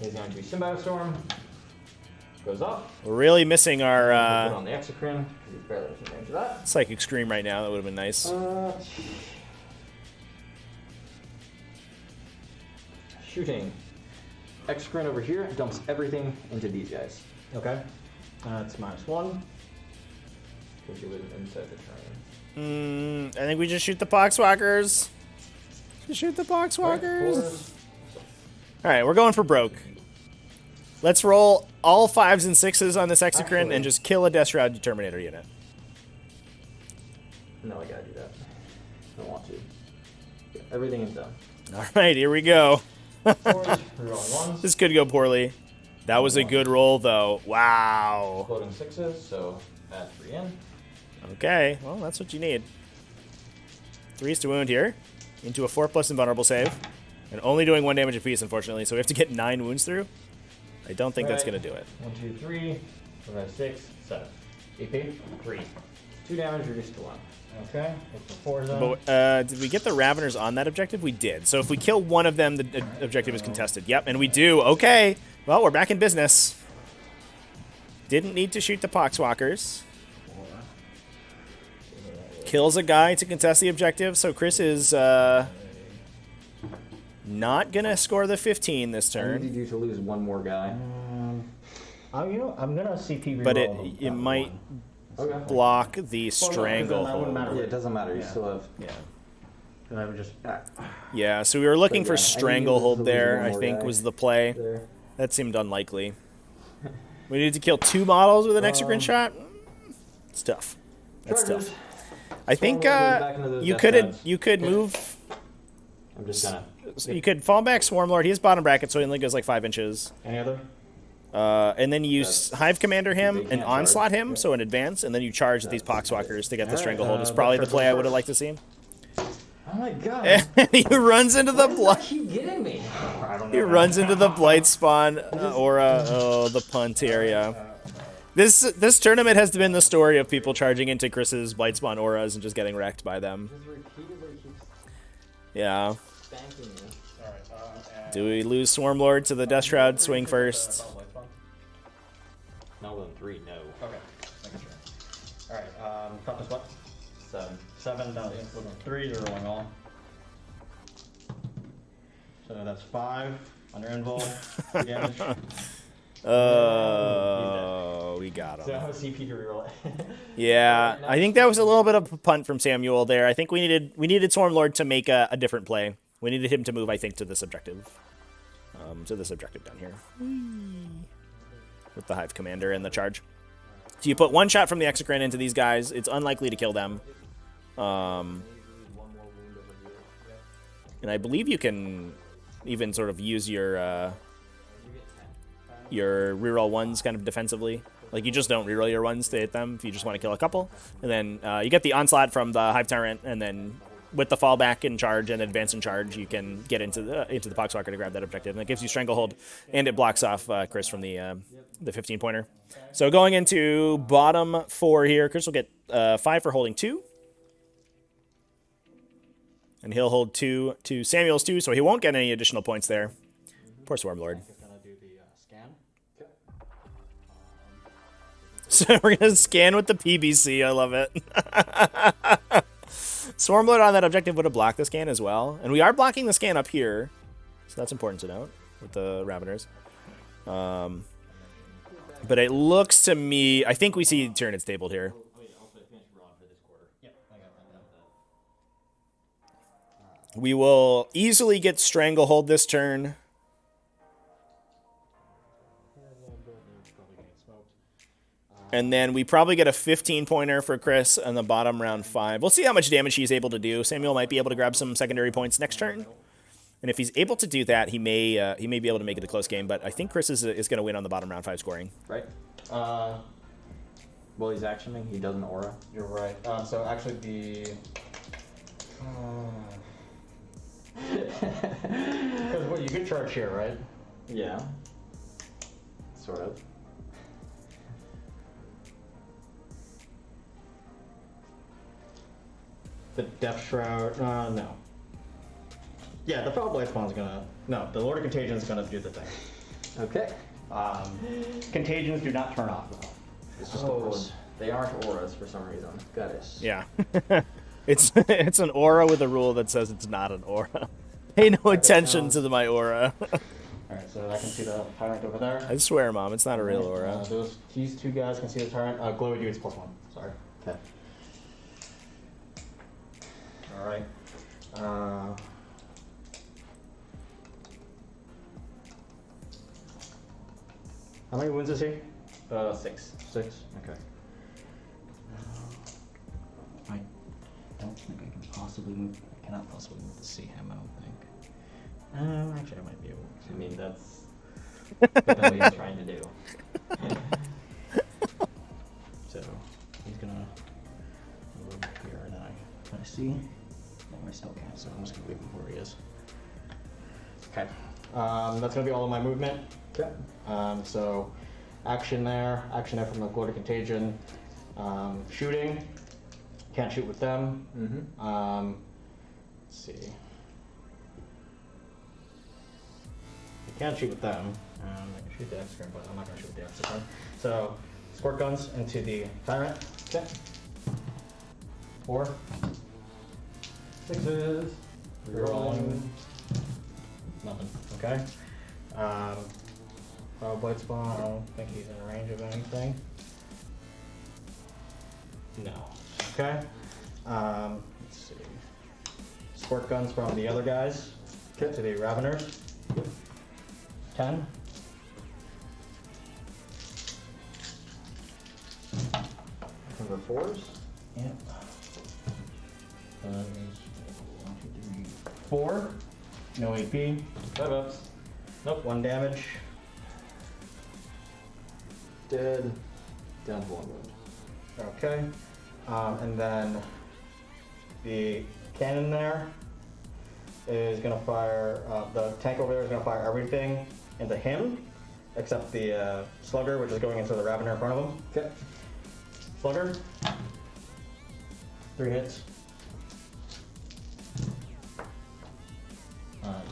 He's going to be Symbiote Storm. Goes up. We're really missing Put our on the Exocrine. He's barely within range of that. psychic scream right now. That would have been nice. Shooting. Exocrine over here dumps everything into these guys. Okay. That's -1. Because you're inside the turn. I think we just shoot the Poxwalkers. Just shoot the Poxwalkers. All right, we're going for broke. Let's roll all 5s and 6s on this Exocrine and just kill a Death Shroud Determinator unit. No, I gotta do that. I don't want to. Yeah, everything is done. All right, here we go. Rerolling 1s. This could go poorly. That was a good roll, though. Wow. Floating 6s, so add 3 in. Okay, well, that's what you need. 3s to wound here. Into a 4+ invulnerable save. And only doing 1 damage apiece, unfortunately, so we have to get 9 wounds through. I don't think that's going to do it. 1, 2, 3, 4, 5, 6, 7. AP, 3. 2 damage reduced to 1. Okay. Look for 4 zone. But did we get the Raveners on that objective? We did. So if we kill one of them, the objective is contested. Yep, and we do. Okay. Well, we're back in business. Didn't need to shoot the Poxwalkers. Kills a guy to contest the objective. So Chris is not going to score the 15 this I turn. need you to lose 1 more guy. You know, I'm gonna CP reroll. But it might Okay. block the Well, no, 'cause then that wouldn't stranglehold. matter. Yeah, it doesn't matter. You still have. Yeah. Then I would just. Yeah, so we were looking But for yeah, I need you to stranglehold lose there, one I more think guy. was the play. There. That seemed unlikely. We need to kill 2 models with an Exocrine shot? It's tough. That's Charges. tough. I think Swarmlord goes back into those you death could traps. you could move. I'm just gonna. You could fall back Swarmlord. He has bottom bracket, so he only goes like 5 inches. Any other? And then you Hive Commander him They and can't onslaught charge. him, so in advance, and then you charge at these Poxwalkers to get the stranglehold. Is probably the play I would have liked to see. Oh my god. He runs into the blight. Keep getting me. I don't know. He runs into the blight spawn aura. Oh, the punt area. This tournament has been the story of people charging into Chris's Blightspawn auras and just getting wrecked by them. Just repeatedly keeps Yeah. spanking me. Alright, Do we lose Swarmlord to the Death Shroud swing first? No more than 3, no. Okay, making sure. Alright, toughness what? 7. 7, down to 3, you're rolling all. So that's 5 on your invul. Damage. We got him. So I have a CP to reroll it. Yeah, I think that was a little bit of a punt from Samuel there. I think we needed Swarmlord to make a different play. We needed him to move, I think, to this objective. Down here. With the Hive Commander and the charge. So you put one shot from the Exocrine into these guys. It's unlikely to kill them. And I believe you can even sort of use your reroll ones kind of defensively. Like, you just don't reroll your ones to hit them if you just want to kill a couple. And then you get the Onslaught from the Hive Tyrant, and then with the fallback and charge and advance and charge, you can get into the Poxwalker to grab that objective. And it gives you Stranglehold, and it blocks off Chris from the 15-pointer. So going into bottom 4 here, Chris will get 5 for holding 2. And he'll hold 2 to Samuel's 2, so he won't get any additional points there. Poor Swarmlord. Gonna do the scan. So we're going to scan with the PBC. I love it. Swarmlord on that objective would have blocked the scan as well. And we are blocking the scan up here. So that's important to note with the Raveners. But it looks to me... I think we see Tyranids tabled here. We will easily get Stranglehold this turn. And then we probably get a 15-pointer for Chris on the bottom round 5. We'll see how much damage he's able to do. Samuel might be able to grab some secondary points next turn. And if he's able to do that, he may be able to make it a close game. But I think Chris is going to win on the bottom round 5 scoring. Right. Well, he's actioning. He does an aura. You're right. So actually the... Because what, you could charge here, right? Yeah. Sort of. The Death Shroud, no. Yeah, the Foul Blightspawn's gonna... No, the Lord of Contagion's gonna do the thing. Okay. Contagions do not turn off, though. It's just auras. They aren't auras for some reason. Got it. Yeah. It's an aura with a rule that says it's not an aura. Pay no attention to my aura. Alright, so I can see the Tyrant over there. I swear, Mom, it's not a real aura. These 2 guys can see the Tyrant. Glowy Dude's +1. Sorry. Okay. Alright. How many wounds is he? 6. 6? Okay. I don't think I can possibly move. I cannot possibly move the C hem, I don't think. Actually, I might be able to. I mean, that's what he's trying to do. So, he's gonna move here, and then I see. No, I still can't, so I'm just gonna leave him where he is. Okay. That's gonna be all of my movement. Okay. So, action there from the Glory Contagion. Shooting. Can't shoot with them. Mm-hmm. Let's see. I can't shoot with them. I can shoot the Exocrine, but I'm not going to shoot with the Exocrine. So, squirt guns into the Tyrant. Okay. 4. 6s. Rerolling. Nothing. Okay. Blightspawn, I don't think he's in range of anything. No. Okay. Let's see. Squirt guns from the other guys. Okay. To the Raveners. 10. Number 4s? Yep. That means 1, 2, 3, 4. No AP. 5 ups. Nope. 1 damage. Dead. Down to 1 wound. Okay. And then the cannon there is going to fire, the tank over there is going to fire everything into him. except the Slugger, which is going into the Ravener in front of him. Okay. Slugger. 3 hits.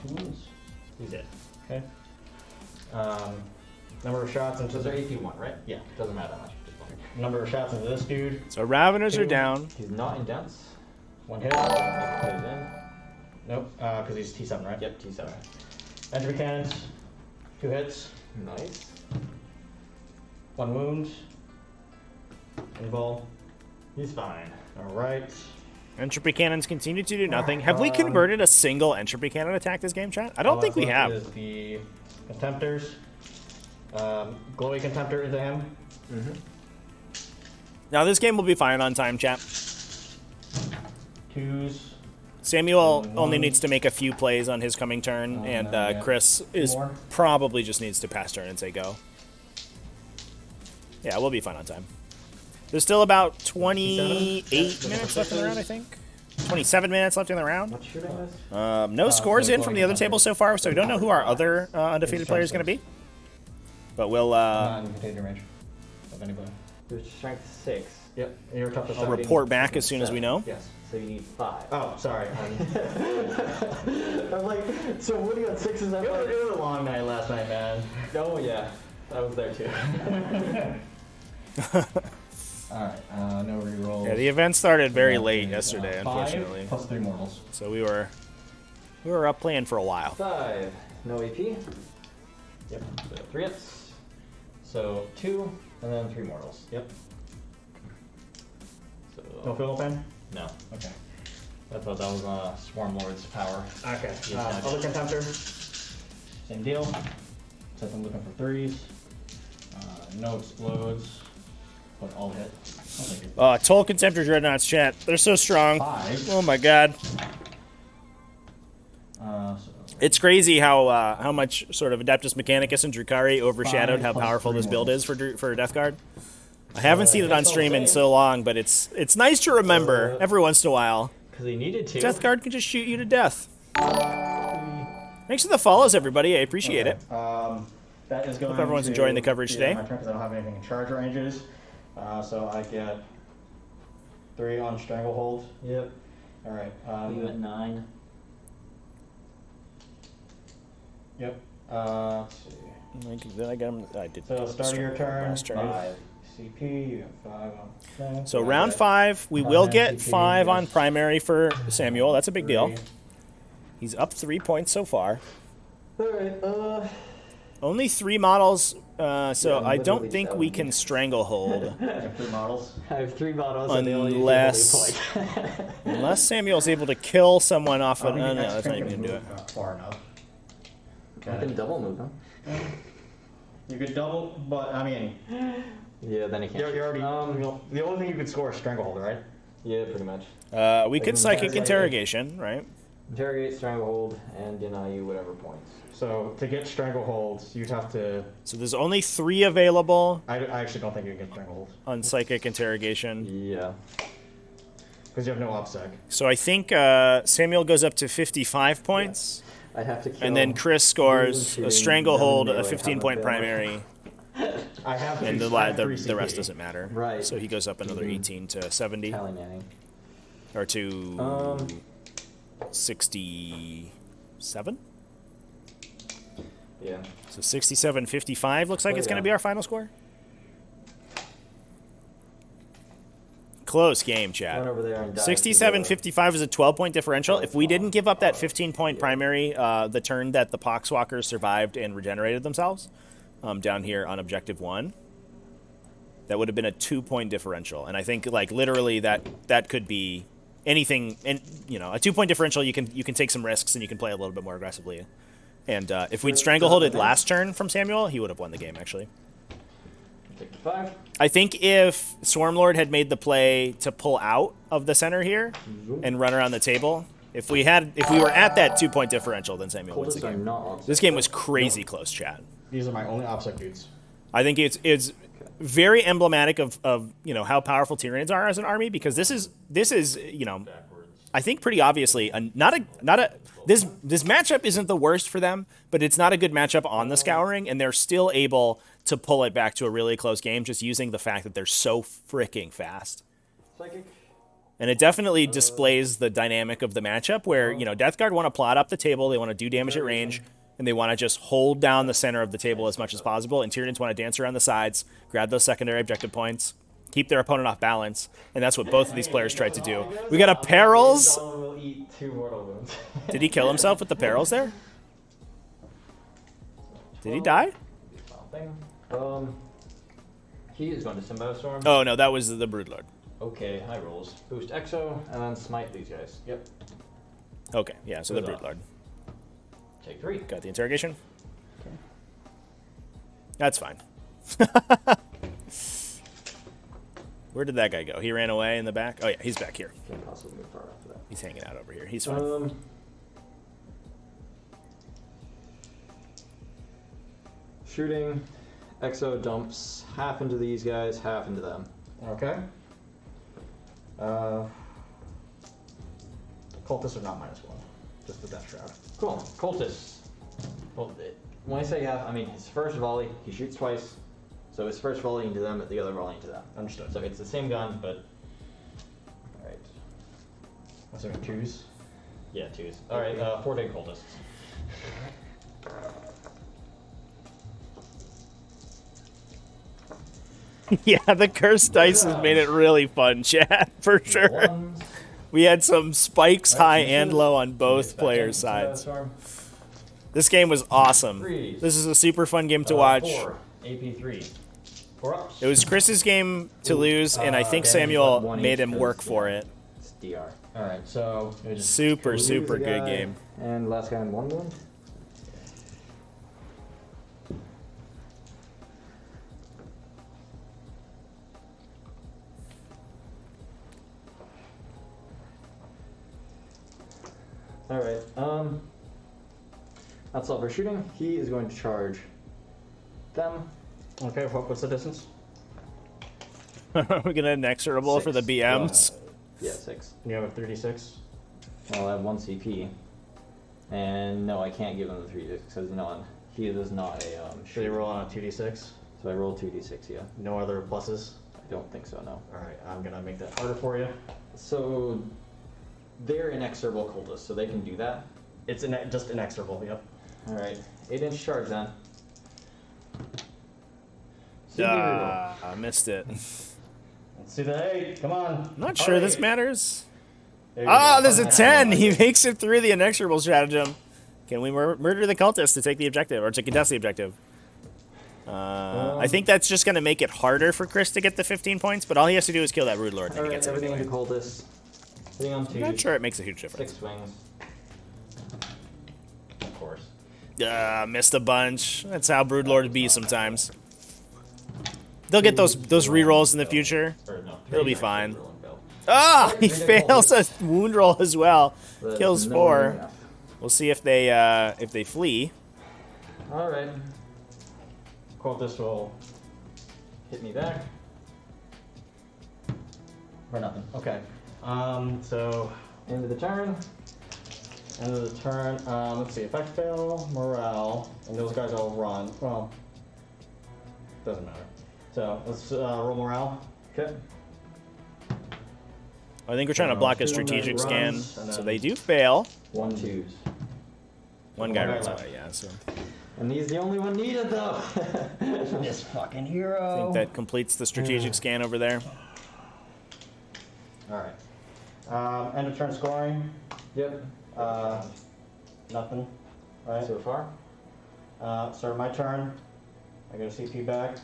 2 wounds. He's dead. Okay. Number of shots into So they're AP1, right? Yeah. Doesn't matter that much. Just wondering. Number of shots into this dude. So Raveners are 2. down. He's not in dense. 1 hit. Put it in. Nope, because he's T7, right? Yep, T7. Entropy cannons. 2 hits. Nice. 1 wound. Invul. He's fine. Alright. Entropy cannons continue to do nothing. Have we converted a single entropy cannon attack this game, chat? I don't think we have. Is the Contemptors. Glowy Contemptor into him. Mm-hmm. Now this game will be fine on time, chat. 2s. Samuel only needs to make a few plays on his coming turn, and Chris is More. probably just needs to pass turn and say go. Yeah, we'll be fine on time. There's still about 28 minutes left in the round, I think. 27 minutes left in the round. What's shooting this? No scores in from the other table so far, so we don't know who our other undefeated player is going to be. But we'll Not in contagion range of anybody. There's strength 6. Yep, you're tough to I'll start. report back as soon as we know. Yes. So you need 5. Oh, sorry. I'm like, so what do you got 6s? It was a long night last night, man. Oh yeah, I was there too. Alright, no rerolls. Yeah, the event started very late yesterday, 5 unfortunately. plus 3 mortals. So we were up playing for a while. 5. No AP. Yep. So 3 hits. So 2, and then 3 mortals. Yep. So No fill pen? no. Okay. I thought that was Swarm Lord's power. Okay. Yes, Other Contemptor. Same deal. Except I'm looking for 3s. No explodes. But all hit. I'll take it. Toll Contemptor Dreadnoughts, chat. They're so strong. 5. Oh my god. So It's crazy how much sort of Adeptus Mechanicus and Drukhari overshadowed 5 how plus powerful 3 this build mortals. is for Death Guard. I haven't seen it on that's stream all in same. so long, but it's nice to remember every once in a while. Because he needed to. Death Guard can just shoot you to death. Thanks for the follows, everybody. I appreciate it. That is going Hope everyone's to enjoying the coverage be today. my turn because I don't have anything in charge ranges. So I get 3 on Stranglehold. Yep. Alright. You at 9. Yep. Let's see. Then I got him. I did. So start of your turn. last turn. 5 CP. You have 5 on thing. So round 5, we will get 5 on primary for Samuel. That's a big deal. 3. He's up 3 points so far. Alright, Only 3 models, so I'm I don't literally think we can stranglehold I have 3 models. I have 3 bottles and they only use Unless- a point. unless Samuel's able to kill someone off of. I Oh, think no, X that's not can even gonna do it. move far enough. I can double move them. You could double, but I mean, Yeah, then he can't. you're already. The only thing you could score is Stranglehold, right? Yeah, pretty much. We could psychic interrogation, right? Interrogate, stranglehold, and deny you whatever points. So to get Stranglehold, you'd have to. So there's only 3 available I actually don't think you can get Stranglehold on psychic interrogation. Yeah. because you have no OPSEC. So I think Samuel goes up to 55 points, I'd have to kill. and then Chris scores shooting, a stranglehold, then a melee 15-point combat. primary, I have. and I have the 3 rest CP. doesn't matter. Right. So he goes up another 18 to 70, Tally Manning. or to 67. Yeah. So 67-55 looks like Oh, it's going to yeah. be our final score. Close game, Run chat. over there and dive 67-55 is a 12-point differential. Oh, If we didn't give up that oh, 15-point yeah. primary, the turn that the Poxwalkers survived and regenerated themselves, down here on Objective 1, that would have been a 2-point differential. And I think, like, literally that could be anything. And, you know, a 2-point differential, you can take some risks and you can play a little bit more aggressively. And if we'd strangleholded last turn from Samuel, he would have won the game, actually. 65. I think if Swarmlord had made the play to pull out of the center here and run around the table, if we were at that 2-point differential, then Samuel wins the Coldest are game. not on. This game was crazy close, chat. These are my only OPSEC dudes. I think it's very emblematic of you know how powerful Tyranids are as an army, because this is you know I think pretty obviously, this matchup isn't the worst for them, but it's not a good matchup on the Scouring, and they're still able to pull it back to a really close game just using the fact that they're so freaking fast. Psychic. And it definitely displays the dynamic of the matchup where, you know, Death Guard want to plot up the table, they want to do damage at range, and they want to just hold down the center of the table as much as possible, and Tyranids want to dance around the sides, grab those secondary objective points, keep their opponent off balance, and that's what both of these players tried to do. We got a Perils. Will eat 2 mortal wounds. Did he kill himself with the Perils there? Did he die? He is going to Symbio Storm. Oh, no, that was the Broodlord. Okay, high rolls. Boost Exo, and then smite these guys. Yep. Okay, yeah, so the Good Broodlord. Take 3. Got the interrogation. That's fine. Where did that guy go? He ran away in the back? Oh, yeah, he's back here. Can't possibly move far after that. He's hanging out over here. He's fine. Shooting. Exo dumps half into these guys, half into them. Okay. Cultists are not -1, just the Death Shroud. Cool. Cultists. Well, when I say half, I mean his first volley, he shoots twice. So his first volley into them, the other volley into them. Understood. So it's the same gun, but... Alright. So 2s. Yeah, 2s. Alright, 4 big cultists. Yeah, the cursed dice has made it really fun, chat, for sure. Ones. We had some spikes high and low on both players' sides. This game was awesome. This is a super fun game to watch. 4. AP3. 4 ups. It was Chris's game to lose, and I think Samuel made him work for it. It's DR. Alright, so... Super, super good game. And last guy in 1 wound. Alright, that's all for shooting. He is going to charge them. Okay, what's the distance? We're going to inexorable for the BMs. Yeah, 6. You have a 36. Well, I have 1 CP. And no, I can't give him the 3 because he is not a Should you roll on a 2d6? So I roll 2d6, yeah. No other pluses? I don't think so, no. Alright, I'm gonna make that harder for you. So they're inexorable cultists, so they can do that. It's just inexorable, yep. Alright, 8-inch charge then. I missed it. Let's see the 8, come on. I'm not sure this matters. There you Ah, go. there's a 10. He makes it through the inexorable stratagem. Can we murder the cultist to take the objective, or to contest the objective? I think that's just going to make it harder for Chris to get the 15 points, but all he has to do is kill that Rude Lord, and he Alright, gets it everything anyway. into cultists. Hitting on 2. I'm not sure it makes a huge difference. 6 swings. Of course. Missed a bunch. That's how Brood Lord be sometimes. They'll get those rerolls in the future. Or no, He'll be fine. Ah, he fails a wound roll as well. Kills 4. We'll see if they flee. Alright. Cultist will Hit me back. or nothing. Okay. So End of the turn. end of the turn. Let's see. If I fail morale, and those guys all run. Well, doesn't matter. So let's roll morale. Okay. I think we're trying to block a strategic scan, so they do fail. 1 2s. One guy One guy runs left. away, yeah. So And he's the only one needed though. This fucking I hero. think that completes the strategic scan over there. All right. End of turn scoring. Yep. Nothing. Right. So far. Start my turn. I get a CP back.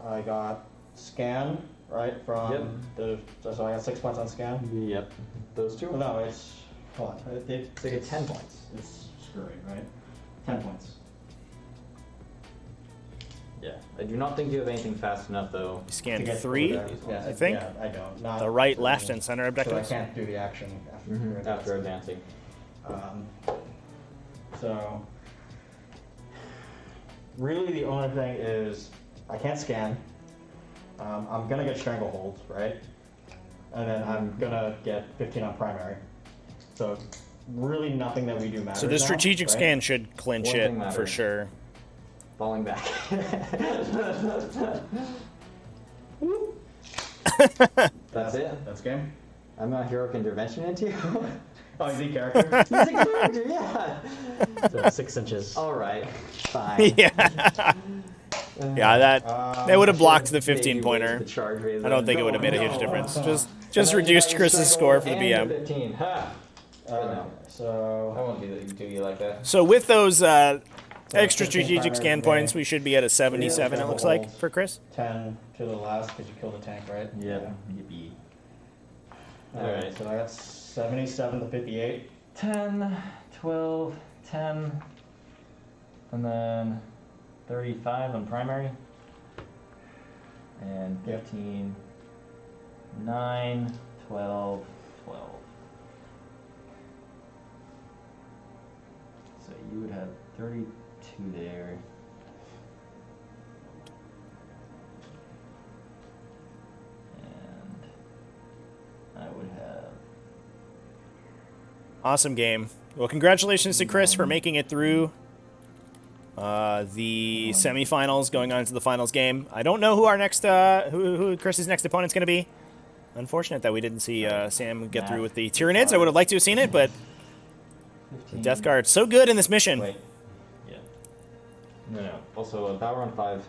I got scan right from Yep. so I got 6 points on scan. Yep. Those 2. No, it's what? They get 10 points. It's screwy, right? 10 points. Yeah. I do not think you have anything fast enough though. You scanned To get 3. over there. Yeah, I think. Yeah, I don't. Not The right, left, and center So I objectives. can't do the action after. After advancing. So really the only thing is I can't scan. I'm gonna get stranglehold, right? and then I'm gonna get 15 on primary. So really nothing that we do matters. So the strategic now, right? scan should clinch One it thing for matters. sure. Falling back. That's it. That's game. I'm not heroic intervention into you. Oh, is he character? He's a character, yeah. So 6 inches. All right, fine. Yeah. Yeah, that would have blocked the Maybe 15 raise pointer. the charge rate I don't think it would have made a huge difference. Just reduced Chris's score for the BM. 15. Ha. So I won't do you like that. So with those extra strategic scan points, we should be at a 77. It looks like for Chris. 10 to the last because you killed the tank, right? Yeah. Yippee. Alright, so I got 77 to 58. 10, 12, 10, and then 35 on primary, and 15, 9, 12, 12. So you would have 32 there. And I would have... Awesome game. Well, congratulations to Chris for making it through the semifinals, going on to the finals game. I don't know who our next, who Chris's next opponent's going to be. Unfortunate that we didn't see Sam get through with the Tyranids. I would have liked to have seen it, but the Death Guard's so good in this mission. Wait. Yeah. No. Also, Battle Round 5,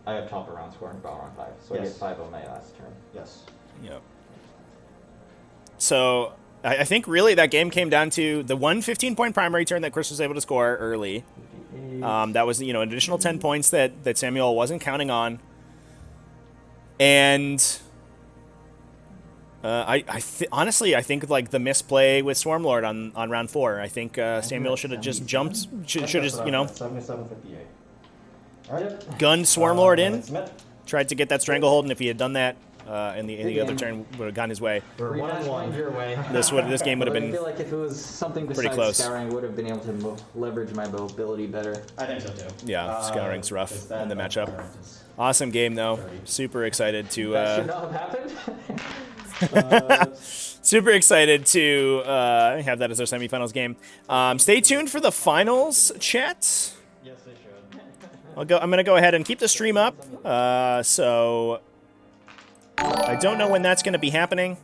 I have top round score in Battle Round 5, so I Yes. get 5 on my last turn. Yes. Yep. So I think really that game came down to the one 15-point primary turn that Chris was able to score early. That was, an additional 10 points that Samuel wasn't counting on. And honestly, I think like the misplay with Swarmlord on round 4. I think Samuel should have just jumped, should have just, 77, 58. Alright. gunned Swarmlord in, Submit. tried to get that stranglehold, and if he had done that in the other turn, would have gone his way. We're 1-1. your way. This game would have I been feel like if it was something pretty besides close. scouring, I would have been able to leverage my mobility better. I think so too. Yeah, scouring's rough 'cause that in the matchup. current is- Awesome game though. Super excited to That should not have happened. super excited to have that as our semifinals game. Stay tuned for the finals, chat. Yes, they should. I'm gonna go ahead and keep the stream up. So I don't know when that's gonna be happening.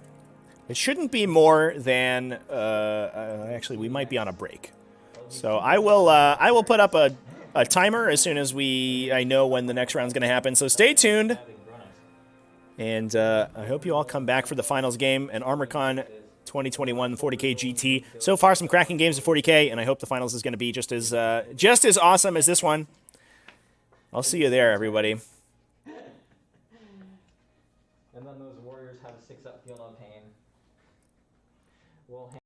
It shouldn't be more than actually we might be on a break. So I will put up a timer as soon as I know when the next round's gonna happen. So stay tuned. And I hope you all come back for the finals game and ArmourCon 2021 40K GT. So far, some cracking games at 40K, and I hope the finals is going to be just as awesome as this one. I'll see you there, everybody. And then those warriors have a 6-up field on pain. We'll